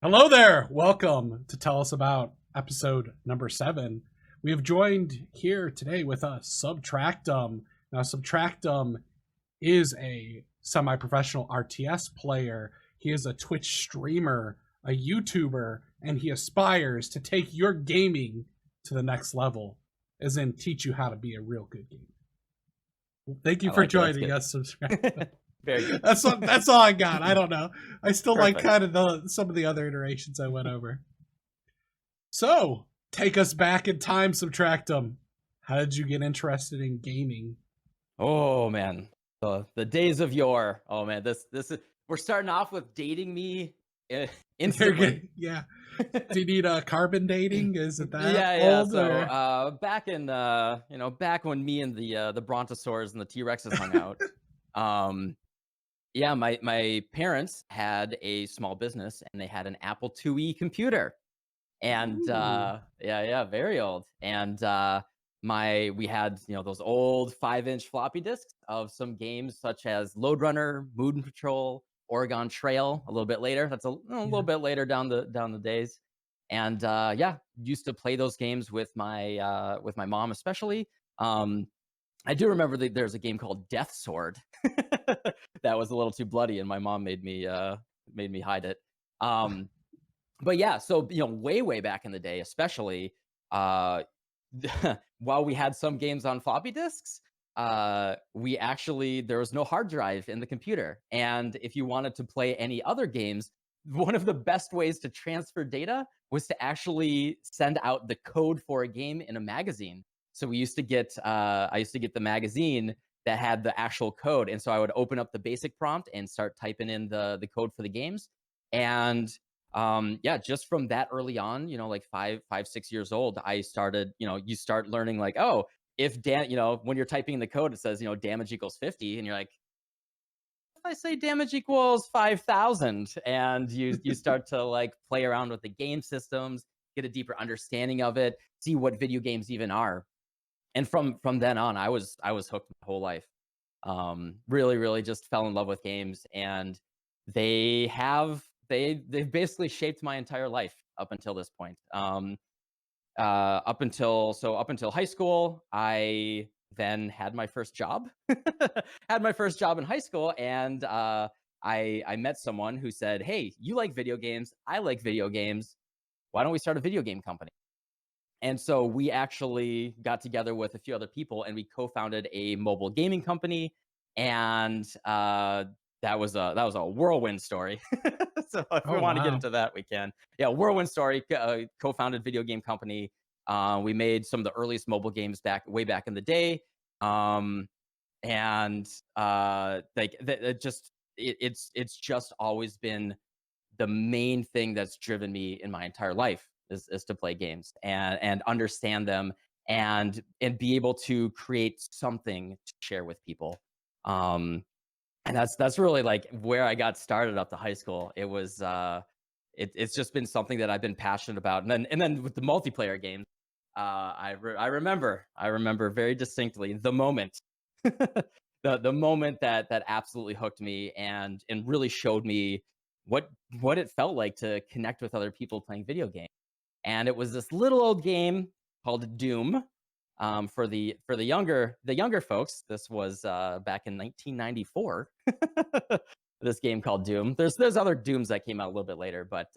Hello there. Welcome to Tell Us About episode number 7. We have joined here today with us Subtractem. Now, Subtractem is a semi-professional RTS player. He is a Twitch streamer, a YouTuber, and he aspires to take your gaming to the next level, as in teach you how to be a real good gamer. Thank you for joining us, Subtractem. Very good. That's all I got. I don't know. I still Perfect. like kind of some of the other iterations I went over. So, take us back in time, Subtractem. How did you get interested in gaming? Oh man, the days of yore. Oh man, this is we're starting off with dating me instantly. Yeah. Do you need carbon dating? Is it that Yeah. old? So back in back when me and the brontosaurs and the T-Rexes hung out. Yeah, my parents had a small business and they had an Apple IIe computer. And very old. And we had those old 5-inch floppy disks of some games such as Lode Runner, Moon Patrol, Oregon Trail. A little bit later, that's a little bit later down the days. And used to play those games with my mom especially. I do remember that there's a game called Death Sword that was a little too bloody, and my mom made me hide it. But yeah, so way back in the day, especially while we had some games on floppy disks, there was no hard drive in the computer, and if you wanted to play any other games, one of the best ways to transfer data was to actually send out the code for a game in a magazine. So I used to get the magazine that had the actual code, and so I would open up the basic prompt and start typing in the code for the games. And just from that early on, like 6 years old, I started, you start learning like, oh, if when you're typing in the code, it says, damage equals 50, and you're like, if I say damage equals 5,000, and you start to like play around with the game systems, get a deeper understanding of it, see what video games even are. And from then on, I was hooked my whole life. Really just fell in love with games, and they've basically shaped my entire life up until this point. Up until high school, I then had my first job. Had my first job in high school, and I met someone who said, "Hey, you like video games? I like video games. Why don't we start a video game company?" And so we actually got together with a few other people, and we co-founded a mobile gaming company. And that was a whirlwind story. So if we want to get into that, we can. Yeah, whirlwind story. Co-founded video game company. We made some of the earliest mobile games way back in the day. It's just always been the main thing that's driven me in my entire life is to play games and understand them and be able to create something to share with people. And that's really like where I got started up to high school. It was it's just been something that I've been passionate about. And then with the multiplayer games, I remember very distinctly the moment the moment that absolutely hooked me and really showed me what it felt like to connect with other people playing video games. And it was this little old game called Doom. For the younger folks, this was back in 1994. This game called Doom. There's other Dooms that came out a little bit later, but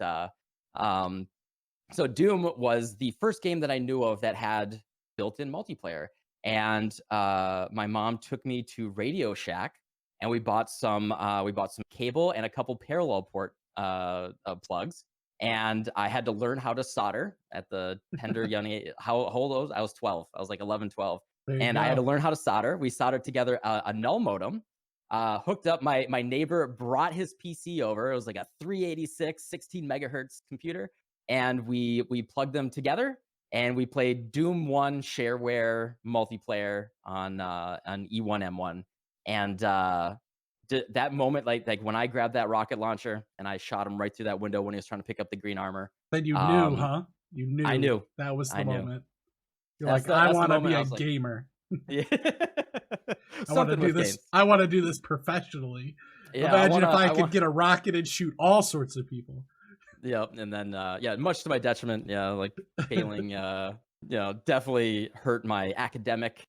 so Doom was the first game that I knew of that had built-in multiplayer. And my mom took me to Radio Shack, and we bought some cable and a couple parallel port plugs. And I had to learn how to solder at the tender young age. How old was I? I was 12. I was like 11, 12. And I had to learn how to solder. We soldered together a null modem, hooked up. My neighbor brought his PC over. It was like a 386, 16 megahertz computer. And we plugged them together, and we played Doom 1 shareware multiplayer on E1M1. And that moment, like when I grabbed that rocket launcher and I shot him right through that window when he was trying to pick up the green armor. Then you knew, huh? You knew. I knew. That was the moment. You're That's like, I want to be a gamer. Yeah. I want to do this. Games. I want to do this professionally. Yeah, Imagine if I could get a rocket and shoot all sorts of people. Yep. And then much to my detriment, like failing, definitely hurt my academic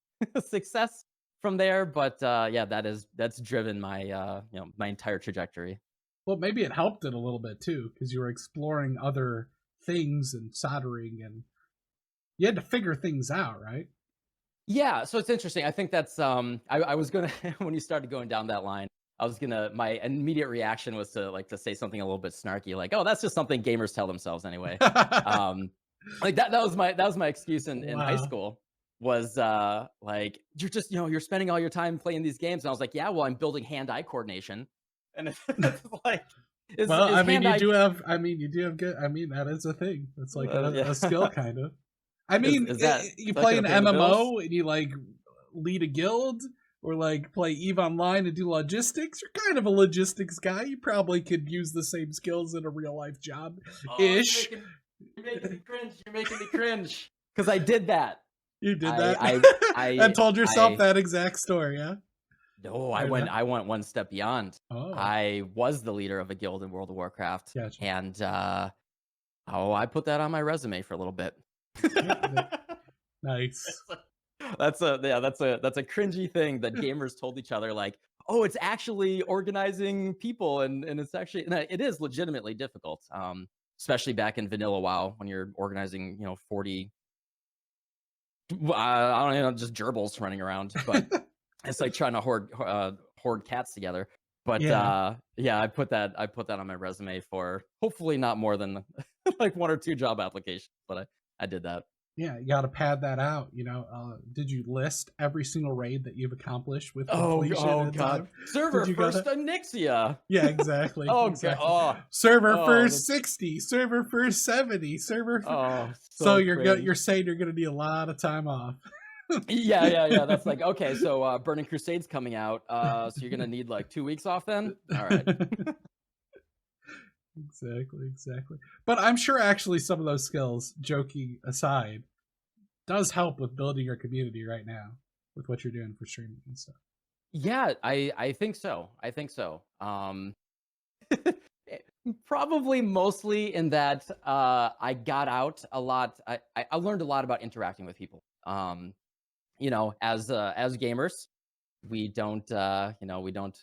success from there. But that's driven my my entire trajectory. Well, maybe it helped it a little bit too, because you were exploring other things and soldering, and you had to figure things out, right? Yeah, so it's interesting. I think that's I was gonna when you started going down that line, my immediate reaction was to say something a little bit snarky, like, oh, that's just something gamers tell themselves anyway. Like that was my excuse in high Wow. school, was like, you're just, you're spending all your time playing these games. And I was like, yeah, well, I'm building hand-eye coordination. And it's like, Well, is hand-eye you do have good. I mean, that is a thing. That's like yeah. a skill, kind of. I mean, Is you that play gonna an pay the bills? MMO and you like lead a guild, or like play EVE Online and do logistics. You're kind of a logistics guy. You probably could use the same skills in a real life job, Oh, ish. you're making me cringe. You're making me cringe. Because I did that. You did I that I and I told yourself I that exact story, yeah? no, Or not? I went one step beyond. Oh, I was the leader of a guild in World of Warcraft, gotcha. and I put that on my resume for a little bit. Yeah, nice. That's a cringy thing that gamers told each other, like, oh, it's actually organizing people, and it's actually, and it is legitimately difficult, especially back in vanilla WoW when you're organizing 40 I don't know, just gerbils running around, but it's like trying to hoard cats together. But Yeah. I put that on my resume for hopefully not more than like 1 or 2 job applications, but I did that. Yeah, you got to pad that out. Did you list every single raid that you've accomplished with Oh, completion oh in god. time? Server Did you got first it? Nixia. Yeah, exactly. Oh god. Exactly. Server Oh, first 60, server first 70, So so cringe. you're saying you're gonna need a lot of time off. Yeah. That's like, okay, so Burning Crusade's coming out. So you're gonna need like 2 weeks off then? All right. Exactly. But I'm sure actually some of those skills, joking aside, does help with building your community right now with what you're doing for streaming and stuff. Yeah, I think so. I think so. Probably mostly in that I got out a lot. I learned a lot about interacting with people. As gamers, we don't we don't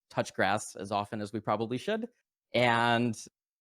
touch grass as often as we probably should, and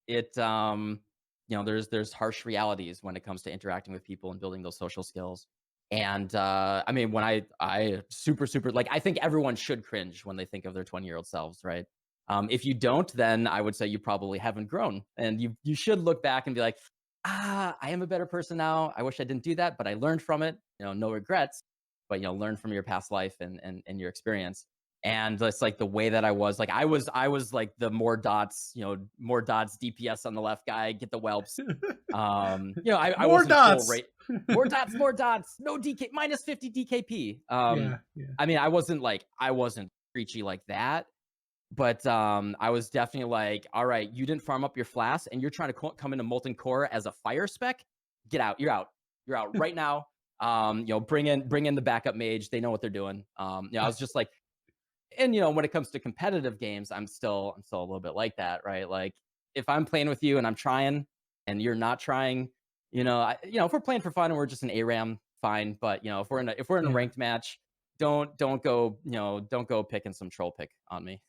it there's harsh realities when it comes to interacting with people and building those social skills. And I mean, when I super like, I think everyone should cringe when they think of their 20-year-old selves, right? If you don't, then I would say you probably haven't grown, and you should look back and be like, I am a better person now. I wish I didn't do that, but I learned from it. No regrets, but learn from your past life and your experience. And it's like the way that I was, like, I was like the more dots, DPS on the left guy, get the whelps. I More wasn't full dots. rate. More dots, no DK, minus 50 DKP. Yeah. I mean, I wasn't preachy like that, but I was definitely like, all right, you didn't farm up your flask and you're trying to come into Molten Core as a fire spec. Get out. You're out right now. Bring in the backup mage. They know what they're doing. I was just like, and when it comes to competitive games, I'm still a little bit like that, right? Like, if I'm playing with you and I'm trying and you're not trying, if we're playing for fun and we're just an ARAM, fine. But if we're in a Yeah. ranked match, don't go picking some troll pick on me.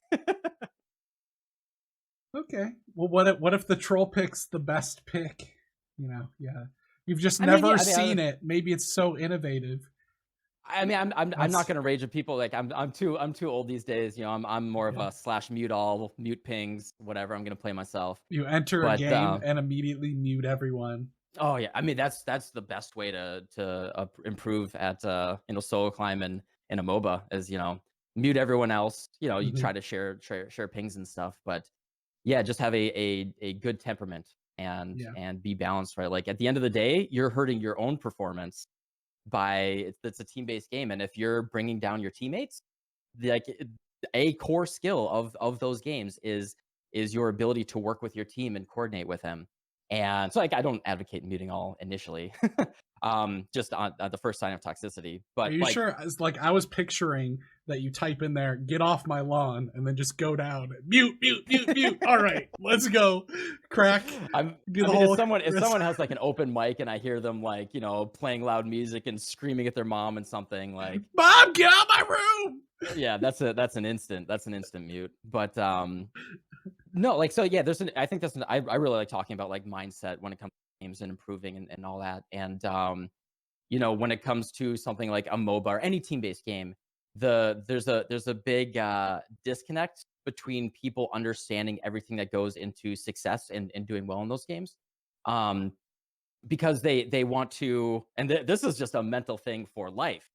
Okay. Well, what if the troll pick's the best pick? Yeah. You've just I mean, never yeah, seen it. Maybe it's so innovative. I mean, I'm not That's gonna rage at people. Like, I'm too old these days. I'm more of yeah. a slash mute all, mute pings, whatever. I'm gonna play myself. You enter a But game and immediately mute everyone. oh yeah, I mean, that's the best way to improve at solo climb and in a MOBA is mute everyone else. You Mhm. try to share pings and stuff, but yeah, just have a good temperament and Yeah. be balanced, right? Like, at the end of the day, you're hurting your own performance by it's a team-based game, and if you're bringing down your teammates, like, a core skill of those games is your ability to work with your team and coordinate with them. And so, like, I don't advocate muting all initially, just on the first sign of toxicity, Are but you like, sure? It's like I was picturing that you type in there, "Get off my lawn," and then just go down, mute, mute, mute, mute. All right, let's go, crack. If someone has like an open mic and I hear them like, you know, playing loud music and screaming at their mom and something like, "Mom, get out of my room!" Yeah, that's an instant mute. But no, like, so yeah, I really like talking about like mindset when it comes to games and improving and all that. And you know, when it comes to something like a MOBA or any team-based game, there's a big disconnect between people understanding everything that goes into success and doing well in those games. Um, because they want to, and this is just a mental thing for life,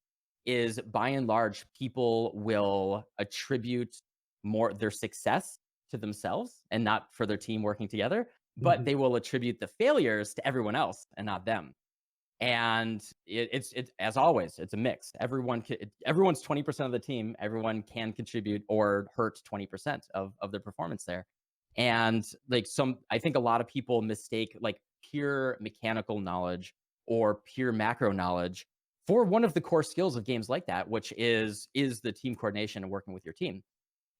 is by and large people will attribute more their success to themselves and not for their team working together, but they will attribute the failures to everyone else and not them. And it's as always, it's a mix. Everyone's 20% of the team. Everyone can contribute or hurt 20% of their performance there. And like I think a lot of people mistake like pure mechanical knowledge or pure macro knowledge for one of the core skills of games like that, which is the team coordination and working with your team.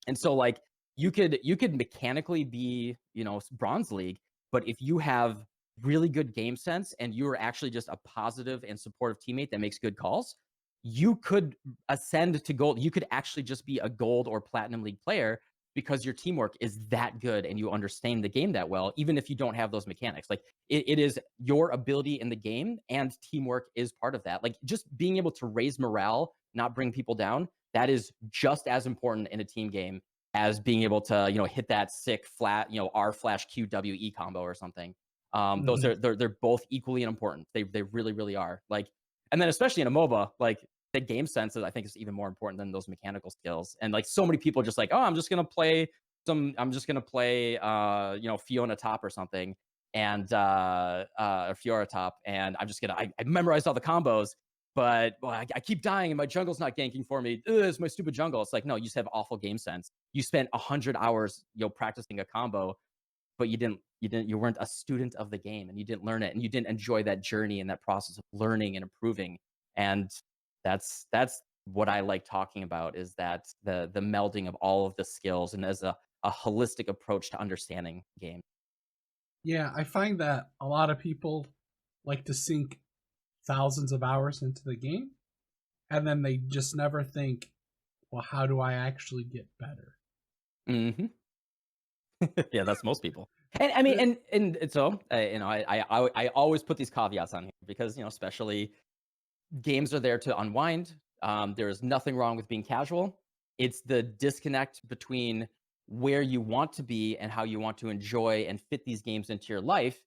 And so like you could mechanically be, you know, bronze league, but if you have really good game sense and you're actually just a positive and supportive teammate that makes good calls, you could ascend to gold. You could actually just be a gold or platinum league player because your teamwork is that good and you understand the game that well, even if you don't have those mechanics. Like it is your ability in the game, and teamwork is part of that. Like just being able to raise morale, not bring people down, that is just as important in a team game as being able to, you know, hit that sick flat, you know, R flash Q W E combo or something. Those are they're both equally important. They really really are. Like, and then especially in a MOBA, like the game sense I think is even more important than those mechanical skills. And like so many people are just like, oh, I'm just gonna play you know, Fiona top or something, and Fiora top, and I memorized all the combos, but well, I keep dying and my jungle's not ganking for me. Ugh, it's my stupid jungle. It's like, no, you just have awful game sense. You spent 100 hours, you know, practicing a combo, but you weren't a student of the game and you didn't learn it and you didn't enjoy that journey and that process of learning and improving. And that's what I like talking about, is that the melding of all of the skills and as a holistic approach to understanding game. Yeah, I find that a lot of people like to sink thousands of hours into the game, and then they just never think, well, how do I actually get better? Mm-hmm. Yeah, that's most people. And I mean, and so you know, I always put these caveats on here because, you know, especially games are there to unwind. There is nothing wrong with being casual. It's the disconnect between where you want to be and how you want to enjoy and fit these games into your life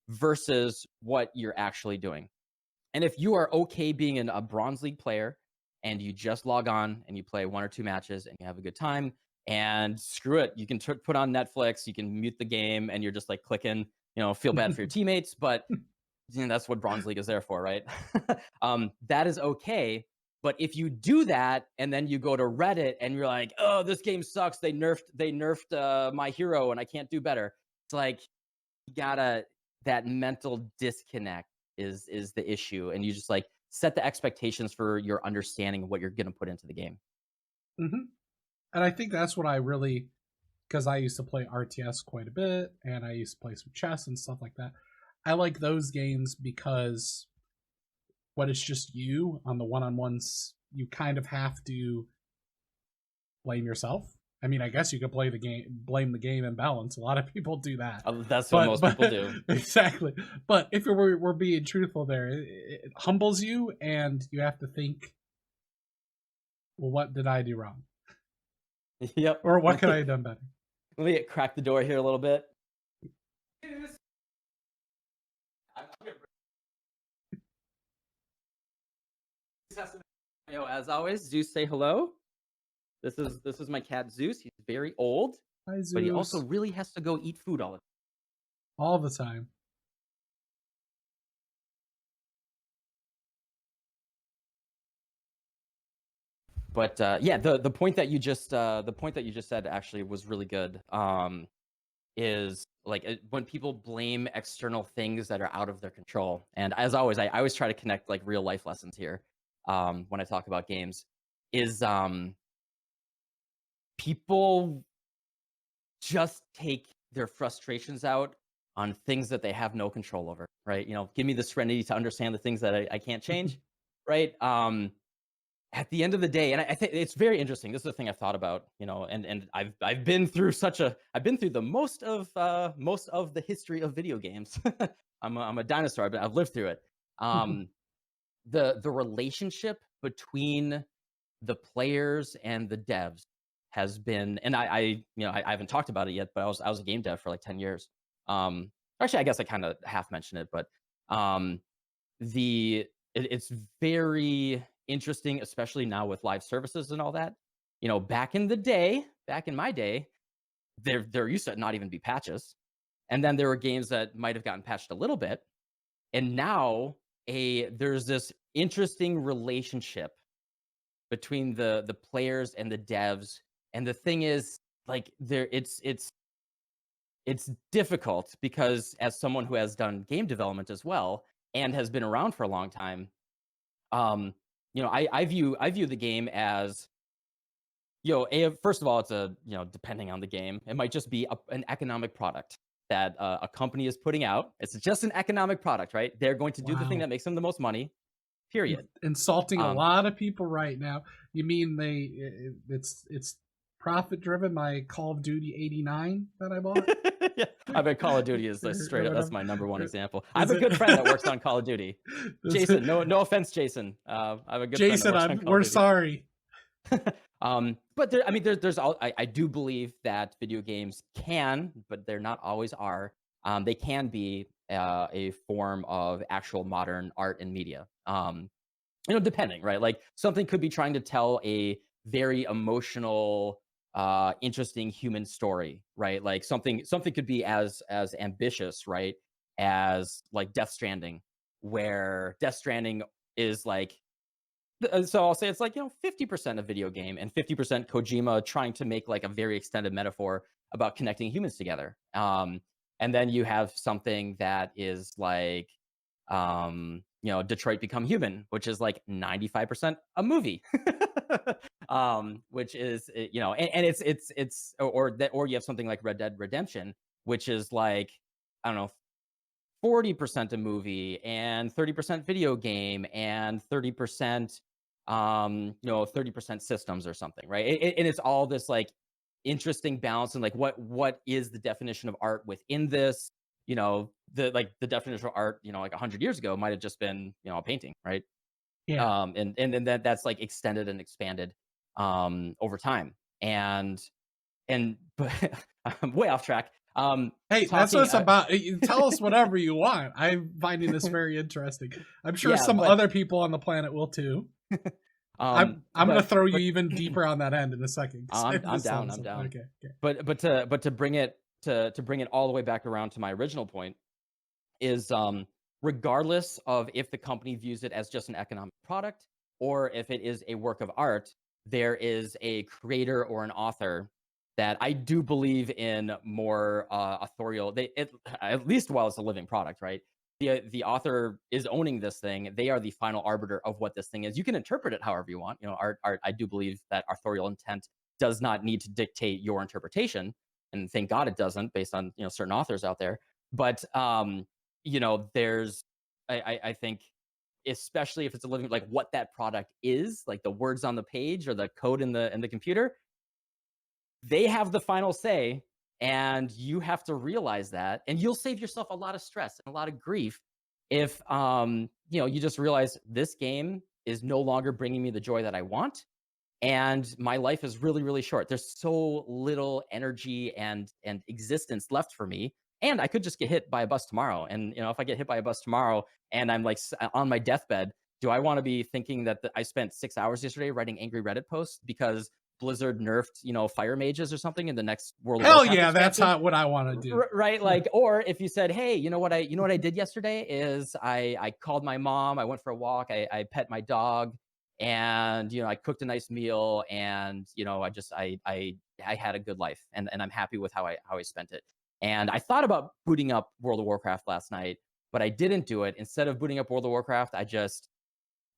versus what you're actually doing. And if you are okay being a bronze league player and you just log on and you play 1 or 2 matches and you have a good time, and screw it, you can put on Netflix, you can mute the game, and you're just like clicking, you know, feel bad for your teammates, but you know, that's what bronze league is there for, right? That is okay. But if you do that and then you go to Reddit and you're like, oh, this game sucks, they nerfed my hero and I can't do better, it's like you gotta, that mental disconnect is the issue, and you just like set the expectations for your understanding of what you're gonna put into the game. And I think that's what I really, because I used to play RTS quite a bit and I used to play some chess and stuff like that. I like those games because when it's just you on the one-on-ones, you kind of have to blame yourself. I mean, I guess you could blame the game imbalance. A lot of people do that. That's what most people do. Exactly. But if we're being truthful there, it humbles you, and you have to think, well, what did I do wrong? Yep. Or what could I have done better? Let me crack the door here a little bit. As always, Zeus, say hello. This is my cat Zeus. He's very old, Hi, Zeus. but he also really has to go eat food all the time. All the time. But yeah, the point that you just said actually was really good. Is like when people blame external things that are out of their control. And as always, I always try to connect like real life lessons here when I talk about games. Is people just take their frustrations out on things that they have no control over, right? Give me the serenity to understand the things that I can't change, right? At the end of the day, and I think it's very interesting. This is the thing I've thought about, and I've been through the most of the history of video games. I'm a dinosaur, but I've lived through it. The relationship between the players and the devs has been, and I haven't talked about it yet, but I was a game dev for like 10 years. Actually, I guess I kind of half mentioned it, but um, it's very interesting, especially now with live services and all that. Back in my day, there used to not even be patches, and then there were games that might have gotten patched a little bit, and now there's this interesting relationship between the players and the devs. And the thing is, like, it's difficult because as someone who has done game development as well and has been around for a long time, um, I view the game as, first of all, it's depending on the game, it might just be an economic product that a company is putting out. It's just an economic product, right? They're going to do the thing Wow. that makes them the most money. Period. Insulting a lot of people right now. You mean it's profit driven by Call of Duty 89 that I bought? Yeah, I bet Call of Duty is like straight up. That's my number one example. I have a good friend that works on Call of Duty. Jason, no offense, Jason. I have a good friend that works on Call of Duty. We're sorry. But there's all. I do believe that video games can, but they're not always are. They can be a form of actual modern art and media. Depending, right? Like something could be trying to tell a very emotional, interesting human story, right? Like something could be as ambitious, right, as like Death Stranding, where Death Stranding is like, so I'll say it's like 50% a video game and 50% Kojima trying to make like a very extended metaphor about connecting humans together. And then you have something that is like Detroit Become Human, which is like 95% a movie. Which is and it's or you have something like Red Dead Redemption, which is like, I don't know, 40% a movie and 30% video game and 30% 30% systems or something, right? And it's all this like interesting balance, and like what is the definition of art within this. The definition of art, like 100 years ago might have just been, a painting, right? Yeah. And then that's like extended and expanded over time. And but I'm way off track. Hey, that's what it's about. Tell us whatever you want. I'm finding this very interesting. I'm sure some other people on the planet will too. I'm going to throw you even deeper on that end in a second. I'm down. Okay. But to bring it all the way back around to my original point is, regardless of if the company views it as just an economic product or if it is a work of art, there is a creator or an author that I do believe in more authorial. At least while it's a living product, right? The author is owning this thing. They are the final arbiter of what this thing is. You can interpret it however you want. Art. I do believe that authorial intent does not need to dictate your interpretation, and thank God it doesn't, based on certain authors out there. But there's I think, especially if it's a living, like what that product is, like the words on the page or the code in the computer, they have the final say, and you have to realize that, and you'll save yourself a lot of stress and a lot of grief if you just realize this game is no longer bringing me the joy that I want, and my life is really, really short. There's so little energy and existence left for me, and I could just get hit by a bus tomorrow. And if I get hit by a bus tomorrow and I'm like on my deathbed, do I want to be thinking that I spent 6 hours yesterday writing angry Reddit posts because Blizzard nerfed, fire mages or something in the next World of Warcraft yeah, expansion? that's what I want to do. Right? Like, or if you said, hey, you know what I did yesterday is I called my mom, I went for a walk, I pet my dog, and I cooked a nice meal, and I had a good life, and I'm happy with how I spent it. And I thought about booting up World of Warcraft last night, but I didn't do it. Instead of booting up World of Warcraft, I just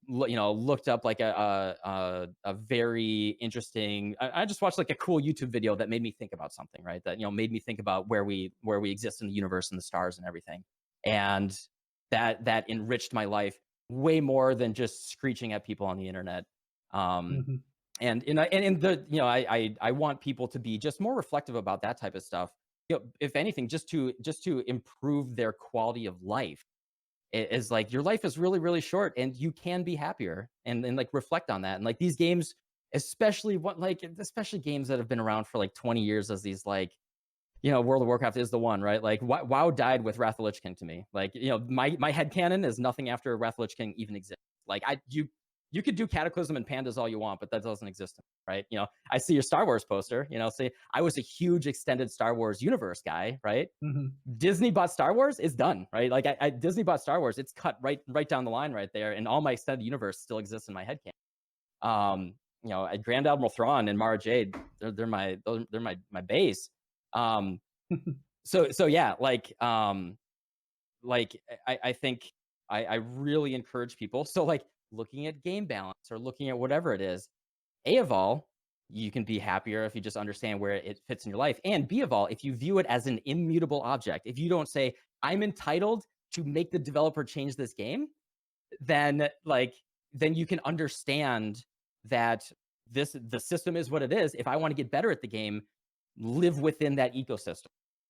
looked up like a very interesting. I just watched like a cool YouTube video that made me think about something, right? That made me think about where we exist in the universe and the stars and everything, and that enriched my life way more than just screeching at people on the internet. Um, Mhm. and in the I want people to be just more reflective about that type of stuff. If anything, just to improve their quality of life. It is like your life is really, really short, and you can be happier, and like reflect on that. And like these games, especially games that have been around for like 20 years, as these like World of Warcraft is the one, right? Like WoW died with Wrath of the Lich King to me. Like my headcanon is nothing after Wrath of the Lich King even exists. Like you could do Cataclysm and Pandas all you want, but that doesn't exist, right? I see your Star Wars poster. See, I was a huge extended Star Wars universe guy, right? Mhm. Disney bought Star Wars, it's done, right? Like Disney bought Star Wars, it's cut right down the line right there, and all my extended universe still exists in my head canon. Grand Admiral Thrawn and Mara Jade, they're my base. So yeah, I think I really encourage people. So like looking at game balance or looking at whatever it is, A of all, you can be happier if you just understand where it fits in your life. And B of all, if you view it as an immutable object, if you don't say, I'm entitled to make the developer change this game, then you can understand that the system is what it is. If I want to get better at the game, live within that ecosystem.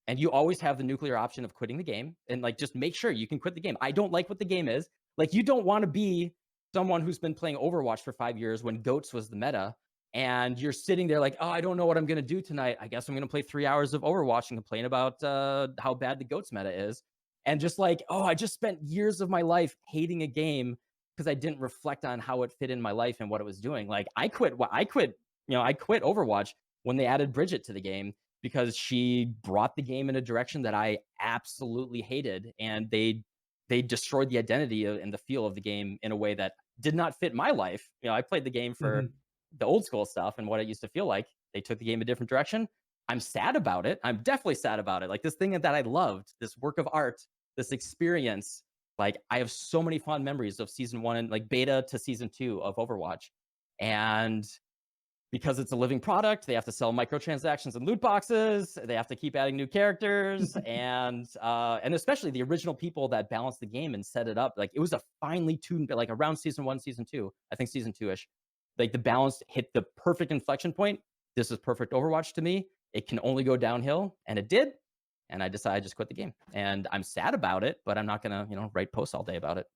And you always have the nuclear option of quitting the game, and like just make sure you can quit the game. I don't like what the game is. Like you don't want to be someone who's been playing Overwatch for 5 years when GOATS was the meta, and you're sitting there like, oh, I don't know what I'm going to do tonight. I guess I'm going to play 3 hours of Overwatch and complain about how bad the GOATS meta is. And just like, oh, I just spent years of my life hating a game because I didn't reflect on how it fit in my life and what it was doing. Like I quit Overwatch when they added Bridget to the game because she brought the game in a direction that I absolutely hated, and they destroyed the identity and the feel of the game in a way that did not fit my life. I played the game for Mhm. the old school stuff and what it used to feel like. They took the game a different direction. I'm sad about it. I'm definitely sad about it. Like this thing that I loved, this work of art, this experience. Like I have so many fond memories of season 1 and like beta to season 2 of Overwatch. And because it's a living product, they have to sell microtransactions and loot boxes. They have to keep adding new characters, and especially the original people that balanced the game and set it up. Like it was a finely tuned, like around season 1, season 2, I think season 2ish. Like the balance hit the perfect inflection point. This is perfect Overwatch to me. It can only go downhill, and it did. And I decided to just quit the game, and I'm sad about it, but I'm not gonna write posts all day about it.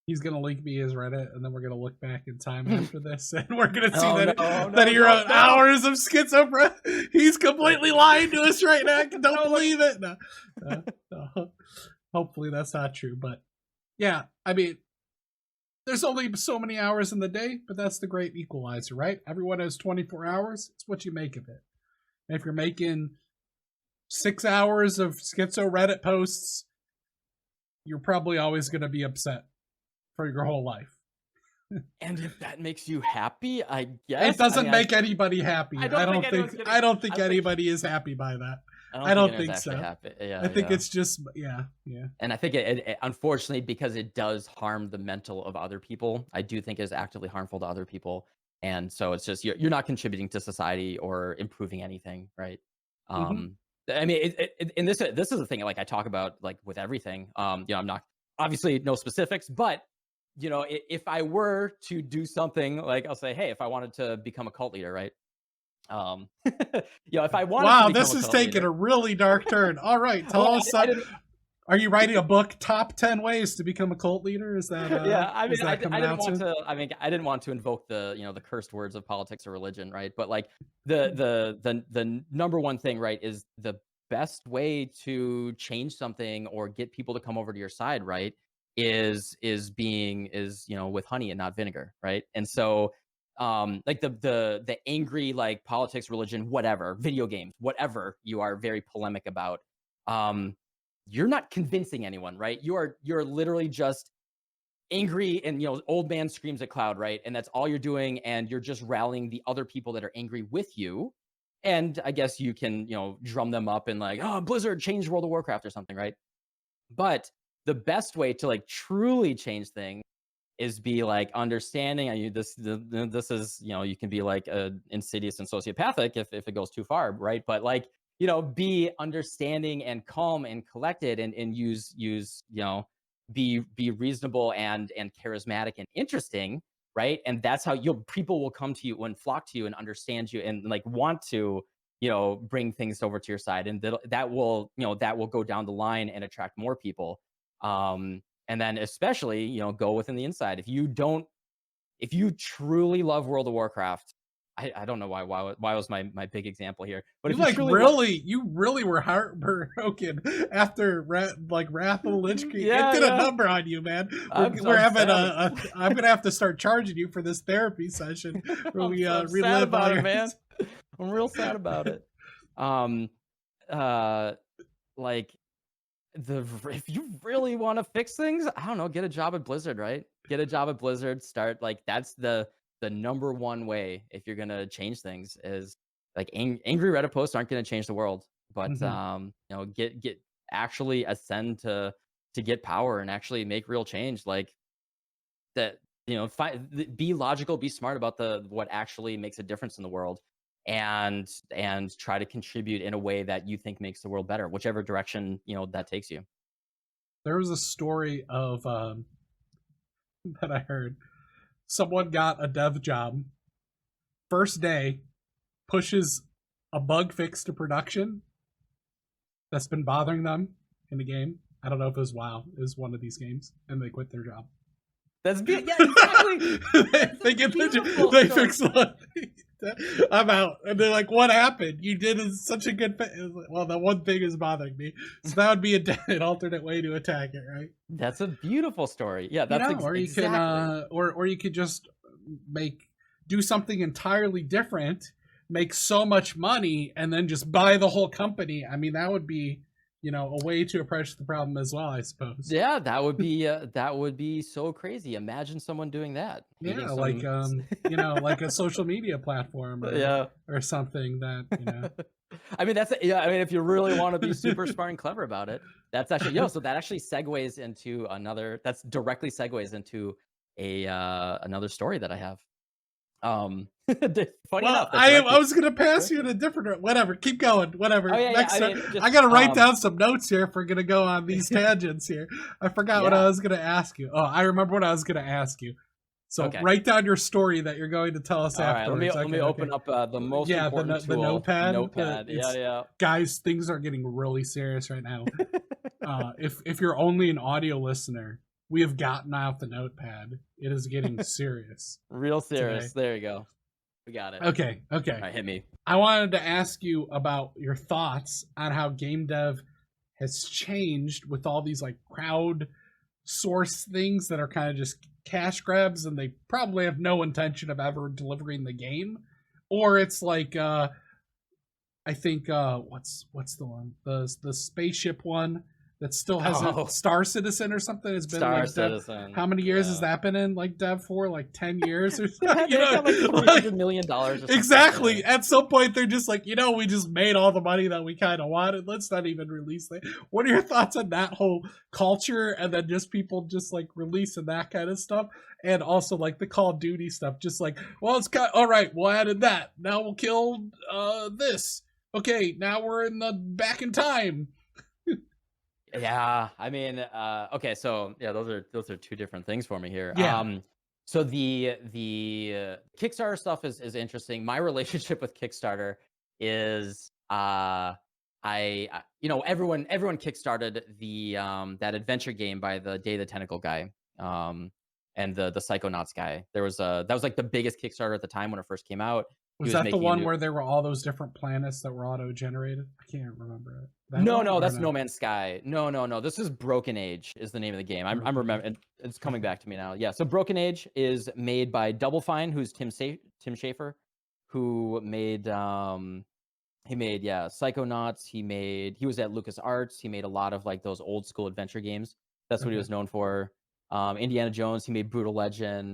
He's gonna link me his Reddit, and then we're gonna look back in time after this, and we're gonna see Oh, that no, that he wrote no. hours of schizophrenia. He's completely lying to us right now. Don't believe it. No. Hopefully that's not true, but yeah, I mean, there's only so many hours in the day, but that's the great equalizer, right? Everyone has 24 hours. It's what you make of it. And if you're making 6 hours of schizo Reddit posts, you're probably always going to be upset for your whole life. And if that makes you happy, I guess It doesn't make anybody happy. I don't think anybody is happy by that. I don't think so. Happy. Yeah, I think it's just yeah. And I think it unfortunately, because it does harm the mental of other people, I do think it is actively harmful to other people. And so it's just you're not contributing to society or improving anything, right? Mm-hmm. I mean, and this is the thing like I talk about like with everything. I'm not obviously no specifics, but if I were to do something like I'll say, hey, if I wanted to become a cult leader, right? If I wanted to become this is taking a really dark turn. All right, tell us. Are you writing a book, Top 10 Ways to Become a Cult Leader? Is that yeah? I mean, I didn't want to invoke the the cursed words of politics or religion, right? But like the number one thing, right, is the best way to change something or get people to come over to your side, right, is with honey and not vinegar, right? And so like the angry like politics, religion, whatever, video games, whatever you are very polemic about, you're not convincing anyone, right? You're literally just angry, and old man screams at cloud, right? And that's all you're doing, and you're just rallying the other people that are angry with you. And I guess you can drum them up and like, oh, Blizzard changed World of Warcraft or something, right? But the best way to like truly change things is be like understanding. And this is, you can be like insidious and sociopathic if it goes too far, right? But like, be understanding and calm and collected, and use be reasonable and charismatic and interesting, right? And that's how people will come to you and flock to you and understand you and like want to bring things over to your side, and that will go down the line and attract more people. And then especially, go within the inside. If you truly love World of Warcraft, I don't know why was my big example here, but you if you like truly you really were heartbroken after Wrath of the Lich King. Yeah, it did yeah. a number on you, man. I'm having sad. I'm gonna have to start charging you for this therapy session where we I'm sad relive about all it, your man. I'm real sad about it. Um, like if you really want to fix things, I don't know, get a job at Blizzard, right? Get a job at Blizzard. Start like that's the number one way if you're gonna change things is like angry Reddit posts aren't gonna change the world, but Mhm. get actually ascend to get power and actually make real change. Like that, be logical, be smart about what actually makes a difference in the world, and try to contribute in a way that you think makes the world better, whichever direction that takes you. There was a story of that I heard. Someone got a dev job. First day, pushes a bug fix to production that's been bothering them in the game. I don't know if it was WoW. It was one of these games, and they quit their job. That's yeah, exactly. They fix one. I'm out, and they're like, "What happened? You did such a good." Well, that one thing is bothering me, so that would be an alternate way to attack it, right? That's a beautiful story. Yeah, that's Or you exactly. can, or you could just do something entirely different, make so much money, and then just buy the whole company. I mean, that would be, a way to approach the problem as well, I suppose. Yeah, that would be so crazy. Imagine someone doing that. Yeah, like like a social media platform Yeah. or something that. I mean, I mean, if you really want to be super smart and clever about it, that's actually so that actually segues into that's directly segues into another story that I have. Funny enough, I was gonna pass you in a different. Whatever, keep going. Whatever. Oh, yeah, Next, I mean, I gotta write down some notes here if we're gonna go on these tangents here. I forgot what I was gonna ask you. Oh, I remember what I was gonna ask you. So write down your story that you're going to tell us afterwards. Let me open up the most important tool, the notepad. Notepad. Yeah. Guys, things are getting really serious right now. If you're only an audio listener, we have gotten out the notepad. It is getting serious. Real serious. Today. There you go. We got it. Okay. All right, hit me. I wanted to ask you about your thoughts on how game dev has changed with all these like crowd source things that are kind of just cash grabs, and they probably have no intention of ever delivering the game. Or it's like I think what's the one, the spaceship one that still hasn't Star Citizen or something. It's been Star like Citizen. How many years has that been in like dev for? Like 10 years or something? They got like $300 million or something. Exactly. At some point they're just like, we just made all the money that we kind of wanted. Let's not even release that. What are your thoughts on that whole culture, and then just people just like releasing that kind of stuff? And also like the Call of Duty stuff, just like, well, it's all right, we'll add in that. Now we'll kill this. Okay, now we're back in time. Yeah, I mean, okay, so yeah, those are two different things for me here. Yeah. So the Kickstarter stuff is interesting. My relationship with Kickstarter is everyone kickstarted the that adventure game by the Day of the Tentacle guy, and the Psychonauts guy. That was like the biggest Kickstarter at the time when it first came out. Was that the one where there were all those different planets that were auto-generated? I can't remember it. No, that's No Man's Sky. No. This is Broken Age is the name of the game. I'm remembering. It's coming back to me now. Yeah, so Broken Age is made by Double Fine, who's Tim Schafer, who made Psychonauts. He was at LucasArts. He made a lot of like those old school adventure games. That's what he was known for. Indiana Jones. He made Brutal Legend,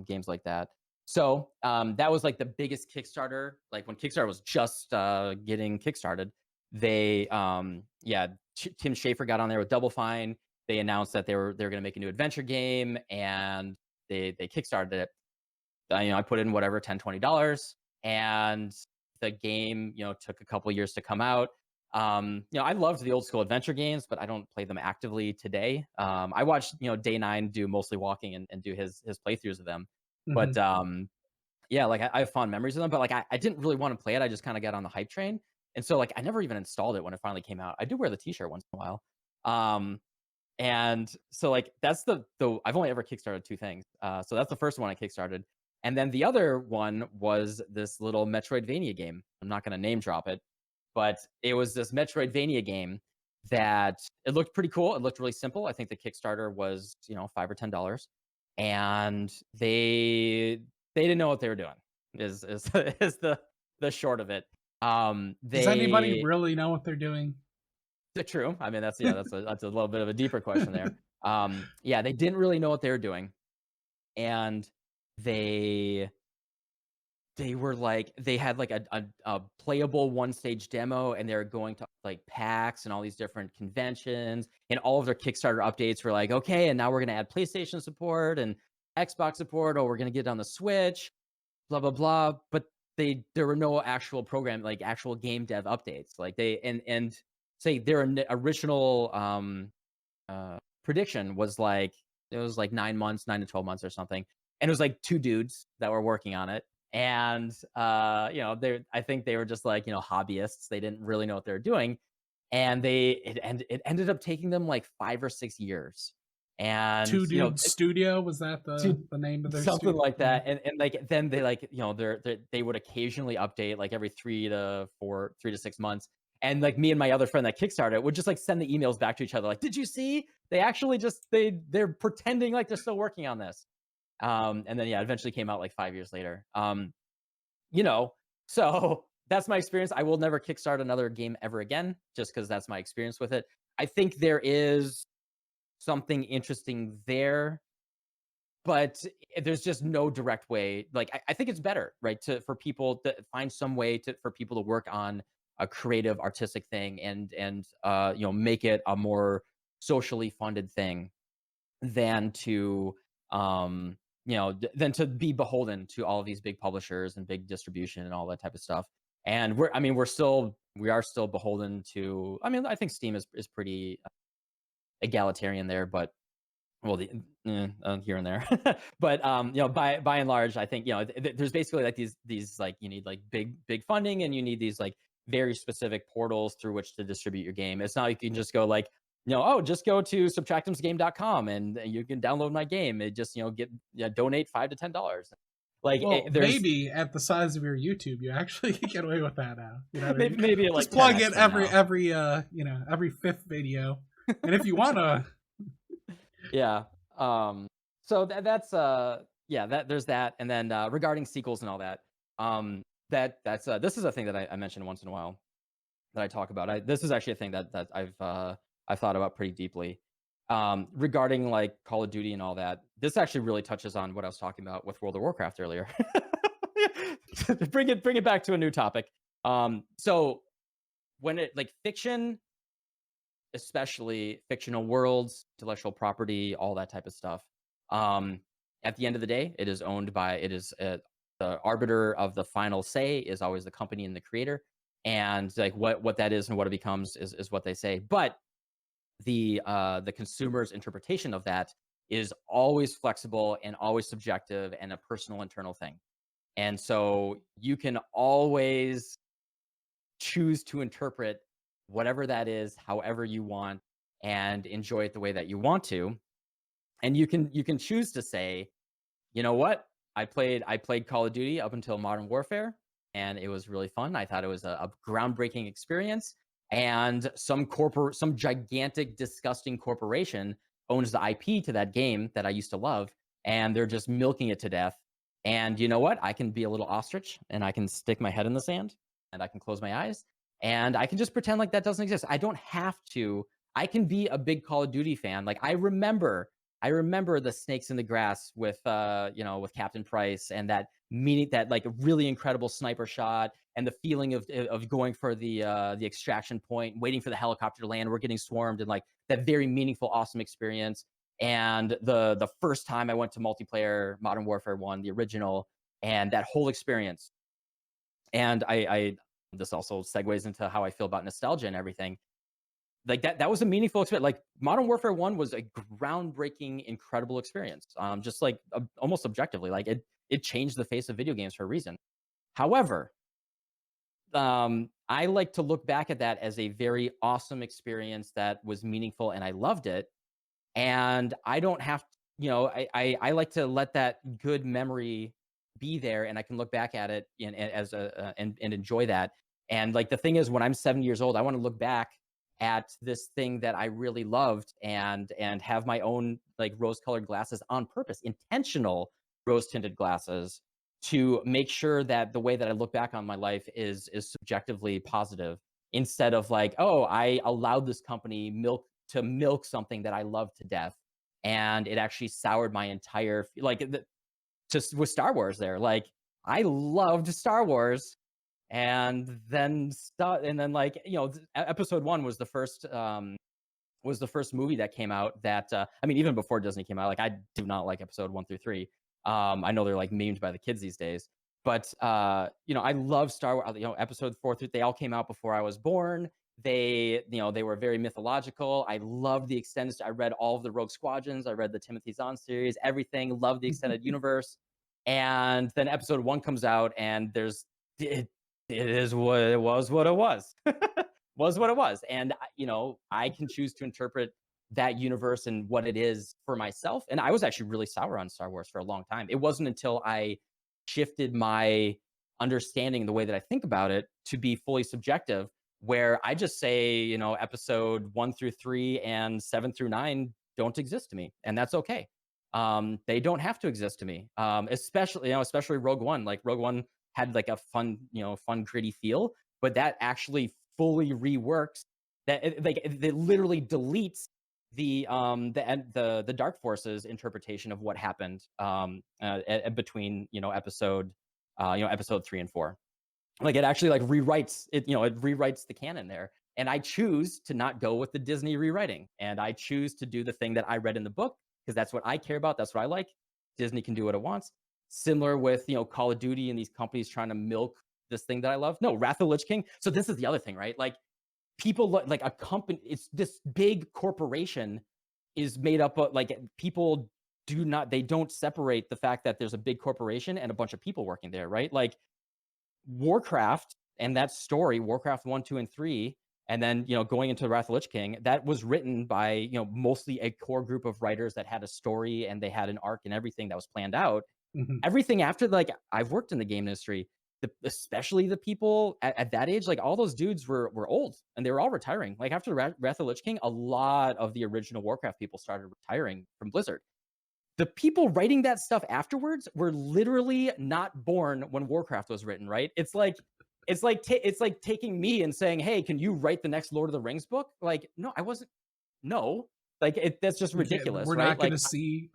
games like that. So that was like the biggest Kickstarter. Like when Kickstarter was just getting kickstarted, they Tim Schafer got on there with Double Fine, they announced that they're going to make a new adventure game, and they kickstarted it. I put in whatever, $10-$20, and the game took a couple years to come out. I loved the old school adventure games, but I don't play them actively today. I watched Day 9 do mostly walking and do his playthroughs of them. Mhm. But yeah, like I have fond memories of them, but like I didn't really want to play it. I just kind of got on the hype train. And so like I never even installed it when it finally came out. I do wear the t-shirt once in a while. And so like that's the I've only ever kickstarted two things. So that's the first one I kickstarted. And then the other one was this little Metroidvania game. I'm not going to name drop it, but it was this Metroidvania game that it looked pretty cool. It looked really simple. I think the Kickstarter was, $5 or $10, and they didn't know what they were doing. Is is the short of it. Does anybody They really know what they're doing? True. I mean, that's a little bit of a deeper question there. Yeah, they didn't really know what they were doing, and they were like they had like a playable one stage demo, and they were going to like PAX and all these different conventions, and all of their Kickstarter updates were like, okay, and now we're gonna add PlayStation support and Xbox support, or we're gonna get it on the Switch, blah blah blah. But there were no actual program, like actual game dev updates. Like they and say their original prediction was like it was like 9 months, 9 to 12 months or something, and it was like two dudes that were working on it, and they I think they were just like hobbyists. They didn't really know what they were doing, and it ended up taking them like 5 or 6 years, and Two Dude Studio, was that the name of their something studio? like that. And like then they like they would occasionally update like every 3 to 6 months, and like me and my other friend that kickstarted it would just like send the emails back to each other like, did you see, they actually just they're pretending like they're still working on this. And then yeah, it eventually came out like 5 years later. you know so that's my experience. I will never kickstart another game ever again, just because that's my experience with it. I think there is something interesting there, but there's just no direct way. Like I think it's better, right, for people to find some way for people to work on a creative, artistic thing, and make it a more socially funded thing than to than to be beholden to all of these big publishers and big distribution and all that type of stuff. And we are still beholden to. I mean, I think Steam is pretty egalitarian there, but well, here and there, but by and large, I think there's basically like these like you need like big funding, and you need these like very specific portals through which to distribute your game. It's not like you can just go like oh, just go to subtractemsgame.com and you can download my game. It just donate $5 to $10. Like Well, there's maybe at the size of your YouTube, you actually can get away with that now. You know what I mean? maybe like Just plug 10x in from now. every fifth video, and if you wanna, Yeah. So that's there's that, and then regarding sequels and all that, that's this is a thing that I mention once in a while that I talk about. This is actually a thing that I've thought about pretty deeply. Regarding like Call of Duty and all that, this actually really touches on what I was talking about with World of Warcraft earlier. Bring it back to a new topic. So when it like fiction, especially fictional worlds, intellectual property, all that type of stuff. At the end of the day, it is owned by the arbiter of the final say is always the company and the creator, and like what that is and what it becomes is what they say. But the consumer's interpretation of that is always flexible and always subjective and a personal internal thing. And so you can always choose to interpret whatever that is however you want and enjoy it the way that you want to. And you can choose to say, you know what, I played Call of Duty up until Modern Warfare, and it was really fun. I thought it was a groundbreaking experience, and some gigantic disgusting corporation owns the IP to that game that I used to love, and they're just milking it to death. And you know what, I can be a little ostrich, and I can stick my head in the sand, and I can close my eyes, and I can just pretend like that doesn't exist. I don't have to. I can be a big Call of Duty fan. Like I remember the snakes in the grass with with Captain Price, and meaning that like a really incredible sniper shot and the feeling of going for the extraction point, waiting for the helicopter to land, we're getting swarmed, and like that very meaningful, awesome experience. And the first time I went to multiplayer Modern Warfare 1, the original, and that whole experience. And I this also segues into how I feel about nostalgia and everything. Like that was a meaningful experience. Like Modern Warfare 1 was a groundbreaking, incredible experience. Just like almost objectively, like it changed the face of video games for a reason. However, I like to look back at that as a very awesome experience that was meaningful and I loved it. And I don't have to, I like to let that good memory be there, and I can look back at it as and enjoy that. And like the thing is, when I'm 7 years old, I want to look back at this thing that I really loved and have my own like rose-colored glasses on purpose, intentional rose-tinted glasses, to make sure that the way that I look back on my life is subjectively positive, instead of like, oh, I allowed this company milk something that I love to death, and it actually soured my entire just with Star Wars there. Like I loved Star Wars, and then like Episode 1 was the first movie that came out that I mean, even before Disney came out, like I do not like Episode 1 through 3. I know they're like memed by the kids these days, but I love Star Wars. Episode 4 through, they all came out before I was born. They were very mythological. I loved the extended. I read all of the Rogue Squadrons. I read the Timothy Zahn series. Everything. Loved the extended universe. And then Episode 1 comes out, and it is what it was. What it was. Was what it was. And I can choose to interpret that universe and what it is for myself. And I was actually really sour on Star Wars for a long time. It wasn't until I shifted my understanding, the way that I think about it, to be fully subjective, where I just say, Episode 1 through 3 and 7 through 9 don't exist to me, and that's okay. They don't have to exist to me. Especially Rogue One. Like Rogue One had like a fun gritty feel, but that actually fully reworks that. It literally deletes the Dark Forces interpretation of what happened between episode 3 and 4. Like it actually like rewrites it. It rewrites the canon there, and I choose to not go with the Disney rewriting, and I choose to do the thing that I read in the book, because that's what I care about, that's what I like. Disney can do what it wants. Similar with Call of Duty and these companies trying to milk this thing that I love. No, Wrath of the Lich King. So this is the other thing, right? Like people like a company, it's this big corporation is made up of like people they don't separate the fact that there's a big corporation and a bunch of people working there, right? Like Warcraft and that story, Warcraft 1, 2, and 3, and then going into Wrath of the Lich King, that was written by mostly a core group of writers that had a story and they had an arc and everything that was planned out. Mm-hmm. Everything after, like I've worked in the game industry, especially the people at that age, like all those dudes were old and they were all retiring. Like after Wrath of the Lich King, a lot of the original Warcraft people started retiring from Blizzard. The people writing that stuff afterwards were literally not born when Warcraft was written, right? It's like taking me and saying, "Hey, can you write the next Lord of the Rings book?" Like, no, I wasn't. No, like that's just ridiculous. We're right? not going to see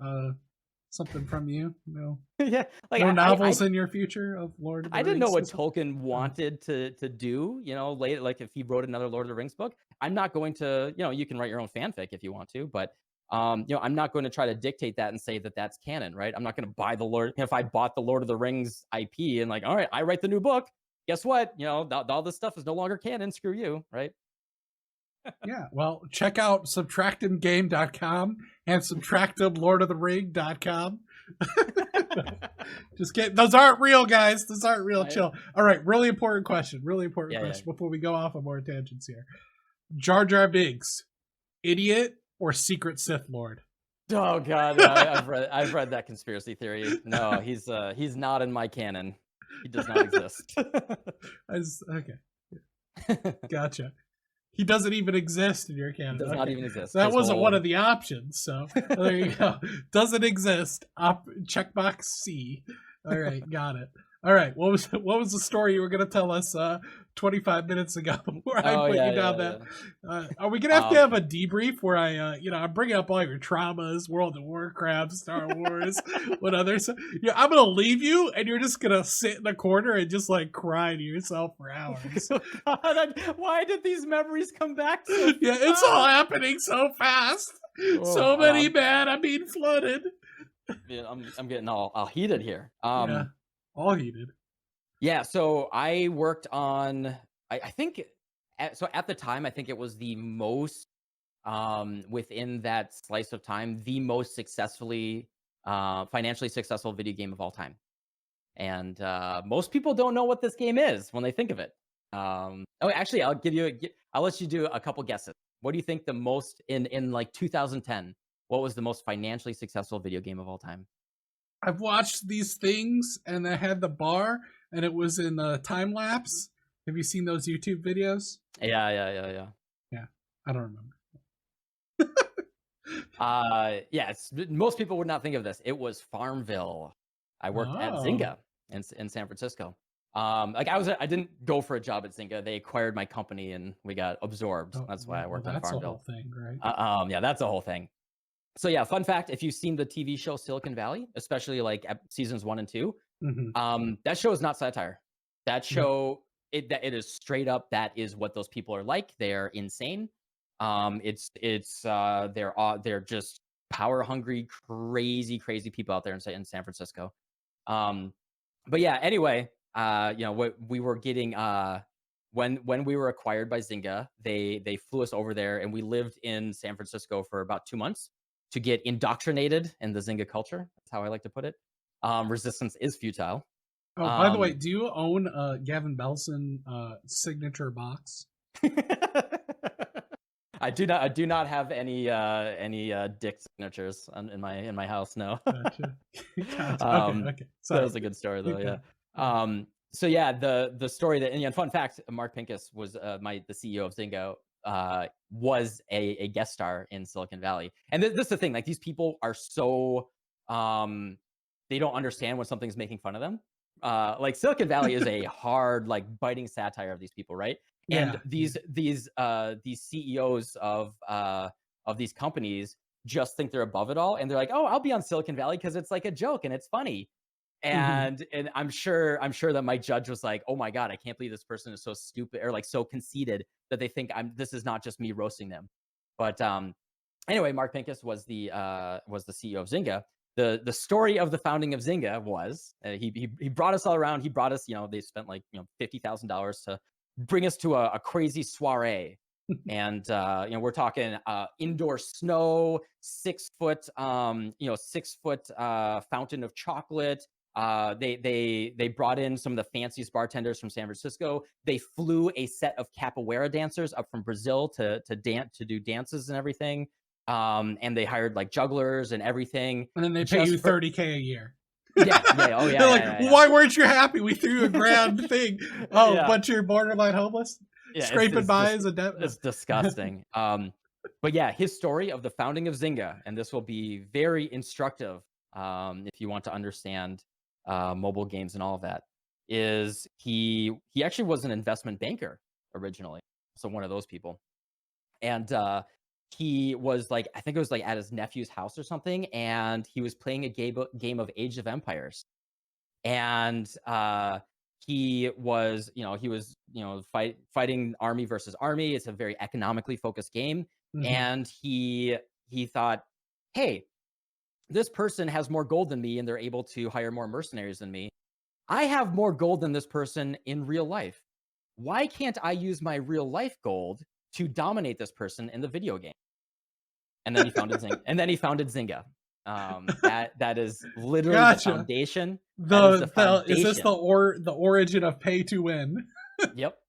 something from you. No. Yeah, like no novels in your future of Lord of the Rings. I didn't know what Tolkien wanted to do. Later, like if he wrote another Lord of the Rings book, I'm not going to. You can write your own fanfic if you want to, but I'm not going to try to dictate that and say that that's canon, right? I'm not going to buy the Lord. If I bought the Lord of the Rings IP and like, all right, I write the new book. Guess what? All this stuff is no longer canon. Screw you, right? Yeah, well, check out subtractemgame.com and subtractemlordofthering.com. Just kidding. Those aren't real, guys. Those aren't real. Chill. All right, really important question. Really important question before we go off on more tangents here. Jar Jar Binks, idiot or secret Sith Lord? Oh God, I've read that conspiracy theory. No, he's not in my canon. He does not exist. Okay, gotcha. He doesn't even exist in your canon. Does not even exist. That wasn't one of the options. So there you go. Doesn't exist. Checkbox C. All right, got it. All right. What was the story you were gonna tell us 25 minutes ago where I Oh put yeah, you down yeah, that? yeah. Are we gonna have to have a debrief where I'm bringing up all your traumas, World of Warcraft, Star Wars, what others? Yeah, I'm gonna leave you, and you're just gonna sit in the corner and just like cry to yourself for hours. Oh, God, why did these memories come back so Yeah, it's all happening so fast. Oh, So many bad. I'm being flooded. yeah, I'm getting all heated here. Yeah, all heated. Yeah, so I worked on I think so at the time I think it was the most within that slice of time the most successfully financially successful video game of all time. And most people don't know what this game is when they think of it. Oh, actually, I'll let you do a couple guesses. What do you think the most in like 2010? What was the most financially successful video game of all time? I've watched these things, and I had the bar, and it was in the time lapse. Have you seen those YouTube videos? Yeah. Yeah, I don't remember. Most people would not think of this. It was Farmville. I worked at Zynga in San Francisco. I didn't go for a job at Zynga. They acquired my company and we got absorbed. That's why I worked on That's the Farmville. whole thing, right? Yeah, that's the whole thing. So yeah, fun fact: if you've seen the TV show Silicon Valley, especially like seasons 1 and 2, that show is not satire. That show it is straight up. That is what those people are like. They're insane. They're just power hungry, crazy people out there in San Francisco. But yeah, anyway, what we were getting when we were acquired by Zynga, they flew us over there and we lived in San Francisco for about 2 months to get indoctrinated in the Zynga culture. That's how I like to put it. Resistance is futile. Oh, by the way, do you own Gavin Belson signature box? I do not have any dick signatures in my house. No. Gotcha. Okay. So that was a good story though. Yeah. So yeah, the story that and fun fact, Mark Pincus was the CEO of Zynga. Was a guest star in Silicon Valley, and this is the thing. Like these people are so they don't understand when something's making fun of them. Like Silicon Valley is a hard, like biting satire of these people, right? And these CEOs of these companies just think they're above it all, and they're like, "Oh, I'll be on Silicon Valley because it's like a joke and it's funny." And I'm sure that Mike Judge was like, "Oh my God, I can't believe this person is so stupid or like so conceited that they think this is not just me roasting them." But anyway, Mark Pincus was the CEO of Zynga. The story of the founding of Zynga was he brought us all around. He brought us, they spent like $50,000 to bring us to a crazy soiree. And we're talking indoor snow, 6 foot 6 foot fountain of chocolate. They brought in some of the fanciest bartenders from San Francisco. They flew a set of capoeira dancers up from Brazil to do dances and everything. And they hired like jugglers and everything. And then they pay you $30K a year. Yeah. Oh yeah. They're like, why weren't you happy? We threw you a grand thing. Oh, but you're borderline homeless. Yeah, scraping by as a debt. It's disgusting. But yeah, his story of the founding of Zynga, and this will be very instructive if you want to understand mobile games and all of that, is he actually was an investment banker originally, so one of those people, and he was like, I think it was like at his nephew's house or something, and he was playing a game of Age of Empires, and he was fighting army versus army. It's a very economically focused game, and he thought, hey, this person has more gold than me and they're able to hire more mercenaries than me. I have more gold than this person in real life. Why can't I use my real life gold to dominate this person in the video game? And then he founded Zynga. That is literally the foundation. Is this the origin of pay to win? Yep.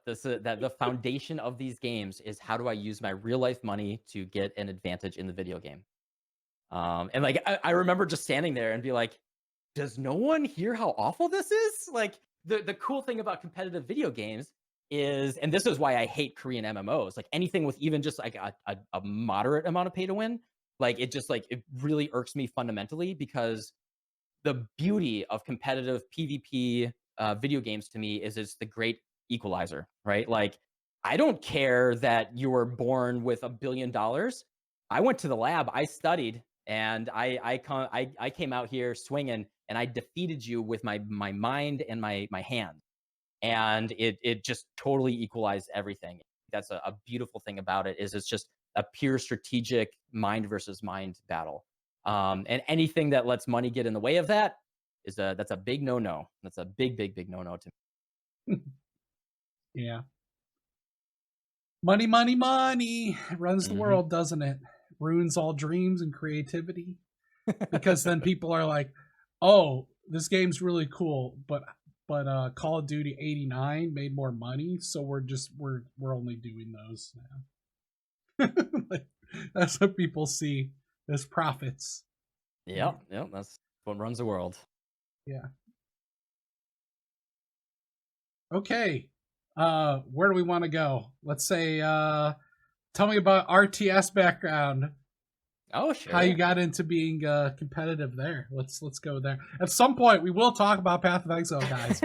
The foundation of these games is how do I use my real life money to get an advantage in the video game. And like I remember just standing there and be like, does no one hear how awful this is? Like the cool thing about competitive video games is, and this is why I hate Korean MMOs, like anything with even just like a moderate amount of pay to win, like it really irks me fundamentally, because the beauty of competitive PvP video games to me is it's the great equalizer, right? Like, I don't care that you were born with $1 billion. I went to the lab, I studied, and I came out here swinging, and I defeated you with my mind and my hand, and it just totally equalized everything. That's a beautiful thing about it, is it's just a pure strategic mind versus mind battle. And anything that lets money get in the way of that that's a big no-no. That's a big no-no to me. Yeah. Money, money, money. It runs the world, doesn't it? Ruins all dreams and creativity. Because then people are like, oh, this game's really cool, but Call of Duty 89 made more money, so we're only doing those now. Like, that's what people see as profits. Yep, that's what runs the world. Yeah. Okay. Where do we want to go? Let's say tell me about RTS background. Oh, sure. How you got into being competitive there. Let's go there. At some point, we will talk about Path of Exile, guys.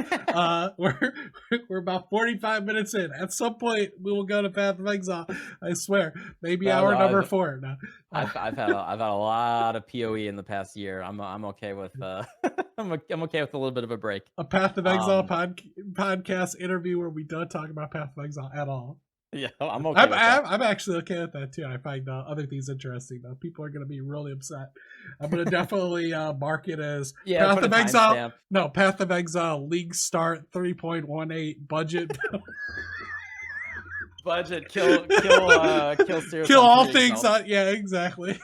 We're about 45 minutes in. At some point, we will go to Path of Exile. I swear. Maybe hour number 4. No. I've had a lot of PoE in the past year. I'm okay with I'm okay with a little bit of a break. A Path of Exile podcast interview where we don't talk about Path of Exile at all. Yeah, I'm okay. I'm actually okay with that too. I find other things interesting though. People are going to be really upset. I'm going to definitely mark it as Path of Exile. Stamp. No, Path of Exile League Start 3.18 budget. Budget kill Sirius kill all things. Yeah, exactly.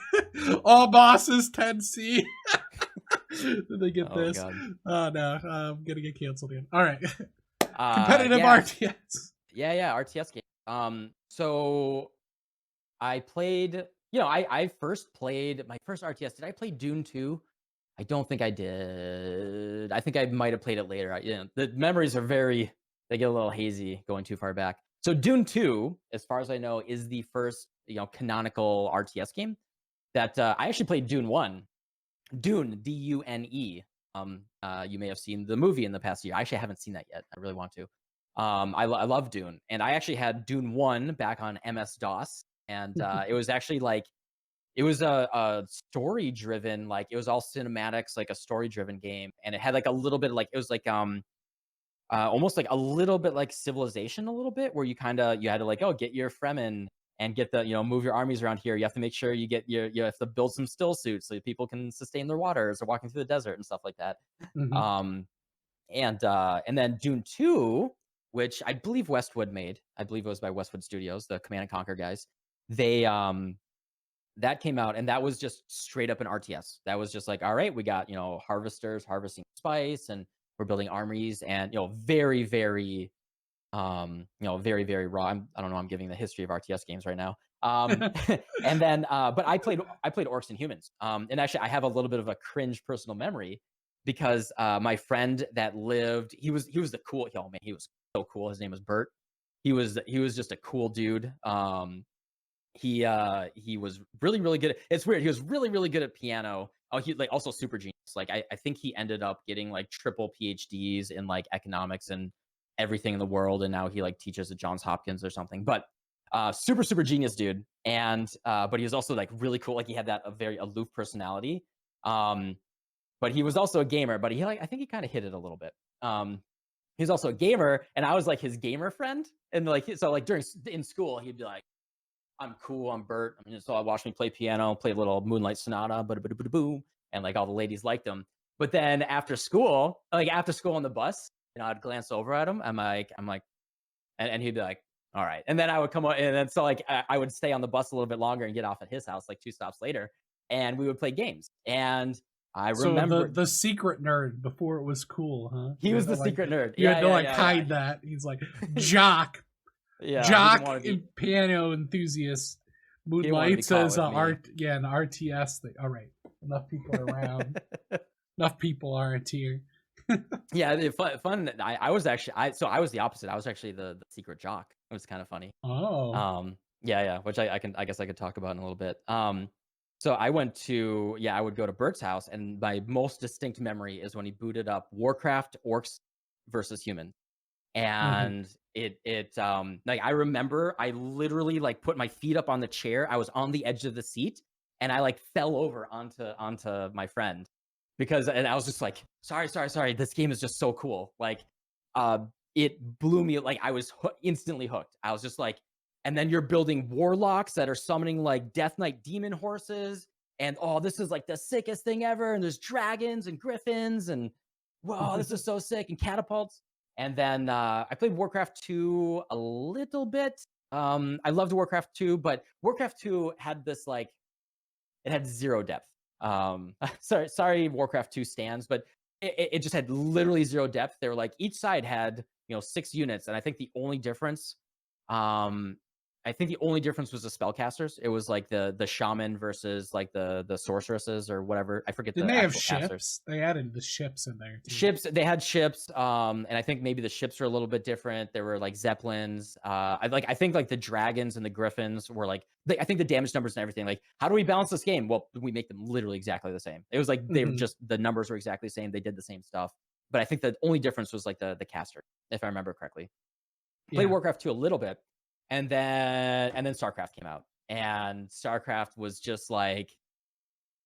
All bosses 10C. Did they get this? God. Oh no, I'm gonna get canceled again. All right. Competitive RTS. Yeah, RTS game. So I played, I first played my first RTS. Did I play Dune 2? I don't think I did. I think I might have played it later. The memories are they get a little hazy going too far back. So Dune 2, as far as I know, is the first, canonical RTS game that I actually played Dune 1. Dune, D-U-N-E. You may have seen the movie in the past year. I actually haven't seen that yet. I really want to. I love Dune, and I actually had Dune 1 back on MS-DOS, and it was actually it was a story-driven, it was all cinematics, a story-driven game, and it had a little bit it was almost a little bit like Civilization, a little bit, where you had to get your Fremen and get the move your armies around here. You have to make sure you have to build some still suits so people can sustain their water as they're walking through the desert and stuff like that. And then Dune 2, which I believe Westwood made. I believe it was by Westwood Studios, the Command and Conquer guys. They that came out, and that was just straight up an RTS. That was just all right, we got harvesters harvesting spice, and we're building armies, and very, very very, very raw. I don't know. I'm giving the history of RTS games right now. And then, but I played Orcs and Humans. And actually, I have a little bit of a cringe personal memory because my friend that lived, he was the cool. Oh man, he was so cool. His name was Bert. He was just a cool dude. He was really, really good. It's weird. He was really, really good at piano. Oh, he also super genius. I think he ended up getting triple PhDs in economics and everything in the world, and now he teaches at Johns Hopkins or something. But super, super genius dude. And but he was also really cool. He had that a very aloof personality. But he was also a gamer. But he I think he kind of hid it a little bit. He's also a gamer, and I was his gamer friend. And so during in school, he'd be like, I'm cool, I'm Bert. So I watched me play piano, play a little Moonlight Sonata, boom, and all the ladies liked him. But then after school on the bus, I'd glance over at him. I'm like, and he'd be like, all right. And then I would come on, and then so I would stay on the bus a little bit longer and get off at his house 2 stops later, and we would play games. And I remember the secret nerd before it was cool, huh? He was the secret nerd. You had to hide that. He's jock. Yeah, jock and piano enthusiast. Moonlight says an RTS thing. All right, enough people are around. Enough people aren't here. Yeah, fun. I was actually I was the opposite. I was actually the secret jock. It was kind of funny. Oh. Yeah, which I guess I could talk about in a little bit. So I went to I would go to Bert's house, and my most distinct memory is when he booted up Warcraft Orcs versus Humans. Mhm. And like, I remember I literally, like, put my feet up on the chair. I was on the edge of the seat, and I, like, fell over onto my friend because, and I was just like, "Sorry, sorry, sorry. This game is just so cool." Like, uh, it blew me, like, I was instantly hooked. I was just like, and then you're building warlocks that are summoning, like, Death Knight demon horses, and, "Oh, this is, like, the sickest thing ever," and there's dragons and griffins, and, "Whoa, this is so sick," and catapults. And then, I played Warcraft 2 a little bit. I loved Warcraft 2, but Warcraft 2 had this, like, it had 0 depth. Sorry, Warcraft 2 stands, but it just had literally 0 depth. They were like, each side had, 6 units, and um, I think the only difference was the spellcasters. It was like the shaman versus, like, the sorceresses or whatever. I forget Didn't the they have actual casters. ships? They added the ships in there too. Ships, they had ships, and I think maybe the ships were a little bit different. There were, like, zeppelins. I think, like, the dragons and the griffins were, like, I think the damage numbers and everything. Like, how do we balance this game? Well, we make them literally exactly the same. It was like they were Mhm. just, the numbers were exactly the same. They did the same stuff, but I think the only difference was, like, the caster, if I remember correctly. Played Yeah. Warcraft 2 a little bit, and then StarCraft came out, and StarCraft was just, like,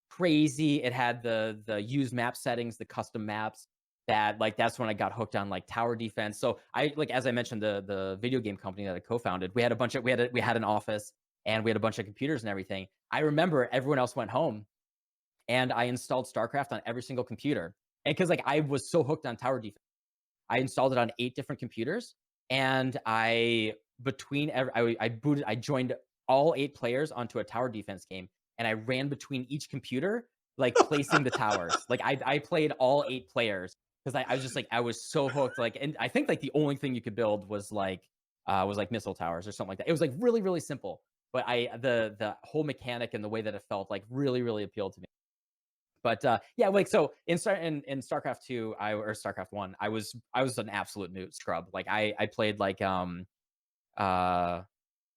crazy. It had the use map settings, the custom maps, that, like, that's when I got hooked on, like, tower defense. So I, like, as I mentioned, the video game company that I co-founded, we had a bunch of we had an office, and we had a bunch of computers and everything. I remember everyone else went home, and I installed StarCraft on every single computer. And because, like, I was so hooked on tower defense, I installed it on 8 different computers, and I joined all 8 players onto a tower defense game, and I ran between each computer, like, placing the towers. Like, I played all 8 players because I was just, like, I was so hooked, like, and I think, like, the only thing you could build was, like, missile towers or something like that. It was, like, really, really simple, but the whole mechanic and the way that it felt, like, really, really appealed to me. But, like, so in StarCraft 2, or StarCraft 1, I was an absolute newt scrub. Like, I played, like, uh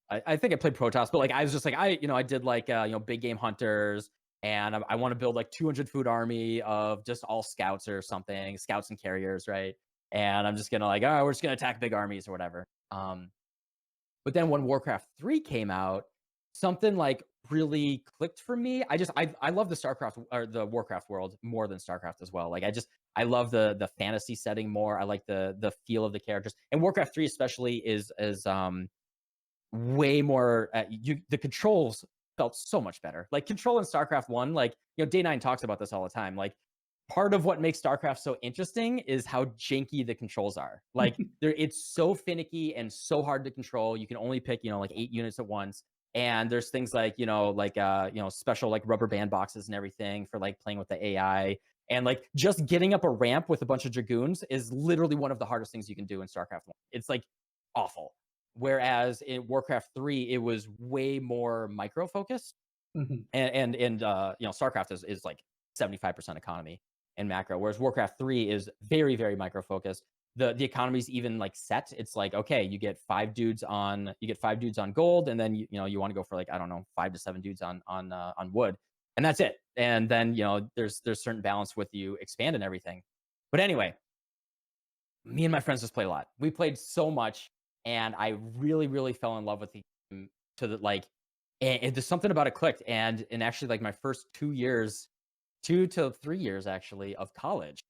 I think I played Protoss, but, like, I was just like, I did, like, big game hunters, and I want to build, like, 200 food army of just all scouts or something, scouts and carriers, right? And I'm just gonna, like, oh, we're just gonna attack big armies or whatever. But then when Warcraft 3 came out, something, like, really clicked for me. I love the StarCraft or the Warcraft world more than StarCraft as well. Like, I love the fantasy setting more. I like the feel of the characters. And Warcraft 3 especially is way more, the controls felt so much better. Like, control in StarCraft 1, like, Day 9 talks about this all the time. Like, part of what makes StarCraft so interesting is how janky the controls are. Like, it's so finicky and so hard to control. You can only pick, like, 8 units at once. And there's things like, special, like, rubber band boxes and everything for, like, playing with the AI. And, like, just getting up a ramp with a bunch of dragoons is literally one of the hardest things you can do in StarCraft 1. It's, like, awful. Whereas in Warcraft 3, it was way more micro focused, Mhm. and StarCraft is like 75% economy and macro, whereas Warcraft 3 is very, very micro focused. The economy's even, like, set. It's like, okay, you get 5 dudes on gold, and then you want to go for, like, I don't know, 5 to 7 dudes on wood, and that's it. And then, there's certain balance with you expand and everything. But anyway, me and my friends just played a lot. We played so much, and I really, really fell in love with the game, to the, like, and there's something about it clicked. And actually, like, my first 2 years, 2 to 3 years actually of college,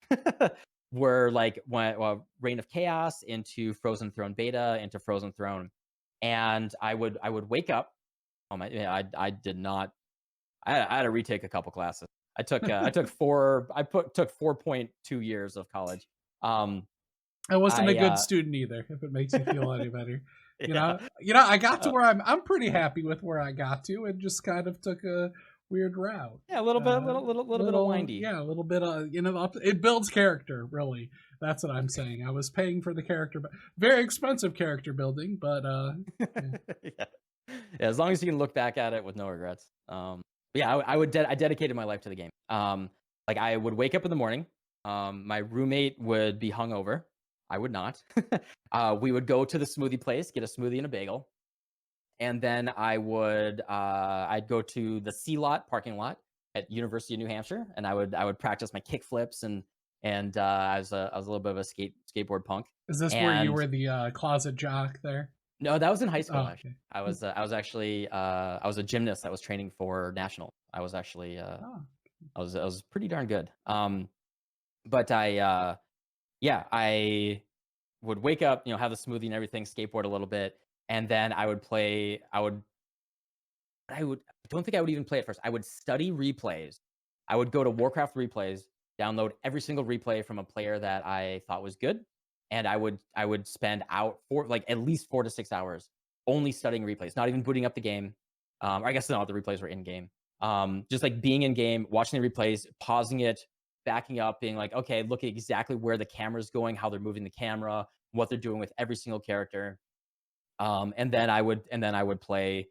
were like, Reign of Chaos into Frozen Throne beta into Frozen Throne, and I would wake up. Oh my, yeah, I did not. I had to retake a couple classes. I took 4.2 years of college. Um, I wasn't a I good student either, if it makes you feel any better. yeah. I got to Uh, where I'm pretty happy with where I got to, and just kind of took a weird route. yeah, a little bit, little bit of windy. A little bit of it builds character. Really, that's what I'm saying. I was paying for the character, but very expensive character building, but yeah. Yeah. Yeah, as long as you can look back at it with no regrets. But yeah, I dedicated my life to the game. Like, I would wake up in the morning. My roommate would be hungover. I would not. We would go to the smoothie place, get a smoothie and a bagel, And then I'd go to the C lot parking lot at University of New Hampshire, and I would practice my kick flips and I was a little bit of a skateboard punk. Is this where you were the closet jock there? No, that was in high school. Oh, Actually, okay. I was actually I was a gymnast that was training for national. I was actually Oh, I was pretty darn good. But I would wake up, have the smoothie and everything, skateboard a little bit, and then I would play. I don't think I would even play it first. I would study replays. I would go to Warcraft replays, download every single replay from a player that I thought was good, and I would spend out for like at least 4 to 6 hours only studying replays, not even booting up the game. Or I guess no, the replays were in game. Just like being in game, watching the replays, pausing it, backing up, being like, okay, look at exactly where the camera's going, how they're moving the camera, what they're doing with every single character. And then I would play.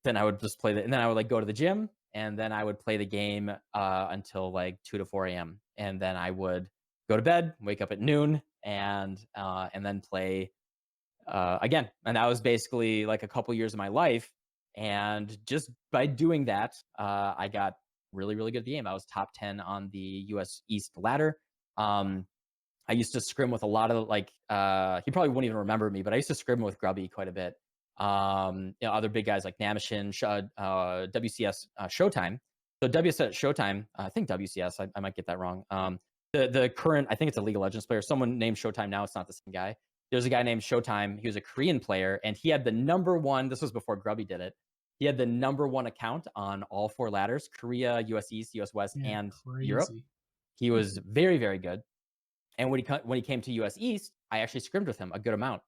Then I would just play and then I would like go to the gym, and then I would play the game until like 2 to 4 a.m. And then I would go to bed, wake up at noon, and then play again. And that was basically like a couple years of my life. And just by doing that, I got really, really good at the game. I was top 10 on the US East ladder. I used to scrim with a lot of like he probably won't even remember me, but I used to scrim with Grubby quite a bit. Other big guys like Namishin, WCS Showtime. So WCS Showtime, I think WCS, I might get that wrong. The current, I think it's a League of Legends player. Someone named Showtime now. It's not the same guy. There's a guy named Showtime. He was a Korean player, and he had the #1. This was before Grubby did it. He had the #1 account on all 4 ladders: Korea, US East, US West, yeah, and crazy. Europe. He was very, very good. And when he came to US East, I actually scrimmed with him a good amount.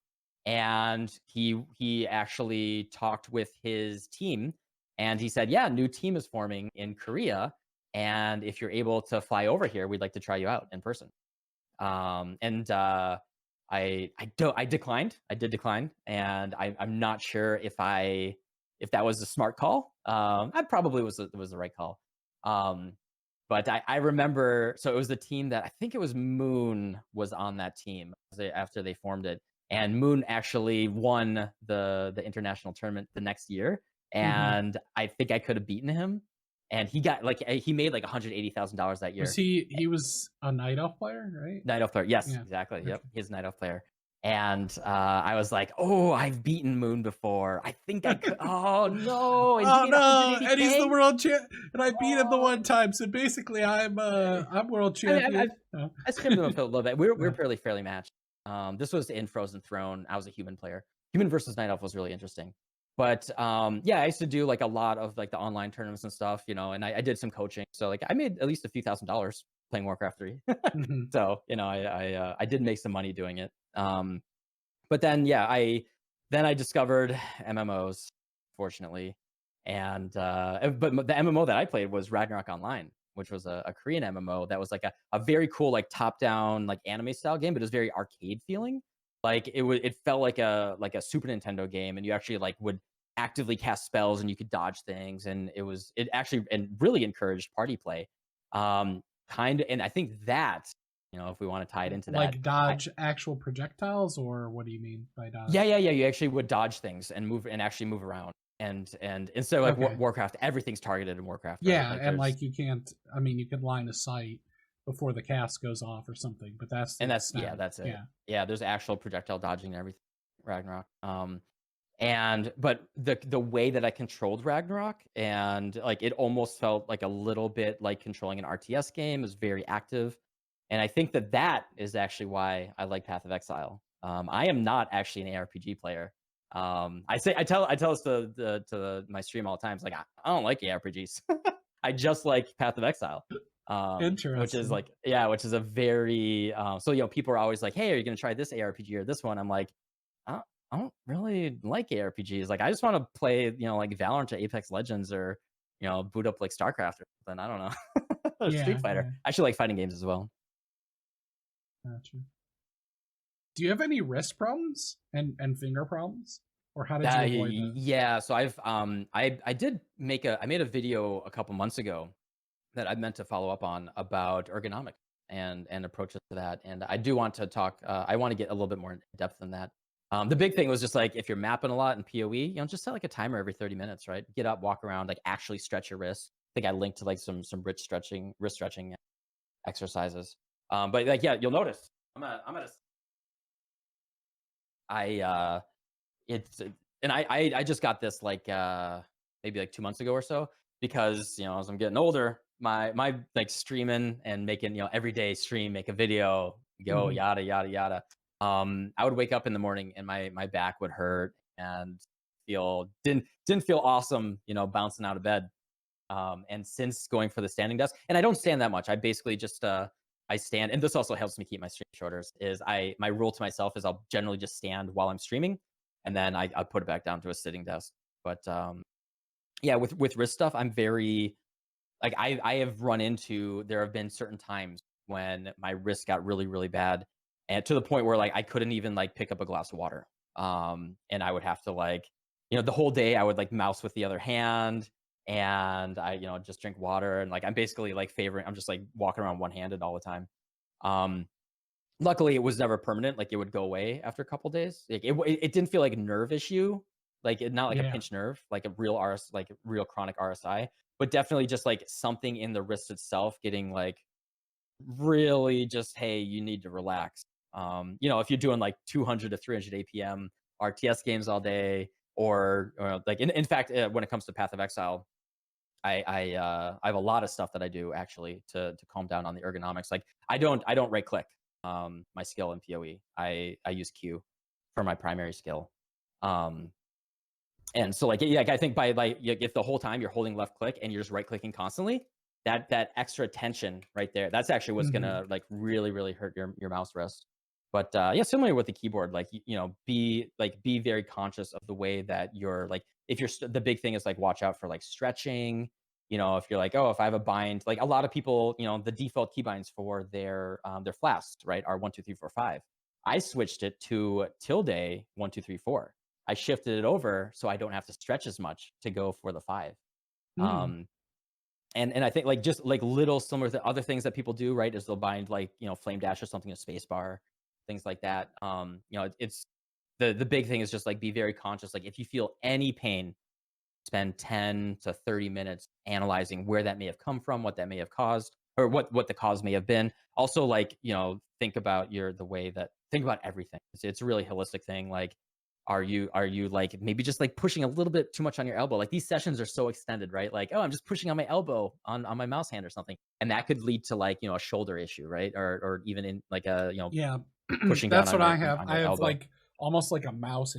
And he actually talked with his team, and he said, "Yeah, new team is forming in Korea, and if you're able to fly over here, we'd like to try you out in person." And I declined. I did decline, and I'm not sure if that was a smart call. I probably was the right call. But I remember, so it was the team that I think it was Moon was on that team after they formed it, and Moon actually won the international tournament the next year, and I think I could have beaten him, and he got like he made like $180,000 that year. Was he was a Night Elf player, right? Night Elf player, yes, Yeah. exactly. Okay. Yep, he's a Night Elf player. And I was like, "Oh, I've beaten Moon before. I think I could." Oh no! And Oh he made no! And he's the 180K. world champ, and I beat him the one time. So basically, I'm world I mean, champion. Oh. I skimmed him a little bit. We were fairly matched. This was in Frozen Throne. I was a human player. Human versus Night Elf was really interesting. But yeah, I used to do like a lot of like the online tournaments and stuff, and I did some coaching. So like I made at least a few $1,000s playing Warcraft 3. So I did make some money doing it. But then yeah, I discovered MMOs, fortunately, and but the MMO that I played was Ragnarok Online, which was a Korean MMO that was like a very cool like top down like anime style game, but it was very arcade feeling. Like it felt like a Super Nintendo game, and you actually like would actively cast spells and you could dodge things, and it actually and really encouraged party play. Kind of, and I think that if we want to tie it into like that, dodge actual projectiles, or what do you mean by dodge? yeah. You actually would dodge things and actually move around. And instead of like Okay. Warcraft, everything's targeted in Warcraft. Right? Yeah, Like and like you can't. I mean, you could line a sight before the cast goes off or something, but that's that's it. that's it. Yeah. Yeah, there's actual projectile dodging and everything. Ragnarok. But the way that I controlled Ragnarok, and like it almost felt like a little bit like controlling an RTS game. It was very active, and I think that is actually why I like Path of Exile. I am not actually an ARPG player. I tell this to my stream all the time. It's like I don't like ARPGs. I just like Path of Exile. Interesting. Which is like which is a very so people are always like, "Hey, are you gonna try this ARPG or this one?" I'm like, I don't really like ARPGs. Like I just want to play, like Valorant or Apex Legends, or boot up like StarCraft or something. I don't know. Or Street Fighter. Yeah. I actually like fighting games as well. Gotcha. Do you have any wrist problems and finger problems, or how did you avoid those? Yeah, so I've I made a video a couple months ago that I meant to follow up on about ergonomics and approaches to that. And I do want to talk. I want to get a little bit more in depth than that. The big thing was just like if you're mapping a lot in PoE, just set like a timer every 30 minutes, right? Get up, walk around, like actually stretch your wrists. I think I linked to like some wrist stretching exercises. But like yeah, you'll notice I it's and I just got this like maybe like 2 months ago or so because as I'm getting older, my like streaming and making every day stream, make a video, go Mhm. yada yada yada. I would wake up in the morning and my back would hurt and didn't feel awesome, bouncing out of bed. And since going for the standing desk, and I don't stand that much. I basically just I stand, and this also helps me keep my stream shorter. Is my rule to myself is I'll generally just stand while I'm streaming, and then I put it back down to a sitting desk. But yeah, with wrist stuff, I'm very like I have run into there have been certain times when my wrist got really really bad, and to the point where like I couldn't even like pick up a glass of water. And I would have to like the whole day I would like mouse with the other hand, and I just drink water, and like I'm basically like I'm just like walking around one handed all the time. Um, Luckily, it was never permanent. Like it would go away after a couple days. Like it didn't feel like a nerve issue, like not like a Yeah. pinched nerve, like a real like real chronic RSI, but definitely just like something in the wrist itself getting like really just hey, you need to relax. If you're doing like 200 to 300 APM RTS games all day, or like in fact, when it comes to Path of Exile, I have a lot of stuff that I do actually to calm down on the ergonomics. Like I don't right click my skill in PoE. I use Q for my primary skill. Um and so like yeah, like I think by like if the whole time you're holding left click and you're just right clicking constantly, that extra tension right there, that's actually what's Mhm. gonna like really really hurt your mouse rest. But yeah, similar with the keyboard, like be very conscious of the way that you're like if you're the big thing is like watch out for like stretching. If you're like if I have a bind, like a lot of people, the default keybinds for their flasks right are 1 2 3 4 5. I switched it to tilde 1 2 3 4. I shifted it over so I don't have to stretch as much to go for the 5. Mm. Um, and I think like just like little similar to other things that people do, right? Is they'll bind like flame dash or something, a space bar, things like that. It's the big thing is just like be very conscious. Like if you feel any pain, spend 10 to 30 minutes analyzing where that may have come from, what that may have caused, or what the cause may have been. Also, like, think about think about everything. It's a really holistic thing. Like, are you like maybe just like pushing a little bit too much on your elbow? Like these sessions are so extended, right? Like, I'm just pushing on my elbow on my mouse hand or something. And that could lead to like, a shoulder issue, right? Or even in like a, Yeah. pushing down That's on what I your have. on I your have elbow. like almost like a mouse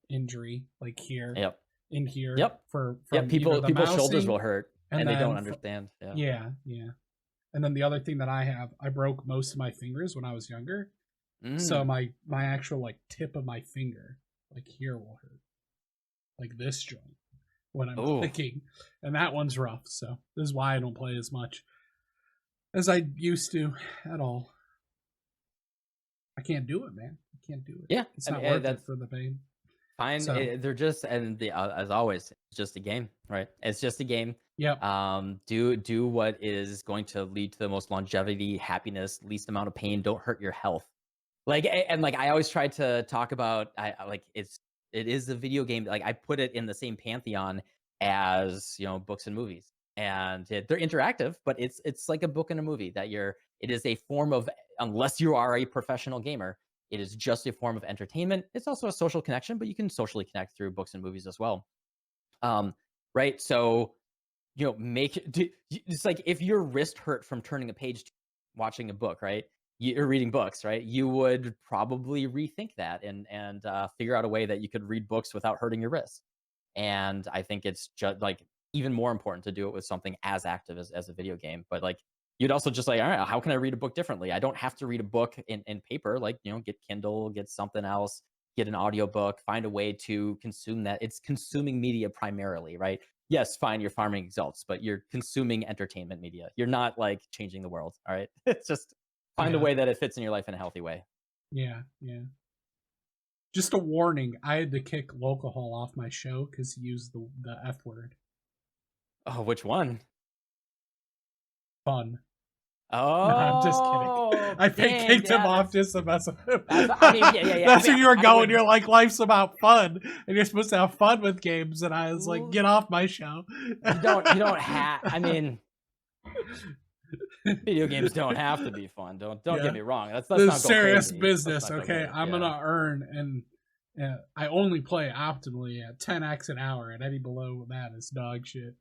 injury, like here, Yep. in here, Yep. Yep. from either the People's shoulders will mousing, hurt and and they don't then understand. Yeah. yeah, yeah. And then the other thing that I have, I broke most of my fingers when I was younger, so Mm. my actual like tip of my finger, like here, will hurt, like this joint when I'm Oh, clicking, and that one's rough. So this is why I don't play as much as I used to at all. I can't do it, man. I can't do it. yeah. It's I mean, not worth it that's for the pain. fine. So, They're just and as always, it's just a game, right? It's just a game. yep. Do what is going to lead to the most longevity, happiness, least amount of pain. Don't hurt your health. Like and like I always try to talk about like it is a video game. Like I put it in the same pantheon as books and movies, and they're interactive, but it's like a book and a movie that it is a form of, unless you are a professional gamer, it is just a form of entertainment. It's also a social connection, but you can socially connect through books and movies as well. um right, so it's like if your wrist hurt from turning a page watching a book, right? You're reading books, right? You would probably rethink that and figure out a way that you could read books without hurting your wrist. And I think it's just like even more important to do it with something as active as a video game. But like you'd also just like, all right, how can I read a book differently? I don't have to read a book in paper. Like, get Kindle, get something else, get an audiobook, find a way to consume that. It's consuming media primarily, right? Yes, fine, you're farming exalts, but you're consuming entertainment media. You're not like changing the world. All right. It's just find a Yeah. way that it fits in your life in a healthy way. Yeah. Yeah. Just a warning. I had to kick Lolcohol off my show because he used the F word. Oh, which one? Fun. No, I'm just kidding. Oh, I dang, kicked him yeah, off just to mess with him. I mean, yeah. That's I where mean, you were I going. would You're like, life's about fun, and you're supposed to have fun with games. And I was like, l- get off my show. you don't have. I mean, video games don't have to be fun. Don't get Yeah, me wrong. Let's this is not go serious crazy. Let's business. not go Okay, crazy. I'm Yeah. gonna earn, and I only play optimally at 10x an hour, and any below that is dog shit.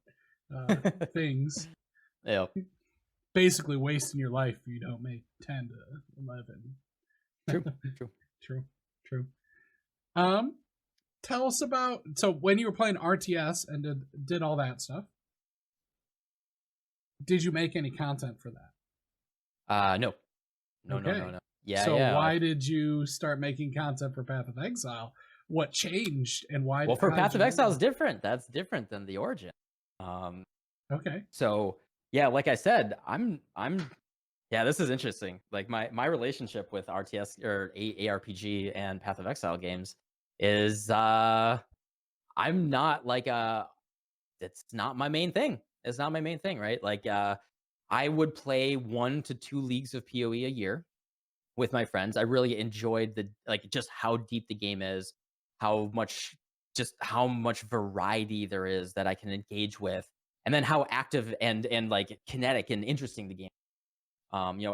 Things Yeah. basically wasting your life if you don't make 10 to 11. True. True. Tell us about, so when you were playing RTS and did all that stuff, did you make any content for that? No. Okay. No. Yeah, So yeah. why did you start making content for Path of Exile? What changed, and why? Well, for how did Path of you do Exile is that? different. That's different than the Origin. Um, Okay. so yeah, like I said, I'm yeah, this is interesting. Like my relationship with RTS or ARPG and Path of Exile games is I'm not like it's not my main thing. It's not my main thing, right? Like I would play 1 to 2 leagues of PoE a year with my friends. I really enjoyed the like just how deep the game is, how much how much variety there is that I can engage with, and then how active and like kinetic and interesting the game.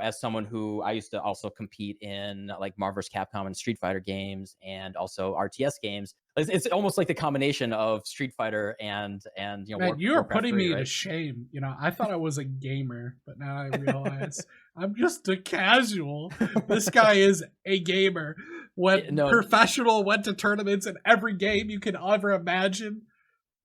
As someone who I used to also compete in like Marvel vs. Capcom and Street Fighter games and also RTS games. It's almost like the combination of Street Fighter and Man, you are Warcraft putting 3, me to right? shame. I thought I was a gamer, but now I realize I'm just a casual. This guy is a gamer. Went No, professional, went to tournaments in every game you can ever imagine.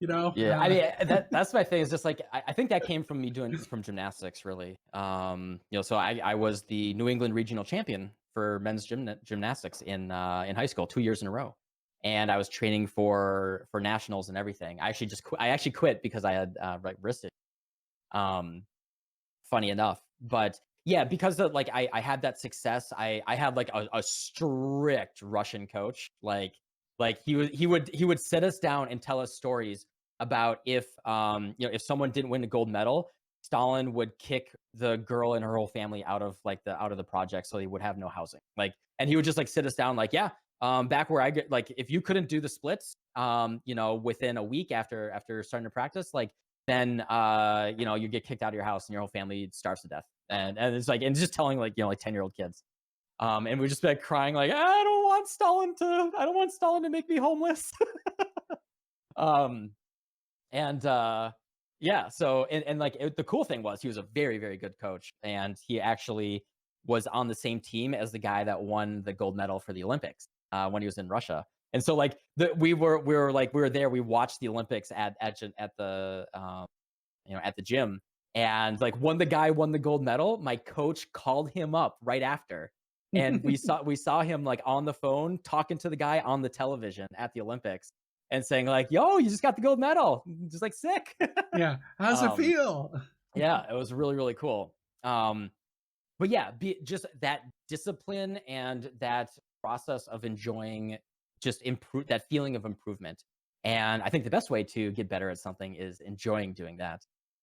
yeah, I mean that's my thing. Is just like I think that came from me doing from gymnastics, really. So I was the New England regional champion for men's gymnastics in high school 2 years in a row, and I was training for nationals and everything. I actually quit because I had like wrist issues. Um, Funny enough, but yeah, because of, like I had that success. I had like a strict Russian coach. Like he would sit us down and tell us stories about if if someone didn't win a gold medal, Stalin would kick the girl and her whole family out of the project, so they would have no housing. Like, and he would just like sit us down like, yeah, back where I get, like, if you couldn't do the splits within a week after starting to practice, like, then you get kicked out of your house and your whole family starves to death. And it's like, and just telling like 10-year-old kids. And we just be like crying like, I don't want Stalin to make me homeless. um and yeah, so and like the cool thing was he was a very, very good coach, and he actually was on the same team as the guy that won the gold medal for the Olympics when he was in Russia. And so like we were there, we watched the Olympics at the at the gym, and like when the guy won the gold medal, my coach called him up right after, and we saw him like on the phone talking to the guy on the television at the Olympics and saying like, "Yo, you just got the gold medal." Just like sick. Yeah. How's it um feel? yeah, it was really, really cool. But yeah, just that discipline and that process of enjoying just improve that feeling of improvement. And I think the best way to get better at something is enjoying doing that.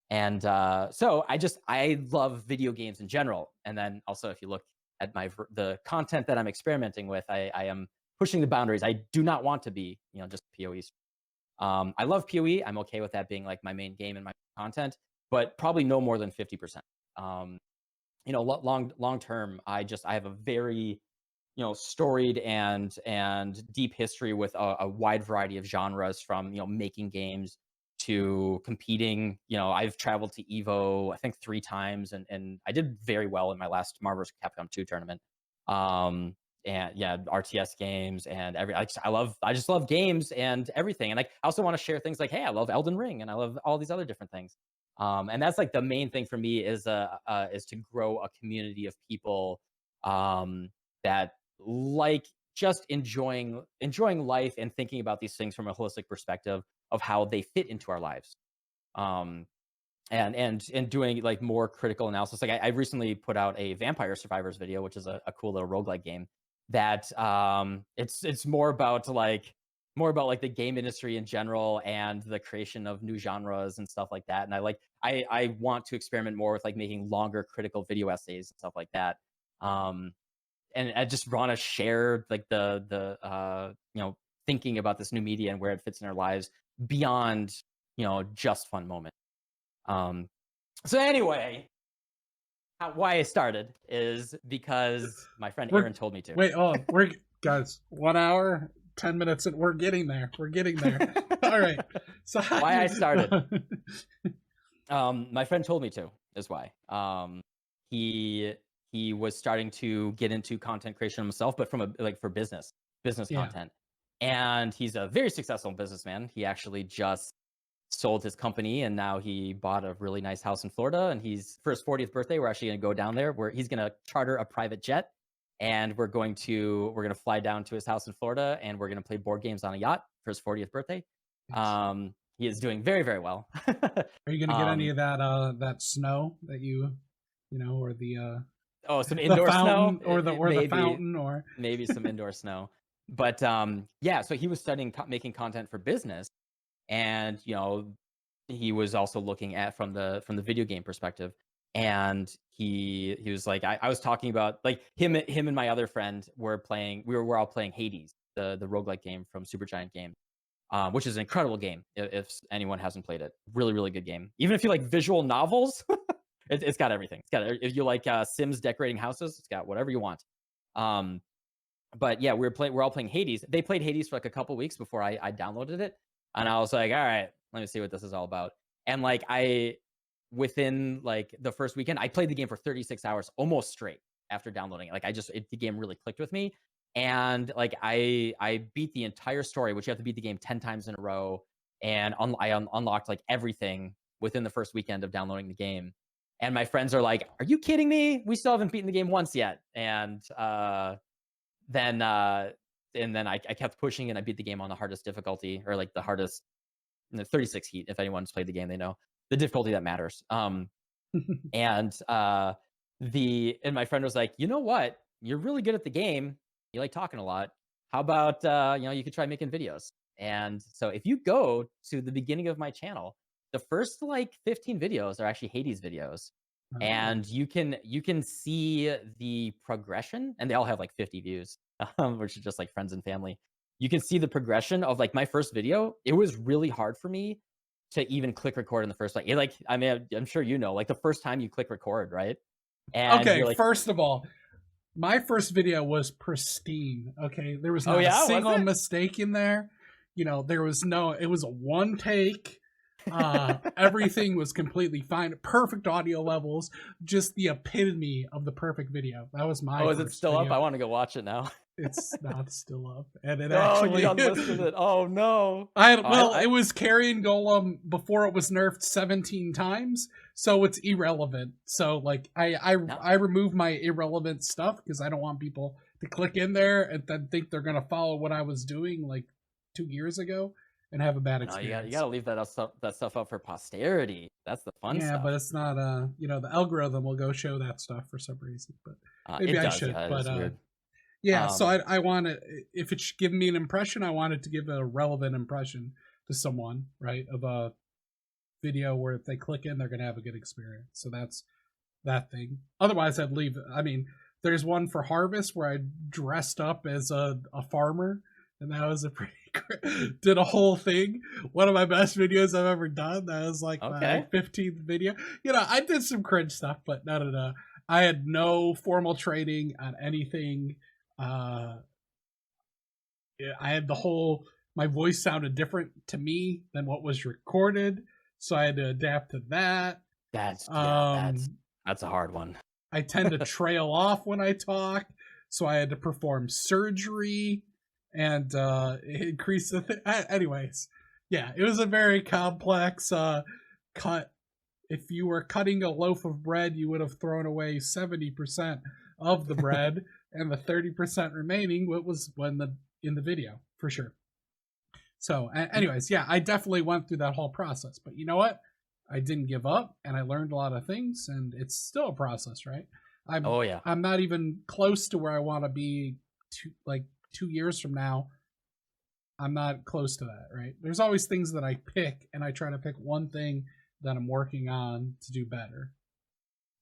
And so I love video games in general. And then also, if you look at the content that I'm experimenting with, I am pushing the boundaries. I do not want to be just PoE. I love PoE. I'm okay with that being like my main game and my content, but probably no more than 50%. Um, long term, I have a very storied and deep history with a wide variety of genres, from making games to competing. I've traveled to Evo I think 3 times, and I did very well in my last Marvel vs. Capcom 2 tournament. And yeah, RTS games and I just love games and everything. And like I also want to share things like, hey, I love Elden Ring and I love all these other different things. And that's like the main thing for me is to grow a community of people that like just enjoying life and thinking about these things from a holistic perspective of how they fit into our lives. Um, and doing like more critical analysis. Like I recently put out a Vampire Survivors video, which is a cool little roguelike game that it's more about like the game industry in general and the creation of new genres and stuff like that. And I want to experiment more with like making longer critical video essays and stuff like that. Um, and I just want to share like thinking about this new media and where it fits in our lives beyond just fun moments. Um, so anyway, why I started is because my friend Aaron told me to. Wait, we're guys, 1 hour, 10 minutes, and we're getting there. We're getting there. All right. So why I started. My friend told me to is why. He was starting to get into content creation himself, but from for business content. And he's a very successful businessman. He actually just sold his company and now he bought a really nice house in Florida, and he's for his 40th birthday, we're actually going to go down there where he's going to charter a private jet, and we're going to fly down to his house in Florida, and we're going to play board games on a yacht for his 40th birthday. Yes. He is doing very, very well. Are you going to get any of that snow that or the some indoor snow or the fountain, or maybe some indoor snow. But so he was studying making content for business, and he was also looking at from the video game perspective, and he was like, I was talking about like him and my other friend were all playing Hades, the roguelike game from Supergiant Game, which is an incredible game if anyone hasn't played it. Really, really good game. Even if you like visual novels, it's got everything. It's got, if you like Sims decorating houses, it's got whatever you want. But yeah, we're all playing Hades. They played Hades for like a couple weeks before I downloaded it. And I was like, all right, let me see what this is all about. And like within like the first weekend, I played the game for 36 hours almost straight after downloading it. Like the game really clicked with me. And like I beat the entire story, which you have to beat the game 10 times in a row. And I unlocked like everything within the first weekend of downloading the game. And my friends are like, are you kidding me? We still haven't beaten the game once yet. And then I kept pushing, and I beat the game on the hardest difficulty, or like the hardest, 36 heat. If anyone's played the game, they know the difficulty that matters. And my friend was like, you know what? You're really good at the game. You like talking a lot. How about you could try making videos? And so if you go to the beginning of my channel, the first like 15 videos are actually Hades videos. And you can see the progression, and they all have like 50 views, which is just like friends and family. You can see the progression of like my first video. It was really hard for me to even click record in the first place. Like, I mean, I'm sure like the first time you click record, right? And okay, you're like, first of all, my first video was pristine. Okay, there was not a single mistake in there. There was it was a one take. Everything was completely fine. Perfect audio levels. Just the epitome of the perfect video. That was my is it still video. up? I want to go watch it now. It's not still up, and it actually you unlisted it. Oh no! It was carrying Golem before it was nerfed 17 times, so it's irrelevant. So like I remove my irrelevant stuff because I don't want people to click in there and then think they're gonna follow what I was doing like 2 years ago and have a bad experience. You gotta leave that stuff up for posterity. That's the fun stuff. Yeah, but it's not the algorithm will go show that stuff for some reason, but maybe I should. But weird. Yeah, so I want to, if it should give me an impression, I want it to give a relevant impression to someone, right? Of a video where if they click in, they're going to have a good experience. So that's that thing. Otherwise, I'd leave. I mean, there's one for Harvest where I dressed up as a farmer, and that was a pretty did a whole thing. One of my best videos I've ever done. That was like my 15th video. I did some cringe stuff, but no. I had no formal training on anything. I had my voice sounded different to me than what was recorded, so I had to adapt to that. That's a hard one. I tend to trail off when I talk, so I had to perform surgery and increase the anyways. Yeah, it was a very complex cut. If you were cutting a loaf of bread, you would have thrown away 70% of the bread, and the 30% remaining was in the video for sure. So, anyways, yeah, I definitely went through that whole process. But you know what? I didn't give up, and I learned a lot of things, and it's still a process, right? I'm not even close to where I want to be. 2 years from now, I'm not close to that, right? There's always things that I pick, and I try to pick one thing that I'm working on to do better.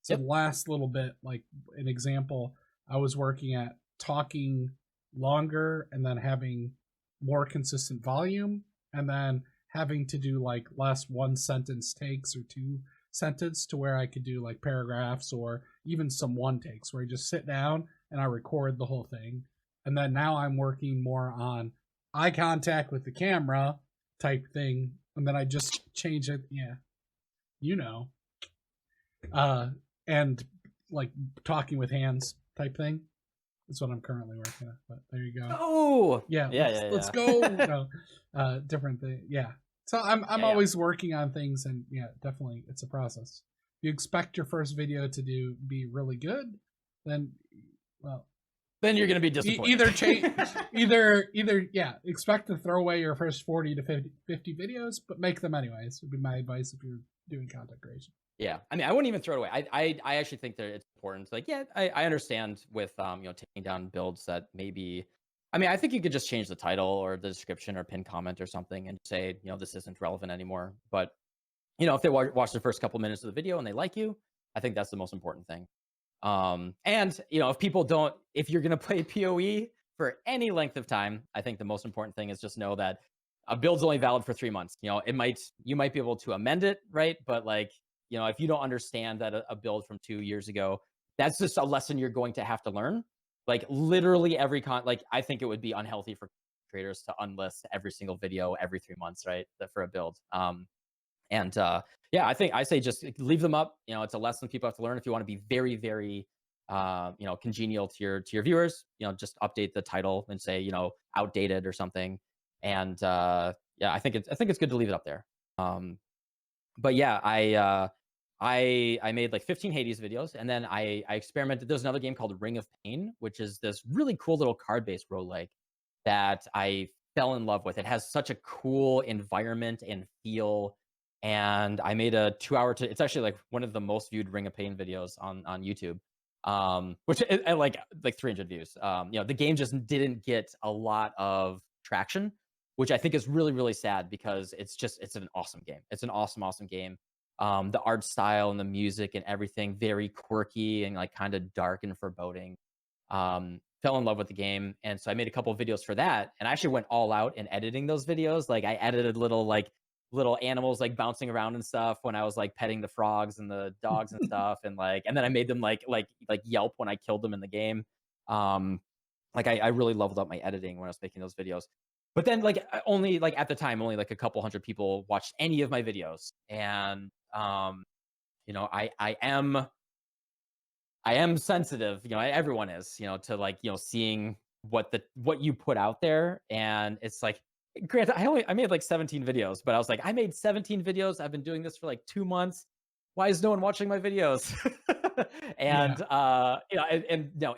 So Yep. the last little bit, like an example, I was working at talking longer and then having more consistent volume, and then having to do like less one sentence takes or two sentence, to where I could do like paragraphs or even some one takes where I just sit down and I record the whole thing. And then now I'm working more on eye contact with the camera type thing, and then I just change it. Yeah, you know, and like talking with hands type thing. That's what I'm currently working on. But there you go. Oh, Yeah, let's go. No, different thing. Yeah. So I'm always working on things, and yeah, definitely it's a process. If you expect your first video to be really good, then well, then you're gonna be disappointed. Either change, either yeah, expect to throw away your first 40 to 50 videos, but make them anyways. Would be my advice if you're doing content creation. Yeah, I mean, I wouldn't even throw it away. I actually think that it's important. Like, yeah, I understand with taking down builds that maybe. I mean, I think you could just change the title or the description or pin comment or something and say, this isn't relevant anymore. But if they watch the first couple minutes of the video and they like you, I think that's the most important thing. And if people don't, if you're gonna play PoE for any length of time, I think the most important thing is just know that a build's only valid for 3 months. You might be able to amend it, right? But like, if you don't understand that a build from 2 years ago, that's just a lesson you're going to have to learn. Like literally I think it would be unhealthy for creators to unlist every single video every 3 months, right? For a build. And yeah, I say just leave them up. It's a lesson people have to learn. If you want to be very, very, congenial to your viewers, just update the title and say, outdated or something. And yeah, I think it's good to leave it up there. But yeah, I made like 15 Hades videos, and then I experimented. There's another game called Ring of Pain, which is this really cool little card-based roguelike that I fell in love with. It has such a cool environment and feel. And I made a 2-hour it's actually like one of the most viewed Ring of Pain videos on YouTube. Which at like 300 views. The game just didn't get a lot of traction, which I think is really, really sad, because it's an awesome game. It's an awesome, awesome game. The art style and the music and everything, very quirky and like kind of dark and foreboding. Fell in love with the game, and so I made a couple of videos for that, and I actually went all out in editing those videos. Like I edited little animals like bouncing around and stuff when I was like petting the frogs and the dogs and stuff, and then I made them like yelp when I killed them in the game. I really leveled up my editing when I was making those videos. But then only like at the time only like a couple hundred people watched any of my videos, and I am sensitive, everyone is, to seeing what you put out there. And it's like, granted, I made like 17 videos, but I was like, I made 17 videos. I've been doing this for like 2 months. Why is no one watching my videos? And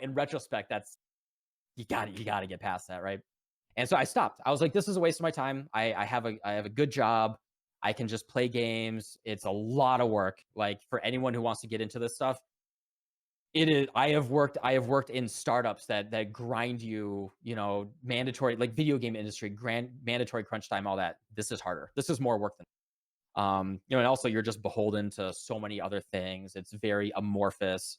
in retrospect, that's you gotta get past that, right? And so I stopped. I was like, this is a waste of my time. I have a good job. I can just play games. It's a lot of work. Like for anyone who wants to get into this stuff, it is. I have worked in startups that grind you, mandatory, like video game industry, mandatory crunch time, all that. This is harder. This is more work than, and also you're just beholden to so many other things. It's very amorphous.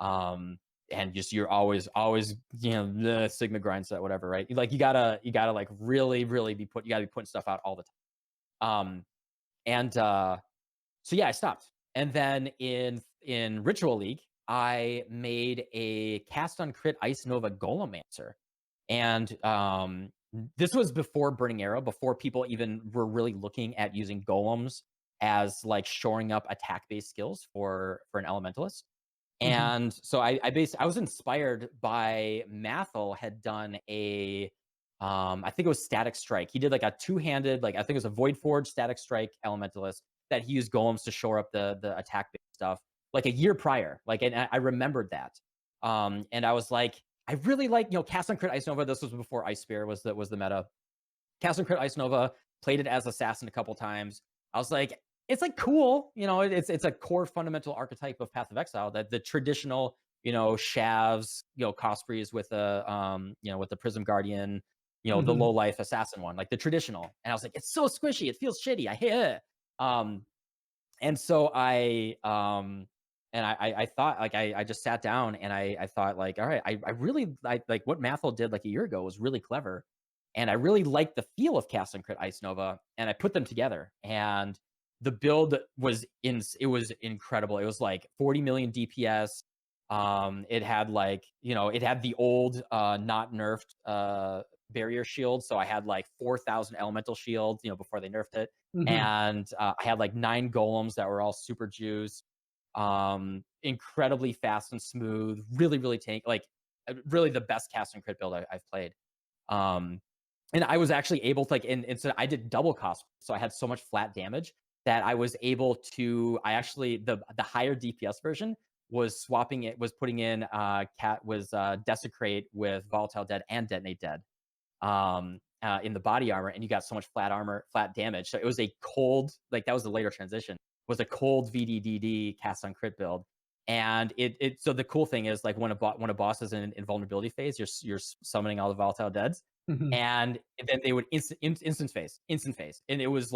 And just you're always, the Sigma grind set, whatever, right? Like you gotta like really, really be putting stuff out all the time. So yeah, I stopped. And then in Ritual League, I made a cast on crit Ice Nova Golemancer. And this was before Burning Arrow, before people even were really looking at using golems as like shoring up attack-based skills for an elementalist. And so I was inspired by Mathel had done a I think it was Static Strike. He did like a two-handed, like I think it was a Void Forge Static Strike elementalist that he used golems to shore up the attack-based stuff like a year prior. Like, and I remembered that. And I was like, I really like, cast on crit Ice Nova. This was before Ice Spear was the meta. Cast on crit Ice Nova, played it as assassin a couple times. I was like, it's like cool, it's a core fundamental archetype of Path of Exile, that the traditional, Shavs, Cospreys with with the Prism Guardian, the low life assassin one, like the traditional. And I was like, it's so squishy, it feels shitty, I hate it. And so I thought, like, I just sat down and I thought, like, all right, I really like what Mathel did like a year ago was really clever. And I really liked the feel of Cast and Crit Ice Nova, and I put them together. And the build it was incredible. It was like 40 million DPS. It had, like, it had the old not nerfed barrier shield. So I had like 4,000 elemental shields, before they nerfed it. Hmm. And I had like 9 golems that were all super juiced, incredibly fast and smooth, really, really like really the best cast and crit build I've played. Um, and I was actually able to, like, and so I did double cost, so I had so much flat damage that I was able to. I actually the higher DPS version was putting in Desecrate with Volatile Dead and Detonate Dead in the body armor, and you got so much flat damage. So it was a cold, like, that was the later transition, was a cold VDDD cast on crit build. And so the cool thing is, like, when a boss is in invulnerability phase, you're summoning all the volatile deads, Hmm. and then they would instant phase, and it was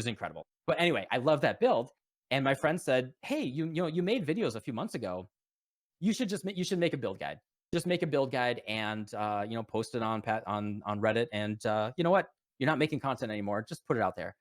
incredible. But anyway, I love that build, and my friend said, "Hey, you made videos a few months ago. You should make a build guide. Just make a build guide and post it on Reddit. And you know what? You're not making content anymore. Just put it out there."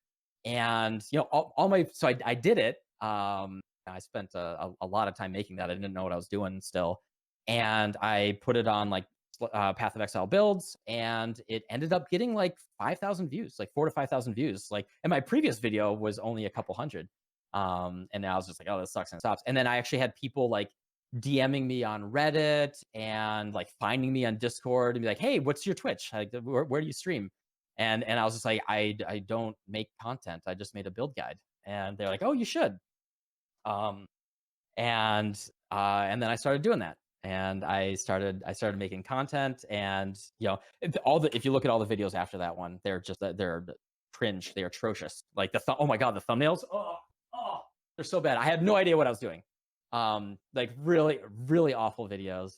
And all my so I did it. I spent a lot of time making that. I didn't know what I was doing still, and I put it on, like, Path of Exile builds, and it ended up getting like 5,000 views, like 4 to 5,000 views. Like, and my previous video was only a couple hundred. And I was just like, oh, this sucks, and it stops. And then I actually had people, like, DMing me on Reddit and, like, finding me on Discord and be like, "Hey, what's your Twitch? Like, where do you stream?" And I was just like, I don't make content. I just made a build guide." And they're like, "Oh, you should." Um, and and then I started doing that, and I started making content. And if you look at all the videos after that one, they're cringe. They're atrocious. Like, oh my god, the thumbnails. Oh, they're so bad. I had no idea what I was doing. Like, really, really awful videos.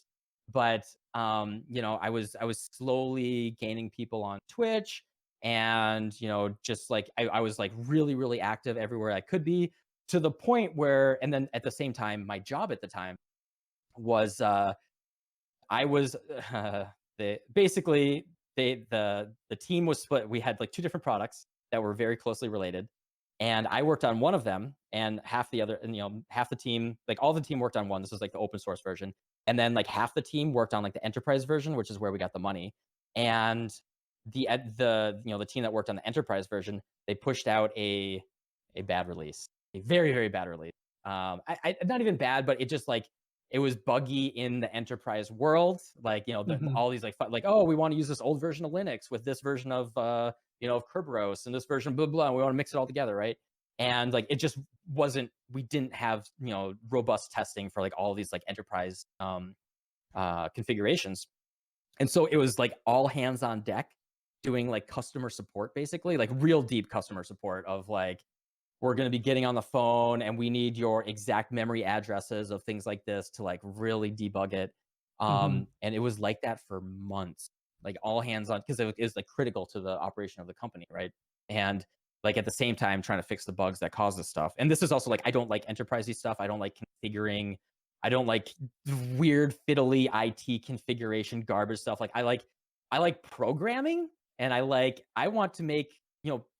But I was slowly gaining people on Twitch, and just like I was like really, really active everywhere I could be, to the point where, and then at the same time, my job at the time was I was basically, the team was split. We had like 2 different products that were very closely related, and I worked on one of them, and half the other, and half the team, like, all the team worked on one. This was like the open source version, and then like half the team worked on like the enterprise version, which is where we got the money. And the team that worked on the enterprise version, they pushed out a bad release, a very, very bad release. Not even bad, but it just, like, it was buggy in the enterprise world. Like, Hmm. all these, like, oh, we want to use this old version of Linux with this version of Kerberos, and this version, blah, blah, and we want to mix it all together, right? And, like, it just wasn't, we didn't have, robust testing for, like, all these, like, enterprise configurations. And so it was like all hands on deck, doing like customer support, basically, like real deep customer support of, like, we're going to be getting on the phone and we need your exact memory addresses of things like this to, like, really debug it. Hmm. And it was like that for months, like all hands on, because it was like critical to the operation of the company, right? And, like, at the same time trying to fix the bugs that cause this stuff. And this is also, like, I don't like enterprisey stuff. I don't like configuring. I don't like weird fiddly IT configuration garbage stuff. Like, I like programming, and I want to make,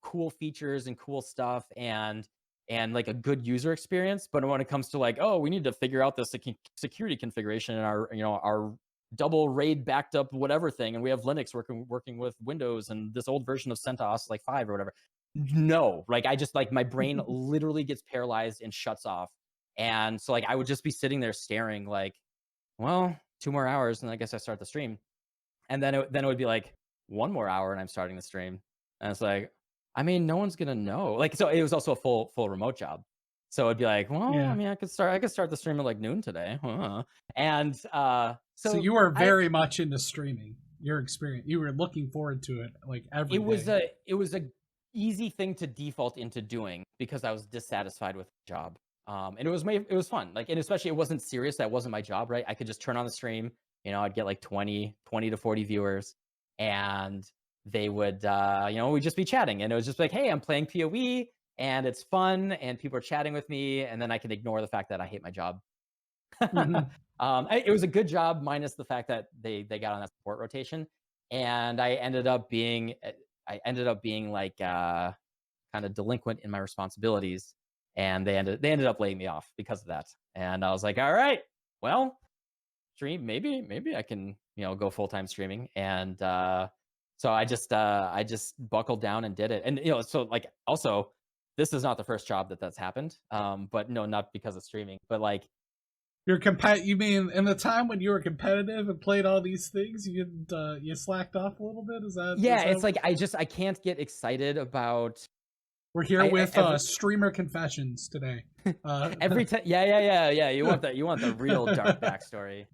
cool features and cool stuff, and like a good user experience. But when it comes to, like, oh, we need to figure out the security configuration in our double RAID backed up whatever thing, and we have Linux working with Windows and this old version of CentOS, like 5 or whatever. No, like, I just, like, my brain literally gets paralyzed and shuts off. And so, like, I would just be sitting there staring, like, well, 2 more hours and I guess I start the stream. And then it would be like 1 more hour and I'm starting the stream. And it's like, I mean, no one's gonna know. Like, so it was also a full remote job. So it'd be like, well, I Yeah. mean, I could start the stream at like noon today. And So so you were I very much into streaming. Your experience, you were looking forward to it like every day. it was a easy thing to default into doing because I was dissatisfied with the job. And it was fun. Like, and especially, it wasn't serious. That wasn't my job, right? I could just turn on the stream. I'd get like 20 to 40 viewers, and they would, we'd just be chatting, and it was just like, hey, I'm playing PoE. and it's fun, and people are chatting with me, and then I can ignore the fact that I hate my job. Hmm. It was a good job, minus the fact that they got on that support rotation, and I ended up being like kind of delinquent in my responsibilities, and they ended up laying me off because of that. And I was like, all right, well, stream, maybe I can go full time streaming. And so I just buckled down and did it. And so like also, this is not the first job that's happened. But no, not because of streaming, but like You mean in the time when you were competitive and played all these things, you slacked off a little bit? Is yeah, that it's like I can't get excited about we're here I with every streamer confessions today. every time. Yeah. You want that? You want the real dark backstory?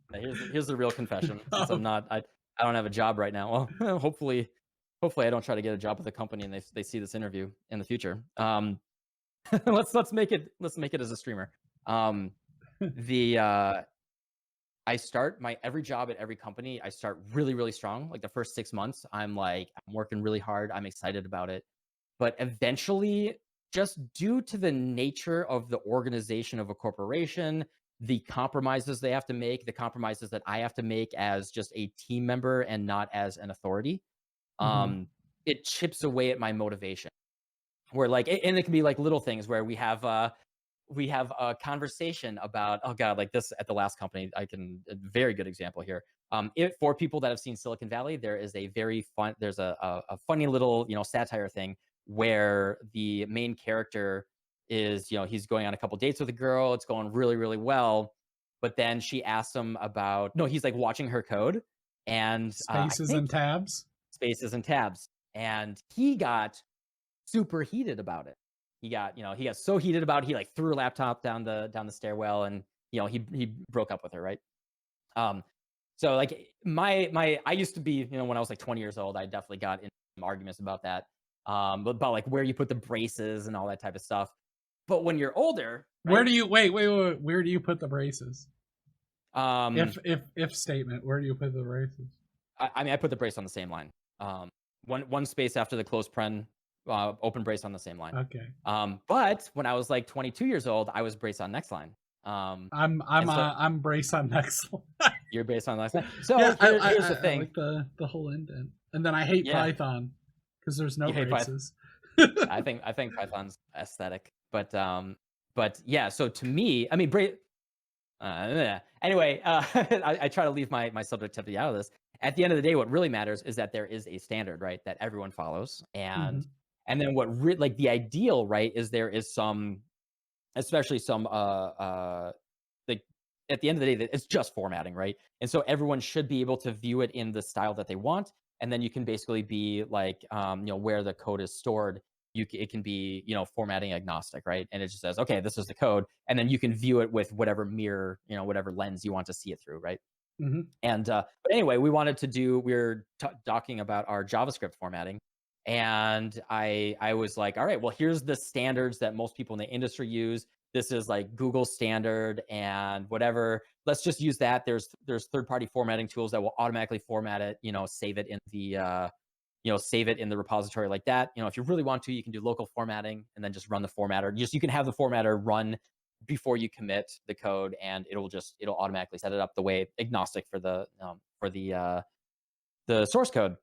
Here's the real confession. Since I don't have a job right now. Well, hopefully I don't try to get a job with a company and they see this interview in the future. Let's make it as a streamer. The I start my every job at every company. I start really, really strong. Like the first 6 months, I'm working really hard. I'm excited about it. But eventually, just due to the nature of the organization of a corporation, the compromises they have to make, the compromises that I have to make as just a team member and not as an authority, Mhm. it chips away at my motivation. Where and it can be like little things where we have a conversation about, oh god, like this at the last company. I can a very good example here. For people that have seen Silicon Valley, there is a very fun there's a funny little satire thing where the main character is he's going on a couple dates with a girl. It's going really, really well, but then she asks him about, no, he's like watching her code, and I Spaces think and tabs. spaces and tabs, and he got super heated about it. He got so heated about it, he like threw a laptop down the stairwell, and he broke up with her, right? Um, so like I used to be, when I was like 20 years old, I definitely got in some arguments about that. About like where you put the braces and all that type of stuff. But when you're older, Where right? do you wait? Where do you put the braces? Um, If statement, where do you put the braces? I mean, I put the brace on the same line. One space after the close pren, open brace on the same line. Okay. But when I was like 22 years old, I was braced on next line. And so I'm brace on next one. you're based on next line. So Yeah, here's the I thing. like the whole indent, and then I hate Yeah, Python because there's no you hate Python. braces. I think Python's aesthetic, but yeah. So to me, I mean, anyway, I try to leave my subjectivity out of this. At the end of the day, what really matters is that there is a standard, right, that everyone follows, Mhm. and then like the ideal, right, is there is some, especially some like at the end of the day, it's just formatting, right? And so everyone should be able to view it in the style that they want, and then you can basically be like, where the code is stored. It can be formatting agnostic, right? And it just says, okay, this is the code, and then you can view it with whatever mirror, whatever lens you want to see it through, right? Mhm. And but anyway, we were talking about our JavaScript formatting, and I was like, all right, well, here's the standards that most people in the industry use. This is like Google standard and whatever. Let's just use that. There's third party formatting tools that will automatically format it. Save it in the save it in the repository like that. If you really want to, you can do local formatting and then just run the formatter. You can have the formatter run before you commit the code, and it'll automatically set it up the way agnostic for the source code.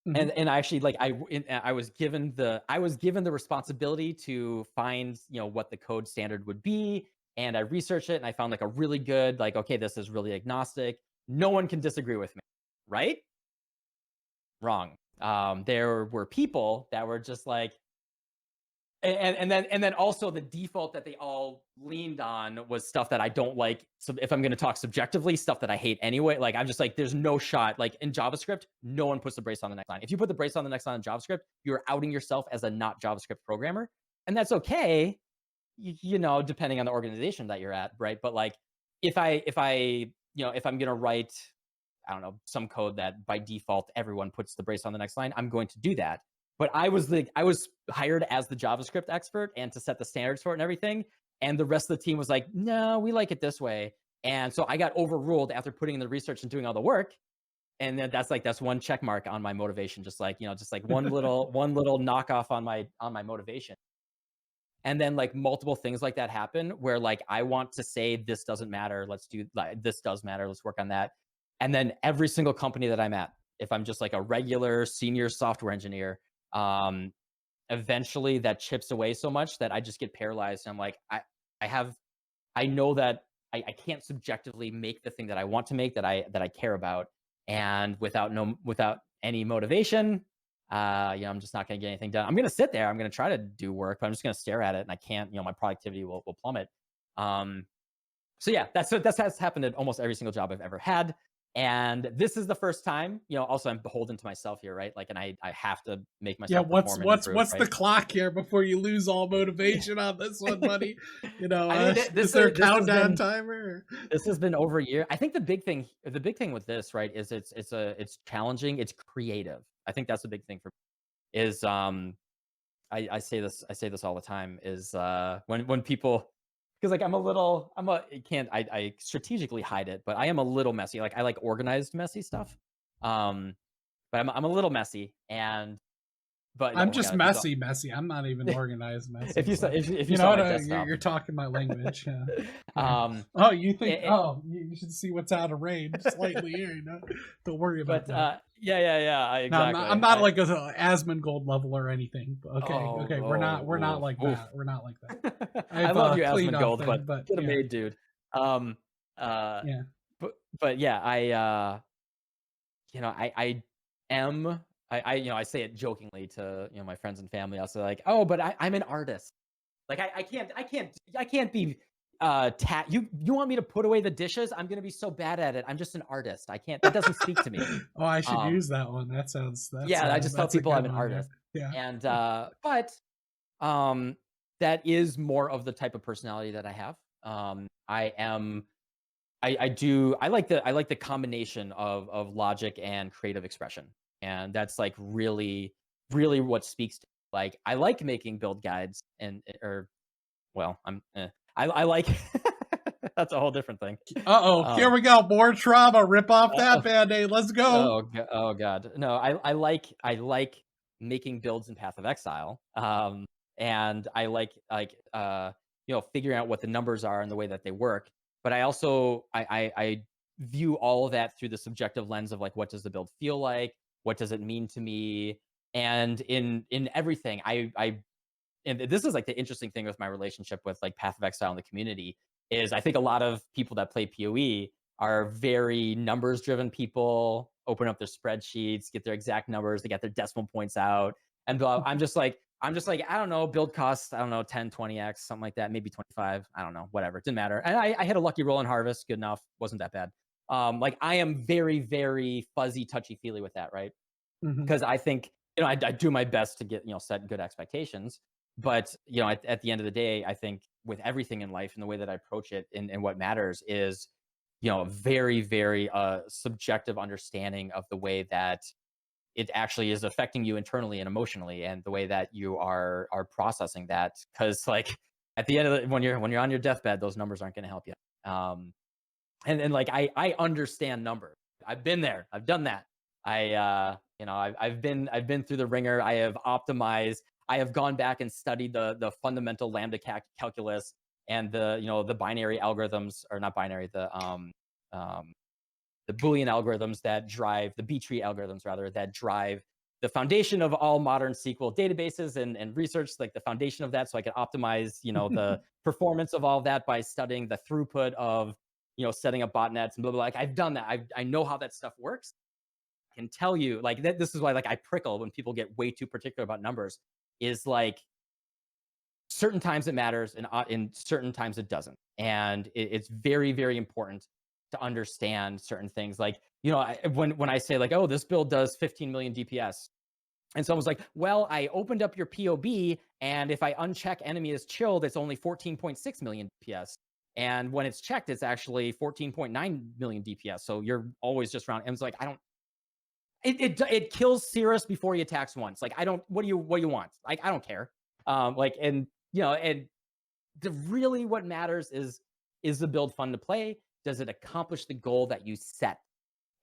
Mhm. And I actually I was given the responsibility to find what the code standard would be, and I researched it, and I found like a really good, like, okay, this is really agnostic. No one can disagree with me, right? Wrong. There were people that were just like, and then also the default that they all leaned on was stuff that I don't like. So if I'm going to talk subjectively, stuff that I hate anyway, like I'm just like, there's no shot. Like in JavaScript, no one puts the brace on the next line. If you put the brace on the next line in JavaScript, you're outing yourself as a not JavaScript programmer, and that's okay. Depending on the organization that you're at, right? But like, if I'm going to write, I don't know, some code that by default everyone puts the brace on the next line, I'm going to do that. But I was hired as the JavaScript expert and to set the standards for it and everything. And the rest of the team was like, no, we like it this way. And so I got overruled after putting in the research and doing all the work. And then that's one check mark on my motivation, just like one little knockoff on my motivation. And then like multiple things like that happen where like I want to say this doesn't matter, let's do like this does matter, let's work on that. And then every single company that I'm at, if I'm just like a regular senior software engineer, eventually that chips away so much that I just get paralyzed. And I'm like, I know that I can't subjectively make the thing that I want to make, that I care about. And without any motivation, I'm just not gonna get anything done. I'm gonna sit there, I'm gonna try to do work, but I'm just gonna stare at it and I can't, my productivity will plummet. So yeah, that's has happened at almost every single job I've ever had. And this is the first time, also I'm beholden to myself here, right? Like, and I have to make Yeah, myself perform and improve, what's right? the clock here before you lose all motivation on this one, buddy? I mean, Is there a countdown timer? This has been over a year. I think the big thing with this, right, is it's challenging, it's creative. I think that's the big thing for me. Is I say this all the time, is when people, because like I strategically hide it, but I am a little messy. Like, I like organized messy stuff. But I'm a little messy, but I'm oh my just God, messy. I'm not even organized messy. if you So. if You saw know my what? desktop, You're talking my language. Yeah. um, Oh, you think? it- You should see what's out of range slightly here. Don't worry about but that. yeah, No, exactly. I'm not like a Asmongold level or anything. Okay, we're not like oof. that. We're not like that. I love you, cleaned up Asmongold, things, but get a yeah. maid, dude. Yeah. But yeah, I am, I say it jokingly to my friends and family. I'll say like, oh, but I'm an artist. Like, I can't be you want me to put away the dishes? I'm gonna be so bad at it. I'm just an artist. I can't. That doesn't speak to me. Oh, I should use that one. That sounds. Yeah, I just tell that's a people I'm good an one, artist. Yeah. And but that is more of the type of personality that I have. I am. I like the combination of logic and creative expression, and that's like really what speaks to me. Like, I like making build guides or well, I like that's a whole different thing. Here we go. More trauma. Rip off that Band-Aid. Let's go. Oh god. No, I like making builds in Path of Exile. And I like figuring out what the numbers are and the way that they work. But I also I view all of that through the subjective lens of like, what does the build feel like? What does it mean to me? And in everything, and this is like the interesting thing with my relationship with like Path of Exile and the community, is I think a lot of people that play PoE are very numbers driven people, open up their spreadsheets, get their exact numbers, they get their decimal points out. And I'm just like, I don't know, build costs, I don't know, 10, 20x, something like that, maybe 25. I don't know, whatever. It didn't matter. And I had a lucky roll in Harvest, good enough, wasn't that bad. Like, I am very, very fuzzy, touchy feely with that, right? Because I think, I do my best to get, set good expectations. But, at the end of the day, I think with everything in life and the way that I approach it, and what matters is, a very, very subjective understanding of the way that it actually is affecting you internally and emotionally, and the way that you are processing that. Because like, at the end of the, when you're on your deathbed, those numbers aren't going to help you. And like, I understand numbers. I've been there. I've done that. I've been through the ringer. I have optimized. I have gone back and studied the fundamental lambda calculus and the binary algorithms, or not binary, the Boolean algorithms that drive the B-tree algorithms, rather, that drive the foundation of all modern SQL databases, and research like the foundation of that, so I can optimize the performance of all of that by studying the throughput of setting up botnets and blah blah. Like, I've done that. I know how that stuff works. I can tell you, like, that this is why, like, I prickle when people get way too particular about numbers. Is like, certain times it matters, and in certain times it doesn't. And it's very, very important to understand certain things. Like, when I say like, oh, this build does 15 million DPS, and someone's like, well, I opened up your POB, and if I uncheck enemy is chilled, it's only 14.6 million DPS. And when it's checked, it's actually 14.9 million DPS. So you're always just around. And it's like, I don't. It kills Cirrus before he attacks once. Like, I don't. What do you want? Like, I don't care. Like, and really what matters is the build fun to play? Does it accomplish the goal that you set?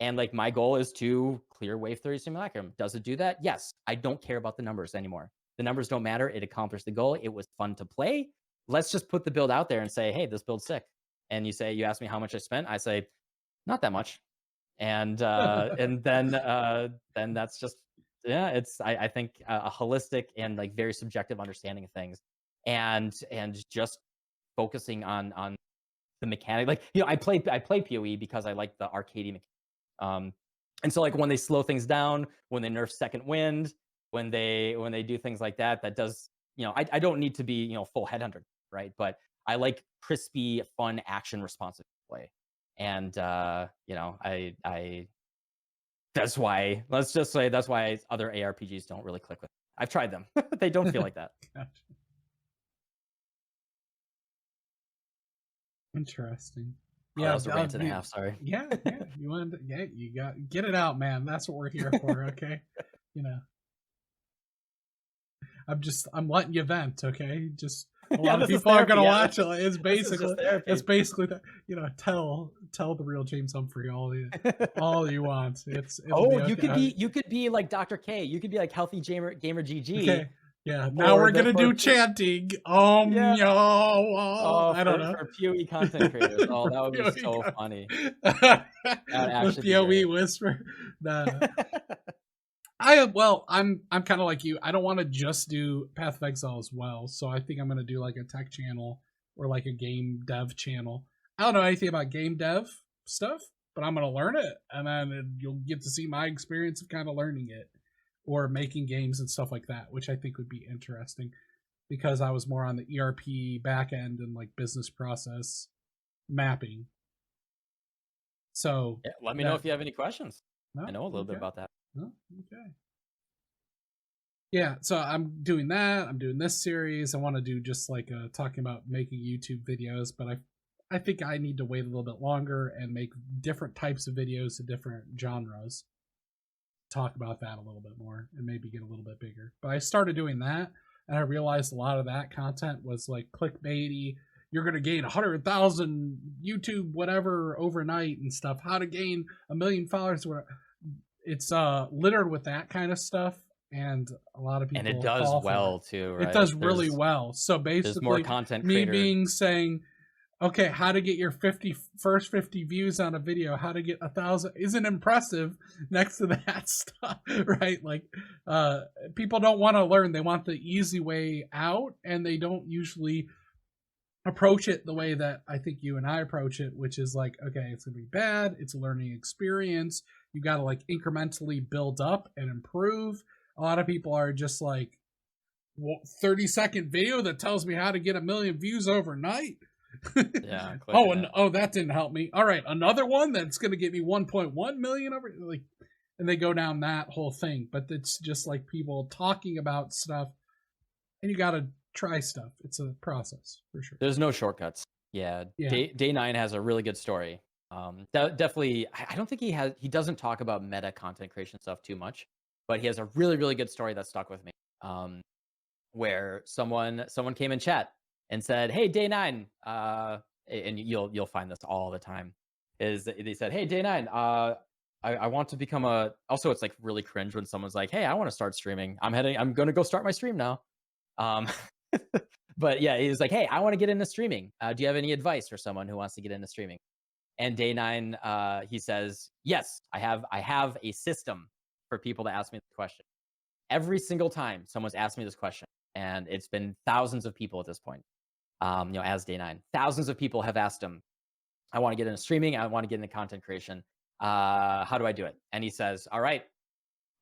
And like, my goal is to clear Wave 30 Simulacrum. Does it do that? Yes. I don't care about the numbers anymore. The numbers don't matter. It accomplished the goal. It was fun to play. Let's just put the build out there and say, hey, this build's sick. And you ask me how much I spent. I say, not that much. And then that's just, yeah, it's, I think a holistic and like very subjective understanding of things, and just focusing on the mechanic. Like, I play PoE because I like the arcadey mechanic. And so like when they slow things down, when they nerf second wind, when they do things like that, that does, I don't need to be, full headhunter, right? But I like crispy, fun, action responsive play. And I that's why, let's just say that's why other ARPGs don't really click with me. I've tried them. They don't feel like that. Gotcha. Interesting. Yeah, that was a rant and a half. Sorry. Yeah. You wanted, you got, get it out, man. That's what we're here for. Okay. I'm letting you vent. Okay. Just a lot of people are gonna watch it. It's basically that, tell the real James Humphrey all you want. You could be like Dr. K. You could be like Healthy Gamer GG. Okay. Yeah, now we're gonna do chanting. I don't know. For PoE content creators. Oh, that would be so funny. The PoE whisper. I'm kind of like you. I don't want to just do Path of Exile as well. So I think I'm gonna do like a tech channel or like a game dev channel. I don't know anything about game dev stuff, but I'm gonna learn it, and then you'll get to see my experience of kind of learning it, or making games and stuff like that, which I think would be interesting because I was more on the ERP back end and like business process mapping. So let me know if you have any questions. No? I know a little bit about that. Oh, okay. Yeah, so I'm doing that. I'm doing this series. I want to do just like talking about making YouTube videos, but I think I need to wait a little bit longer and make different types of videos to different genres. Talk about that a little bit more and maybe get a little bit bigger. But I started doing that, and I realized a lot of that content was like clickbaity. You're going to gain 100,000 YouTube whatever overnight and stuff. How to gain 1 million followers. It's littered with that kind of stuff, and a lot of people. And it does well too, right? It does really well. So basically, there's more content me being saying, okay, how to get your first 50 views on a video, how to get 1,000 isn't impressive next to that stuff, right? Like, people don't want to learn. They want the easy way out, and they don't usually approach it the way that I think you and I approach it, which is like, okay, it's going to be bad. It's a learning experience. You got to like incrementally build up and improve. A lot of people are just like, 30-second video that tells me how to get 1 million views overnight. Yeah. Oh, that didn't help me. All right, another one that's going to get me 1.1 million over, like, and they go down that whole thing. But it's just like people talking about stuff, and you got to try stuff. It's a process for sure. There's no shortcuts. Yeah. Day 9 has a really good story. Definitely, I don't think he doesn't talk about meta content creation stuff too much, but he has a really, really good story that stuck with me. Where someone came in chat and said, "Hey, Day 9," and you'll find this all the time. Is they said, "Hey, Day 9, I want to become a." Also, it's like really cringe when someone's like, "Hey, I want to start streaming. I'm gonna go start my stream now." But yeah, he was like, "Hey, I want to get into streaming. Do you have any advice for someone who wants to get into streaming?" And Day 9, he says, "Yes, I have a system for people to ask me the question. Every single time someone's asked me this question, and it's been thousands of people at this point. As Day 9, thousands of people have asked him, I want to get into streaming. I want to get into content creation. How do I do it?" And he says, "All right,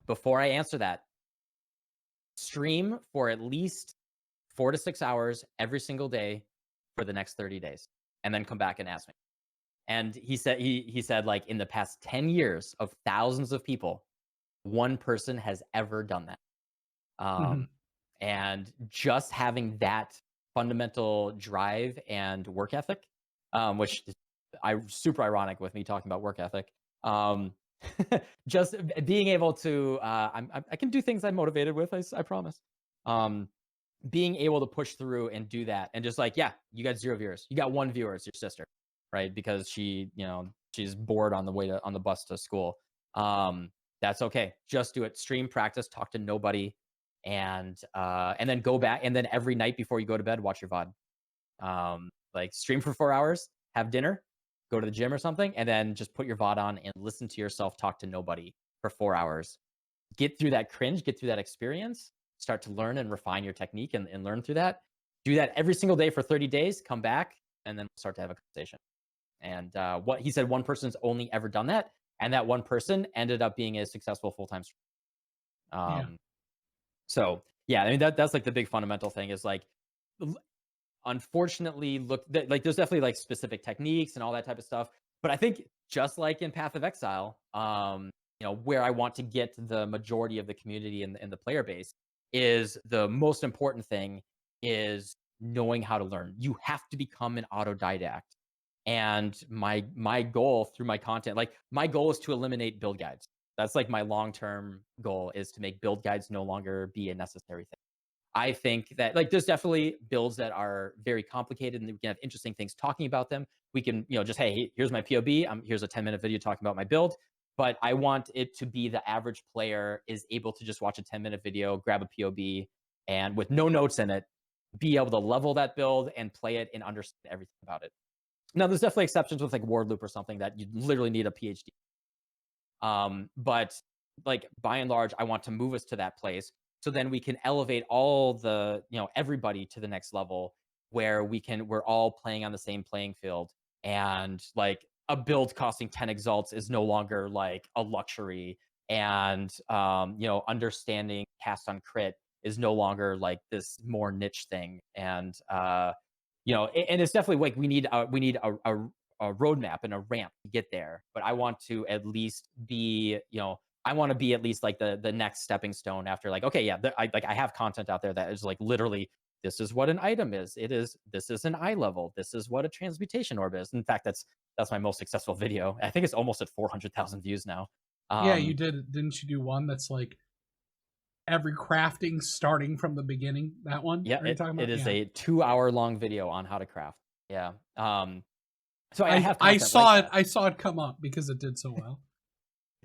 before I answer that, stream for at least 4 to 6 hours every single day for the next 30 days, and then come back and ask me." And he said, like, in the past 10 years of thousands of people, one person has ever done that. And just having that fundamental drive and work ethic, which is super ironic with me talking about work ethic. Just being able to, I can do things I'm motivated with, I promise. Being able to push through and do that, and just like, yeah, you got 0 viewers, you got 1 viewer, it's your sister, right? Because she's bored on the bus to school. That's okay. Just do it. Stream, practice, talk to nobody. and then go back, and then every night before you go to bed, watch your VOD. Like stream for 4 hours, have dinner, go to the gym or something, and then just put your VOD on and listen to yourself talk to nobody for 4 hours. Get through that cringe, get through that experience, start to learn and refine your technique and learn through that. Do that every single day for 30 days, come back, and then start to have a conversation. And what he said, one person's only ever done that, and that one person ended up being a successful full-time streamer. Yeah. So yeah, I mean that's like the big fundamental thing is like, unfortunately, like there's definitely like specific techniques and all that type of stuff. But I think just like in Path of Exile, where I want to get the majority of the community and the player base, is the most important thing is knowing how to learn. You have to become an autodidact. And my goal through my content, like my goal is to eliminate build guides. That's like my long-term goal, is to make build guides no longer be a necessary thing. I think that like there's definitely builds that are very complicated and we can have interesting things talking about them. We can, just, hey, here's my POB. Here's a 10-minute video talking about my build. But I want it to be the average player is able to just watch a 10-minute video, grab a POB, and with no notes in it, be able to level that build and play it and understand everything about it. Now, there's definitely exceptions with like Ward Loop or something that you literally need a PhD. But like by and large, I want to move us to that place so then we can elevate all the, everybody to the next level where we're all playing on the same playing field, and like a build costing 10 exalts is no longer like a luxury, and understanding cast on crit is no longer like this more niche thing. And and it's definitely like we need a roadmap and a ramp to get there. But I want to at least be, I want to be at least like the next stepping stone after like, okay, yeah, I have content out there that is like literally, this is what an item is. This is an eye level. This is what a transmutation orb is. In fact, that's my most successful video. I think it's almost at 400,000 views now. Yeah, you didn't you do one that's like every crafting starting from the beginning? That one? Yeah, it is a 2-hour long video on how to craft. Yeah. So I have I content saw like it. that. I saw it come up because it did so well.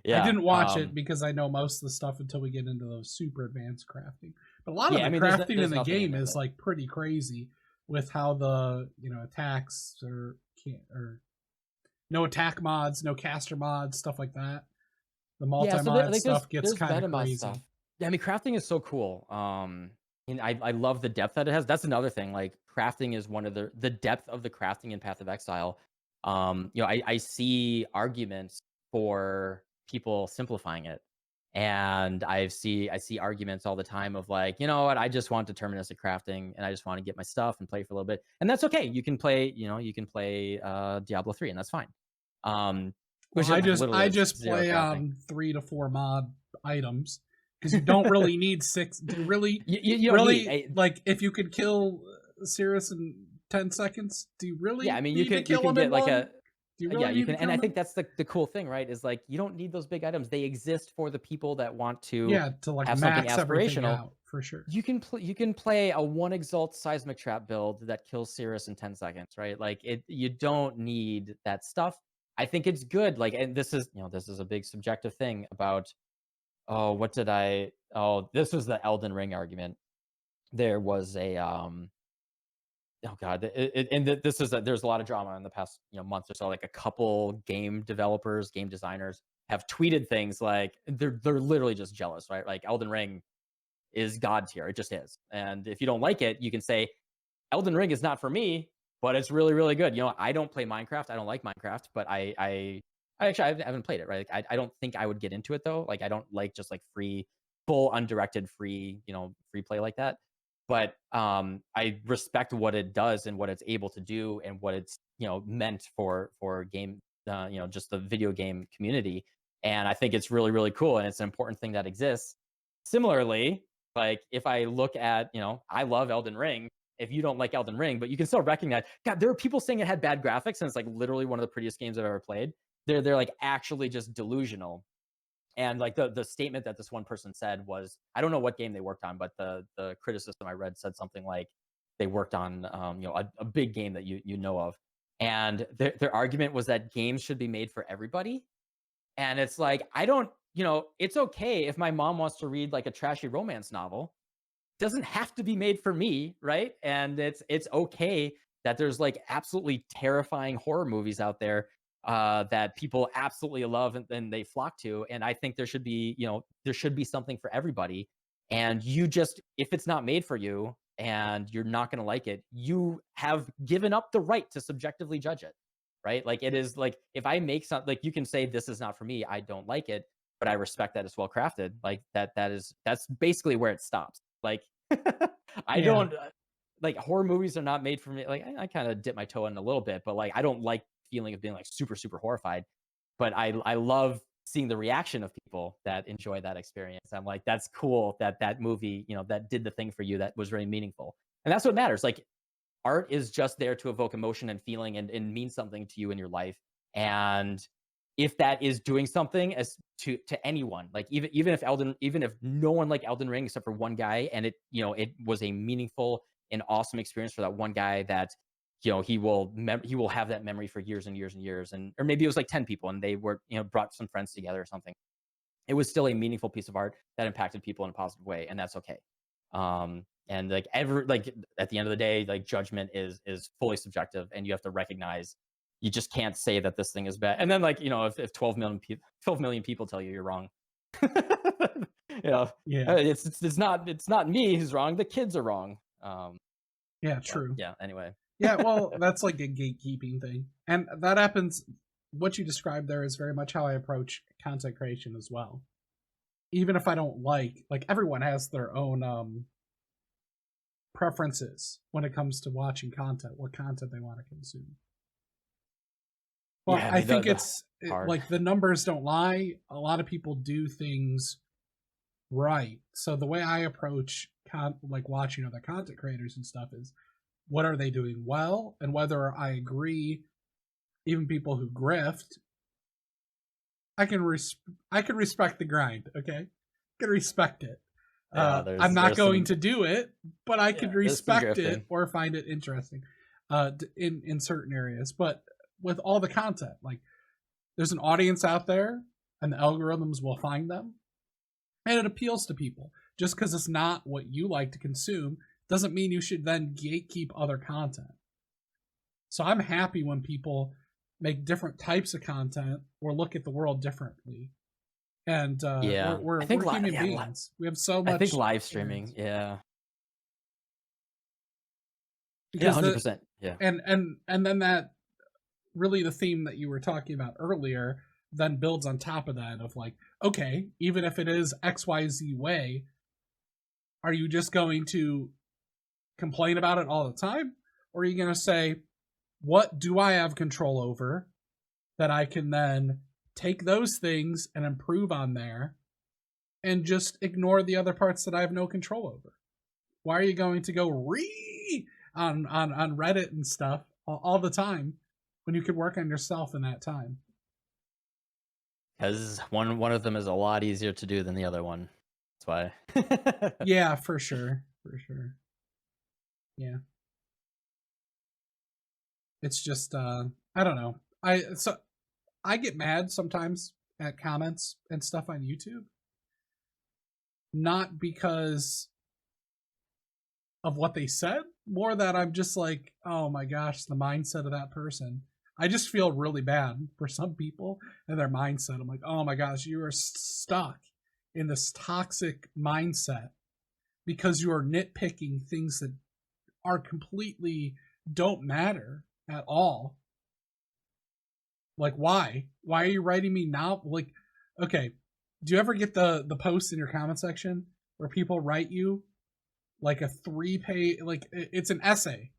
Yeah, I didn't watch it because I know most of the stuff until we get into those super advanced crafting. But a lot of the crafting in the game is like pretty crazy with how the attacks or no attack mods, no caster mods, stuff like that. The multi-mod stuff gets kind of crazy. Stuff. Yeah, I mean, crafting is so cool. And I love the depth that it has. That's another thing. Like crafting is one of the depth of the crafting in Path of Exile. I see arguments for people simplifying it, and I see arguments all the time of like, you know what, I just want deterministic crafting and I just want to get my stuff and play for a little bit, and that's okay. You can play Diablo 3, and that's fine. I just play 3 to 4 mod items because you don't really need 6. Do you really you really need, like if you could kill Cirrus in 10 seconds? Do you really? Yeah, I mean you can get like a. Yeah, you can, and I think that's the cool thing, right? Is like you don't need those big items; they exist for the people that want to like have something aspirational. Out, for sure, you can play a 1 exalt seismic trap build that kills Cirrus in 10 seconds, right? Like you don't need that stuff. I think it's good. Like, and this is a big subjective thing about. This was the Elden Ring argument. There was a oh god, there's a lot of drama in the past months or so. Like a couple game developers, game designers have tweeted things like they're literally just jealous, right? Like Elden Ring is God tier, it just is. And if you don't like it, you can say Elden Ring is not for me, but it's really really good. I don't play Minecraft, I don't like Minecraft, but I haven't played it, right? Like, I don't think I would get into it though. Like I don't like just like full undirected free play like that. But I respect what it does and what it's able to do and what it's meant for game just the video game community. And I think it's really really cool, and it's an important thing that exists. Similarly, like if I look at I love Elden Ring. If you don't like Elden Ring, but you can still recognize, God, there are people saying it had bad graphics and it's like literally one of the prettiest games I've ever played. They're like actually just delusional. And like the statement that this one person said was, I don't know what game they worked on, but the criticism I read said something like they worked on a big game that you know of, and their argument was that games should be made for everybody. And it's like, I don't, it's okay if my mom wants to read like a trashy romance novel. doesn't have to be made for me, right? And it's okay that there's like absolutely terrifying horror movies out there that people absolutely love and they flock to. And I think there should be, there should be something for everybody. And you just, if it's not made for you and you're not going to like it, you have given up the right to subjectively judge it, right? Like it is like, if I make something, like you can say this is not for me, I don't like it, but I respect that it's well crafted. Like that's basically where it stops. Like I Yeah. don't like horror movies are not made for me. Like I kind of dip my toe in a little bit, but like I don't like feeling of being like super super horrified. But I love seeing the reaction of people that enjoy that experience. I'm like, that's cool that that movie, that did the thing for you that was very meaningful. And that's what matters. Like art is just there to evoke emotion and feeling and mean something to you in your life. And if that is doing something as to anyone, like even if no one liked Elden Ring except for one guy, and it was a meaningful and awesome experience for that one guy that he will have that memory for years and years and years, and or maybe it was like 10 people and they were brought some friends together or something. It was still a meaningful piece of art that impacted people in a positive way, and that's okay. And like at the end of the day, like judgment is fully subjective, and you have to recognize you just can't say that this thing is bad. And then like if 12 million people tell you you're wrong, Yeah. it's not me who's wrong. The kids are wrong. Yeah, true. Yeah. Anyway. Yeah, well, that's like a gatekeeping thing, and that happens. What you described there is very much how I approach content creation as well. Even if I don't like everyone has their own preferences when it comes to watching content, what content they want to consume. Well, yeah, I think it's like the numbers don't lie. A lot of people do things right. So the way I approach watching other content creators and stuff is, what are they doing well, and whether I agree. Even people who grift, I can respect the grind. Okay, I can respect it. I'm not going to do it, but I could respect it or find it interesting in certain areas. But with all the content, like there's an audience out there, and the algorithms will find them, and it appeals to people. Just because it's not what you like to consume doesn't mean you should then gatekeep other content. So I'm happy when people make different types of content or look at the world differently. And we're human beings. We have so much. I think live streaming, yeah. Because 100%. Yeah. And then that really the theme that you were talking about earlier then builds on top of that of like, okay, even if it is XYZ way, are you just going to complain about it all the time? Or are you going to say, what do I have control over that I can then take those things and improve on there and just ignore the other parts that I have no control over? Why are you going to go on Reddit and stuff all the time when you could work on yourself in that time? Because one of them is a lot easier to do than the other one. That's why. Yeah, for sure. Yeah. It's just I don't know. I get mad sometimes at comments and stuff on YouTube. Not because of what they said, more that I'm just like, oh my gosh, the mindset of that person. I just feel really bad for some people and their mindset. I'm like, oh my gosh, you are stuck in this toxic mindset because you are nitpicking things that are completely don't matter at all. Like, why are you writing me now? Like, okay, do you ever get the posts in your comment section where people write you like a 3-page, like it's an essay,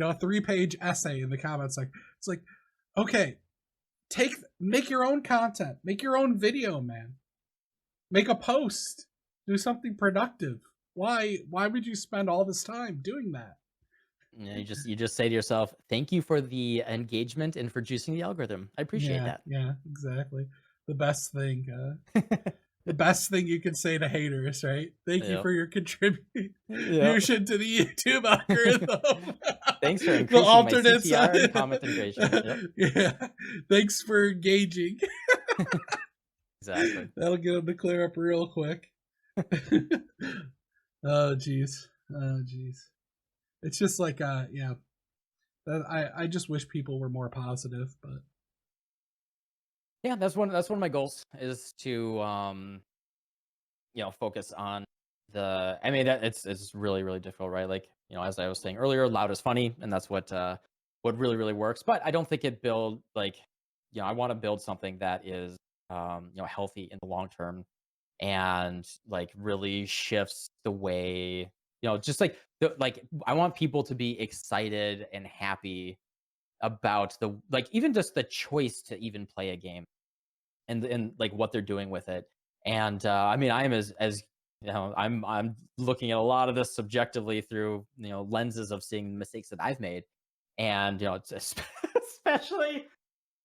a 3-page essay in the comments? Like, it's like, okay, make your own content, make your own video, man, make a post, do something productive. Why would you spend all this time doing that? Yeah, you just say to yourself, thank you for the engagement and for juicing the algorithm. I appreciate that. Yeah, exactly. The best thing you can say to haters, right? Thank you for your contribution to the YouTube algorithm. Thanks for increasing the alternate my CTR and comment integration. Yep. Yeah. Thanks for engaging. Exactly. That'll get them to clear up real quick. Oh jeez. Oh jeez. It's just like yeah. I just wish people were more positive, but Yeah, that's one of my goals is to focus on the. I mean, that it's really really difficult, right? Like, as I was saying earlier, loud is funny, and that's what really really works. But I don't think it build like, I want to build something that is healthy in the long term, and like really shifts the way, just like I want people to be excited and happy about the, like, even just the choice to even play a game, and like what they're doing with it. And I mean, I am as I'm looking at a lot of this subjectively through lenses of seeing mistakes that I've made, and it's especially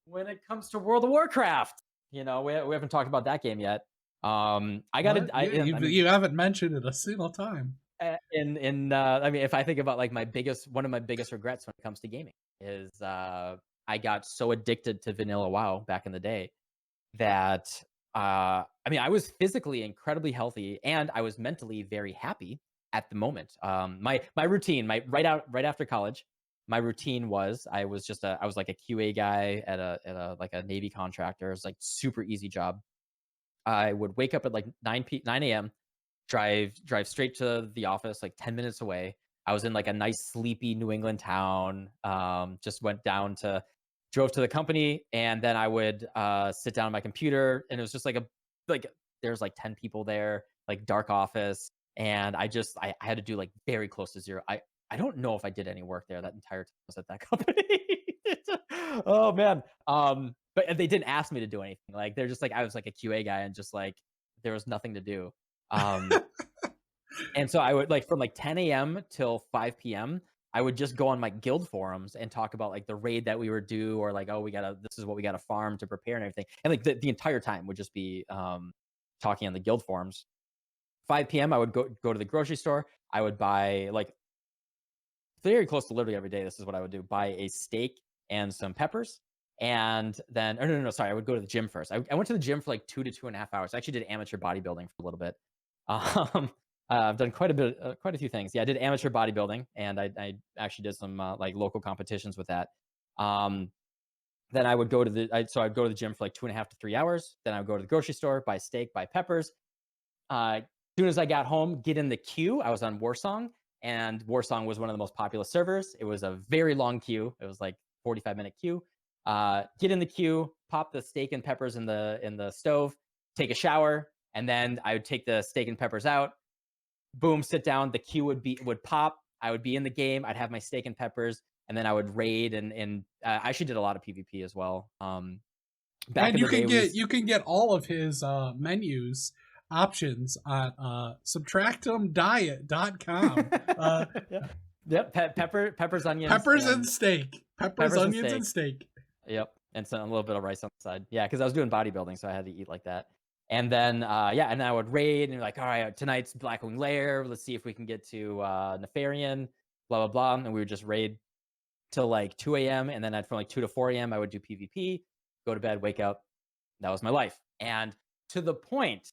when it comes to World of Warcraft. We haven't talked about that game yet. I got what? to. I mean, You haven't mentioned it a single time. I mean, if I think about like one of my biggest regrets when it comes to gaming is I got so addicted to vanilla WoW back in the day that I mean, I was physically incredibly healthy and I was mentally very happy at the moment. My routine, my right after college, my routine was I was like a QA guy at a like a Navy contractor. It was like super easy job. I would wake up at like 9 a.m., drive straight to the office, like 10 minutes away. I was in like a nice sleepy New England town. Just went down to drove to the company, and then I would sit down on my computer, and it was just like there's like 10 people there, like dark office, and I had to do like very close to zero. I don't know if I did any work there that entire time I was at that company. Oh man. But they didn't ask me to do anything. Like they're just like I was like a QA guy, and just like there was nothing to do. Um, and so I would like from like 10 a.m. till 5 p.m. I would just go on my guild forums and talk about like the raid that we were due, or like, oh, this is what we gotta farm to prepare and everything. And like the entire time would just be talking on the guild forums. 5 p.m. I would go to the grocery store. I would buy like very close to literally every day. This is what I would do: buy a steak and some peppers. And then, oh no, sorry, I would go to the gym first. I went to the gym for like 2 to 2.5 hours. I actually did amateur bodybuilding for a little bit. Um, I've done quite a few things. Yeah, I did amateur bodybuilding, and I actually did some like local competitions with that. Um, then I would go to so I'd go to the gym for like 2.5 to 3 hours. Then I would go to the grocery store, buy steak, buy peppers. As soon as I got home, get in the queue. I was on Warsong, and Warsong was one of the most popular servers. It was a very long queue. It was like 45-minute queue. Get in the queue, pop the steak and peppers in the stove, take a shower, and then I would take the steak and peppers out. Boom, sit down. The queue would pop. I would be in the game. I'd have my steak and peppers, and then I would raid, and I actually did a lot of PvP as well. Back And in the day, you can get all of his menus options on subtractemdiet.com. yeah. Yep, peppers, onions, Peppers and and steak. Peppers, peppers and onions, steak. and steak. Yep, and so a little bit of rice on the side. Yeah, because I was doing bodybuilding, so I had to eat like that. And then, yeah, and I would raid, and you're like, all right, tonight's Blackwing Lair. Let's see if we can get to Nefarian, blah, blah, blah. And we would just raid till like 2 a.m. And then from like 2 to 4 a.m., I would do PvP, go to bed, wake up. That was my life. And to the point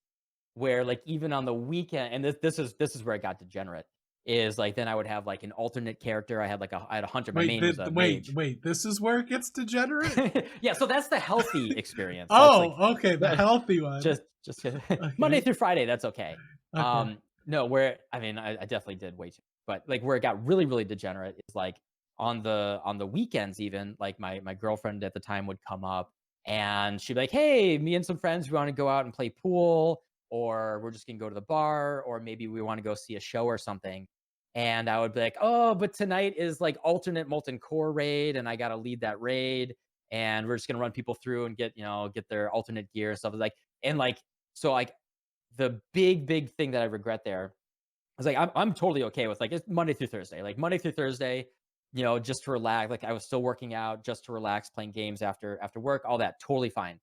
where like even on the weekend, and this is where it got degenerate, is like then I would have like an alternate character. I had a hunter. My main was a mage. Wait. This is where it gets degenerate. Yeah, so that's the healthy experience. That's like Okay, the healthy one. just Okay. Monday through Friday. That's okay. Okay. No, where I mean I definitely did way too, but like where it got really really degenerate is like on the weekends. Even like my girlfriend at the time would come up, and she'd be like, hey, me and some friends, we want to go out and play pool, or we're just gonna go to the bar, or maybe we want to go see a show or something. And I would be like, oh, but tonight is like alternate molten core raid, and I gotta lead that raid, and we're just gonna run people through and get their alternate gear and stuff like. And like so like the big thing that I regret there is like I'm totally okay with like it's Monday through Thursday. Like Monday through Thursday, just to relax. Like I was still working out just to relax, playing games after work, all that, totally fine.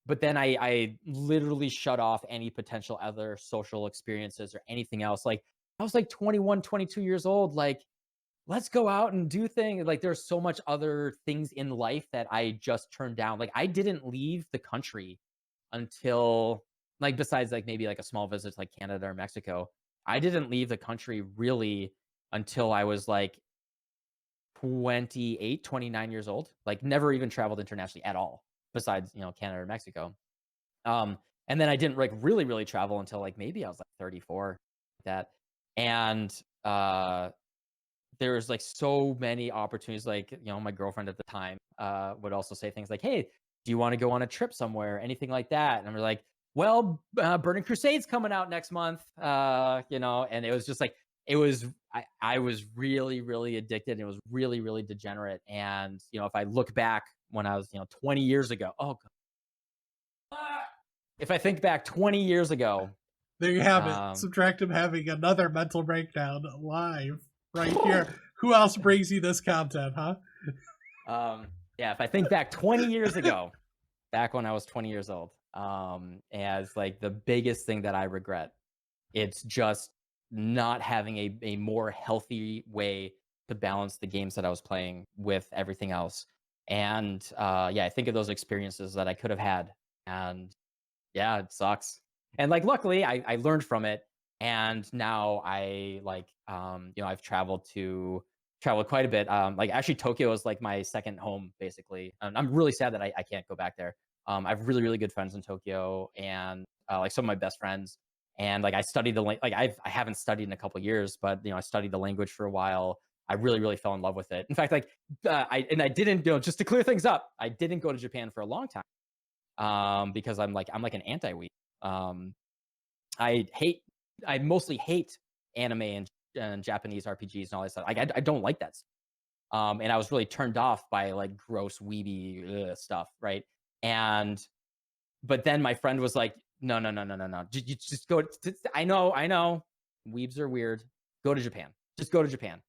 But then I literally shut off any potential other social experiences or anything else. Like I was like 21, 22 years old. Like, let's go out and do things. Like there's so much other things in life that I just turned down. Like I didn't leave the country until, like, besides like maybe like a small visit to like Canada or Mexico, I didn't leave the country really until I was like 28, 29 years old. Like never even traveled internationally at all, besides, Canada or Mexico. And then I didn't like really travel until like maybe I was like 34, like that. And there's like so many opportunities. Like, my girlfriend at the time would also say things like, "Hey, do you want to go on a trip somewhere?" Anything like that. And I'm like, "Well, Burning Crusade's coming out next month." And it was just like I was really addicted. And it was really degenerate. And if I look back when I was 20 years ago, oh God. If I think back 20 years ago, There you have it. um, Subtractem having another mental breakdown live right here. Who else brings you this content, huh? yeah, if I think back 20 years ago, back when I was 20 years old, as like the biggest thing that I regret, it's just not having a more healthy way to balance the games that I was playing with everything else. And yeah, I think of those experiences that I could have had, and yeah, it sucks. And like luckily I learned from it, and now I like I've traveled quite a bit. Like actually Tokyo is like my second home basically. And I'm really sad that I can't go back there. I have really good friends in Tokyo, and like some of my best friends. And like I studied I haven't studied in a couple years, but I studied the language for a while. I really fell in love with it. In fact, like I didn't, just to clear things up, I didn't go to Japan for a long time, because I'm like an anti-weeb. Um, I hate, I mostly hate anime and Japanese RPGs and all that stuff. I don't like that stuff. And I was really turned off by like gross weeby stuff, right? And but then my friend was like, no. You just go. I know, weebs are weird. Go to Japan. Just go to Japan.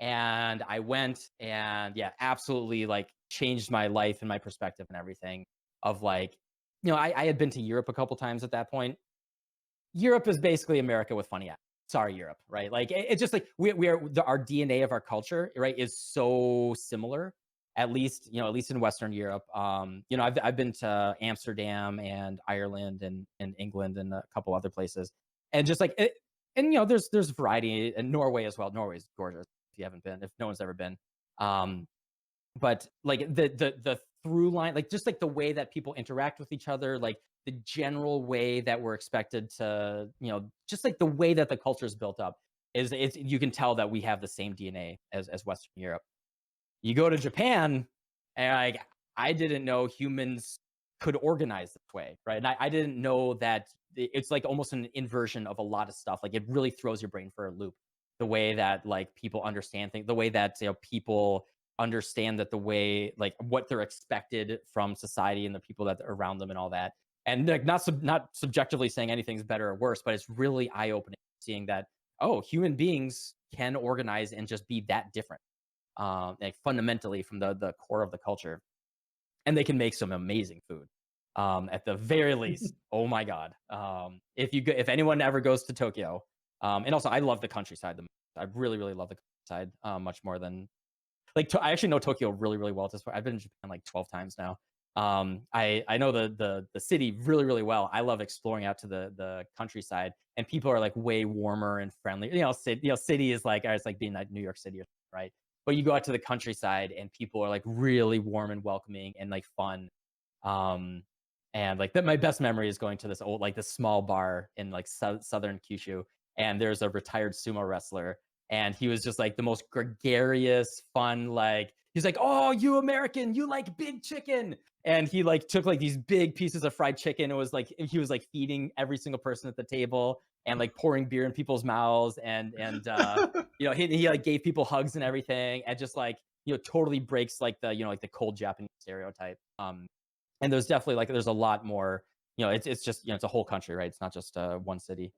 And I went, and yeah, absolutely like changed my life and my perspective and everything. Of like, I had been to Europe a couple times at that point. Europe is basically America with funny accents. Sorry, Europe, right? Like it's just like our DNA of our culture, right, is so similar. At least in Western Europe. I've been to Amsterdam and Ireland and England and a couple other places, and just like it, and there's variety, and Norway as well. Norway's gorgeous if no one's ever been. Um, but like the through line, like just like the way that people interact with each other, like the general way that we're expected to, just like the way that the culture is built up, it's you can tell that we have the same DNA as Western Europe. You go to Japan, and like I didn't know humans could organize this way, right? And I didn't know that it's like almost an inversion of a lot of stuff. Like it really throws your brain for a loop. The way that like people understand things, the way that people understand that the way like what they're expected from society and the people that are around them and all that. And like not subjectively saying anything's better or worse, but it's really eye opening seeing that, oh, human beings can organize and just be that different, like fundamentally from the core of the culture, and they can make some amazing food. At the very least, oh my god! If anyone ever goes to Tokyo, and also I love the countryside. I really love the countryside, much more than like I actually know Tokyo really well at this point. I've been in Japan like 12 times now. I know the city really well. I love exploring out to the countryside, and people are like way warmer and friendly. City is like it's like being like New York City, right? But you go out to the countryside, and people are like really warm and welcoming and like fun. Um, and like that, my best memory is going to this small bar in like southern Kyushu, and there's a retired sumo wrestler, and he was just like the most gregarious, fun. Like he's like, "Oh, you American, you like big chicken," and he like took like these big pieces of fried chicken. It was like he was like feeding every single person at the table and like pouring beer in people's mouths, and he like gave people hugs and everything, and just like totally breaks like the cold Japanese stereotype. And there's definitely like there's a lot more. It's just it's a whole country, right? It's not just one city.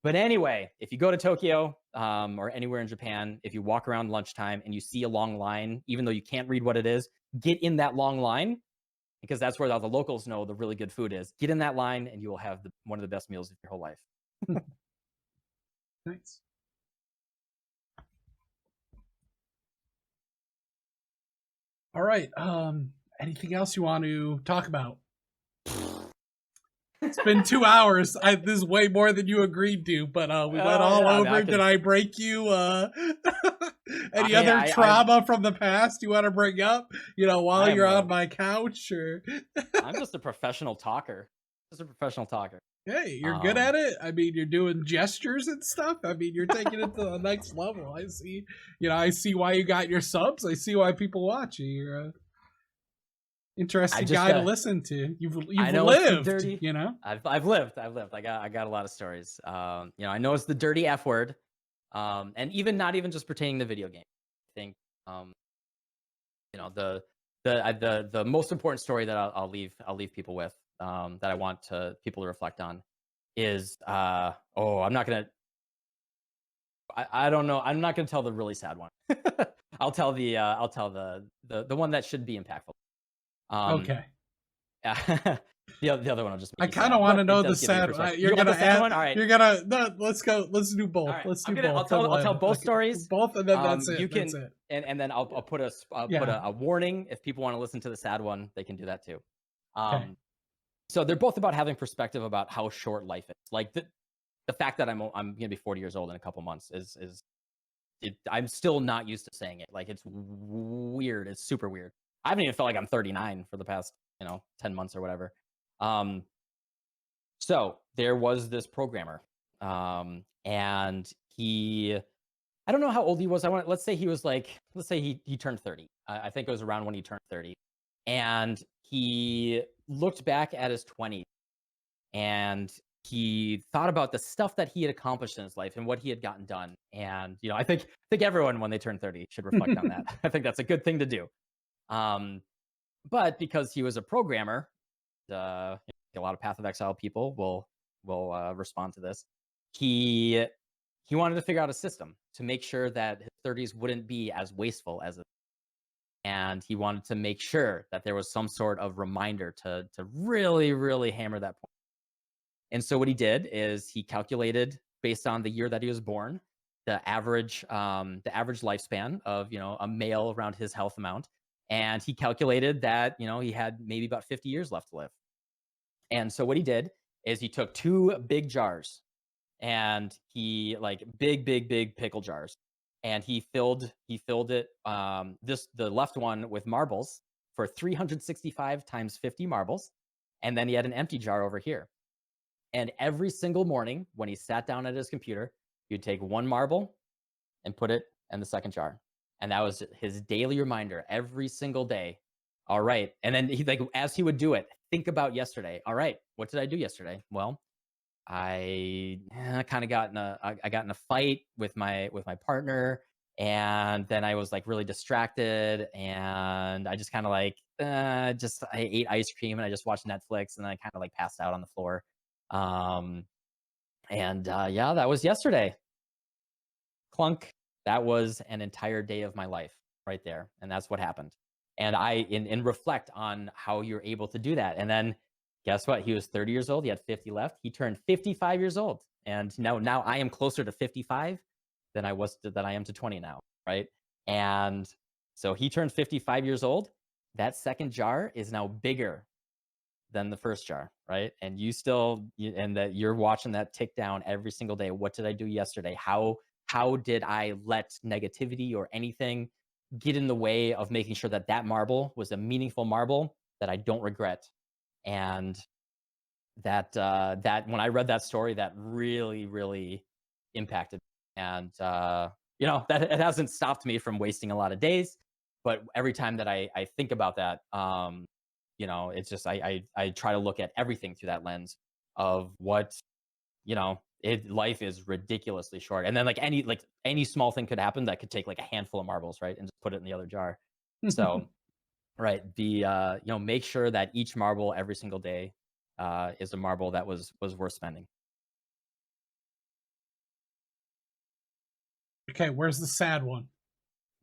But anyway, if you go to Tokyo, or anywhere in Japan, if you walk around lunchtime and you see a long line, even though you can't read what it is, get in that long line, because that's where all the locals know the really good food is. Get in that line, and you will have one of the best meals of your whole life. Nice. All right. Anything else you want to talk about? It's been 2 hours. This is way more than you agreed to, but we went all over. Did I break you? Any other trauma from the past you want to bring up? While you're on my couch, or I'm just a professional talker. Hey, you're good at it. I mean, you're doing gestures and stuff. I mean, you're taking it to the next level. I see. I see why you got your subs. I see why people watch you. You're a interesting guy to listen to. You've lived. Dirty. I've lived. I got a lot of stories. I know it's the dirty F word. And not even just pertaining to video games. I think the most important story that I'll leave people with, that I want people to reflect on is I'm not gonna I don't know, I'm not gonna tell the really sad one. I'll tell the one that should be impactful. Okay. The other one will just. I kind of want to know the sad one. You're gonna add one. All right. You're gonna let's go. Let's do both. Right. Let's do both. I'll tell both stories. Both, and then that's it. You can, that's it. And then I'll put a warning. If people want to listen to the sad one, they can do that too. Okay. So they're both about having perspective about how short life is. Like the fact that I'm gonna be 40 years old in a couple months is I'm still not used to saying it. Like, it's weird. It's super weird. I haven't even felt like I'm 39 for the past 10 months or whatever. So there was this programmer, and I don't know how old he was. Let's say he turned 30. I think it was around when he turned 30, and he looked back at his 20s, and he thought about the stuff that he had accomplished in his life and what he had gotten done. And I think everyone, when they turn 30, should reflect on that. I think that's a good thing to do. But because he was a programmer, a lot of Path of Exile people will respond to this. He wanted to figure out a system to make sure that his 30s wouldn't be as wasteful as it. And he wanted to make sure that there was some sort of reminder to really, really hammer that point. And so what he did is he calculated, based on the year that he was born, the average lifespan of a male around his health amount. And he calculated that, he had maybe about 50 years left to live. And so what he did is he took 2 big jars, and he big pickle jars, and he filled it, the left one with marbles for 365 times 50 marbles. And then he had an empty jar over here. And every single morning when he sat down at his computer, he'd take 1 marble and put it in the second jar. And that was his daily reminder every single day. All right. And then as he would do it, think about yesterday. All right, what did I do yesterday? Well, I kind of got in a fight with my partner, and then I was really distracted, and I just kind of I ate ice cream, and I just watched Netflix, and then I kind of passed out on the floor. That was yesterday. Clunk. That was an entire day of my life right there. And that's what happened. And I reflect on how you're able to do that. And then guess what? He was 30 years old. He had 50 left. He turned 55 years old. And now I am closer to 55 than I am to 20 now. Right. And so he turned 55 years old. That second jar is now bigger than the first jar. Right. And you're watching that tick down every single day. What did I do yesterday? How did I let negativity or anything get in the way of making sure that marble was a meaningful marble that I don't regret? And that when I read that story, that really, really impacted me. And that it hasn't stopped me from wasting a lot of days. But every time that I think about that, it's just I try to look at everything through that lens of what life is ridiculously short. And then any small thing could happen that could take a handful of marbles, right, and just put it in the other jar. So right, make sure that each marble every single day is a marble that was worth spending. Okay, where's the sad one?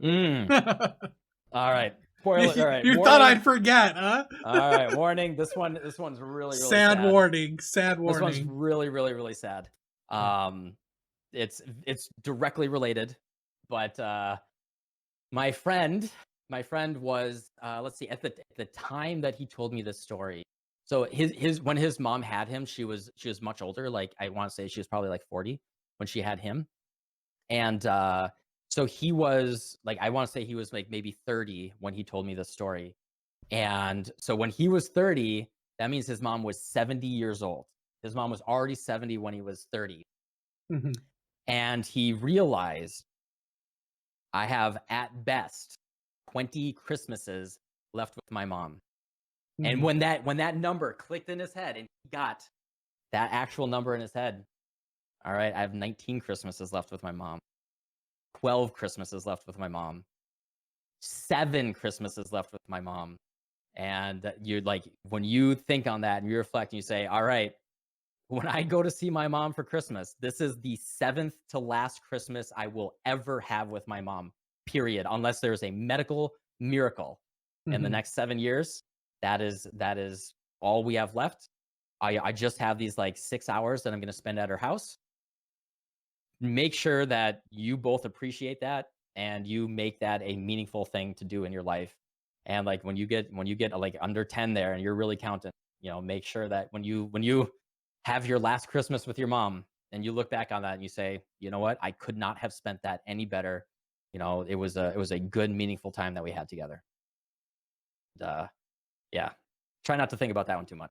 All right. Spoiler. All right. You thought I'd forget, huh? All right. Warning. This one's really, really sad. Sad warning. Sad warning. This one's really, really, really sad. It's directly related, but my friend was let's see, at the time that he told me this story, So his when his mom had him, she was much older. Like I want to say she was probably like 40 when she had him. And so he was like, I want to say he was like maybe 30 when he told me this story. And so when he was 30, that means his mom was 70 years old. His mom was already 70 when he was 30. Mm-hmm. And he realized, I have at best 20 Christmases left with my mom. Mm-hmm. And when that number clicked in his head and he got that actual number in his head, all right, I have 19 Christmases left with my mom, 12 Christmases left with my mom, 7 Christmases left with my mom. And you're like, when you think on that and you reflect and you say, all right, when I go to see my mom for Christmas, this is the 7th to last Christmas I will ever have with my mom, period. Unless there's a medical miracle in the next 7 years, that is all we have left. I just have these like 6 hours that I'm going to spend at her house. Make sure that you both appreciate that and you make that a meaningful thing to do in your life. And like when you get like under 10 there and you're really counting, make sure that when you have your last Christmas with your mom and you look back on that and you say, you know what, I could not have spent that any better. It was a good, meaningful time that we had together. Yeah, try not to think about that one too much.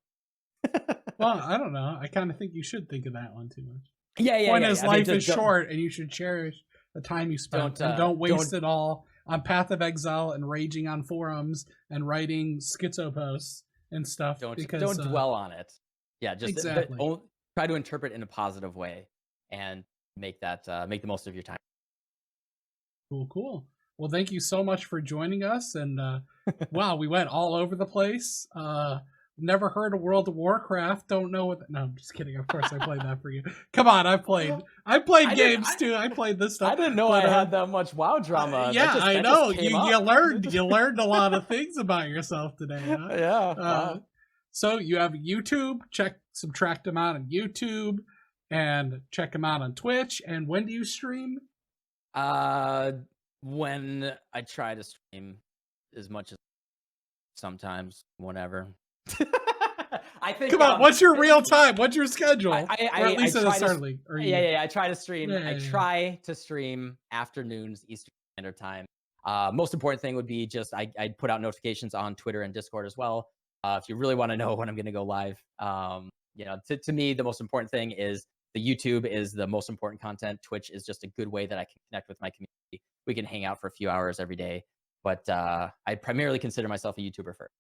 Well, I don't know. I kind of think you should think of that one too much. Yeah. Point is, life is short, and you should cherish the time you spend, and don't waste it all on Path of Exile and raging on forums and writing schizo posts and stuff. Don't because, dwell on it. Yeah, just exactly. Try to interpret in a positive way and make the most of your time. Cool. Well, thank you so much for joining us. And wow, we went all over the place. Never heard of World of Warcraft. Don't know what. No, I'm just kidding. Of course, I played that for you. Come on, I played games too. I played this stuff. I didn't know I had that much WoW drama. Yeah, I know. You learned a lot of things about yourself today. Huh? Yeah. Wow. So you have YouTube. Check Subtractem out on YouTube, and check him out on Twitch. And when do you stream? When I try to stream as much as sometimes, whenever. I think. Come on, what's your real time? What's your schedule? Or at least at a start. Yeah. I try to stream. Yeah. I try to stream afternoons, Eastern Standard Time. Most important thing would be just I'd put out notifications on Twitter and Discord as well. If you really want to know when I'm going to go live, to me the most important thing is the YouTube is the most important content. Twitch is just a good way that I can connect with my community. We can hang out for a few hours every day, but I primarily consider myself a YouTuber first.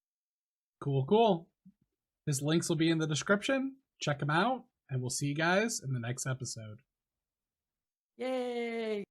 Cool. His links will be in the description. Check him out, and we'll see you guys in the next episode. Yay!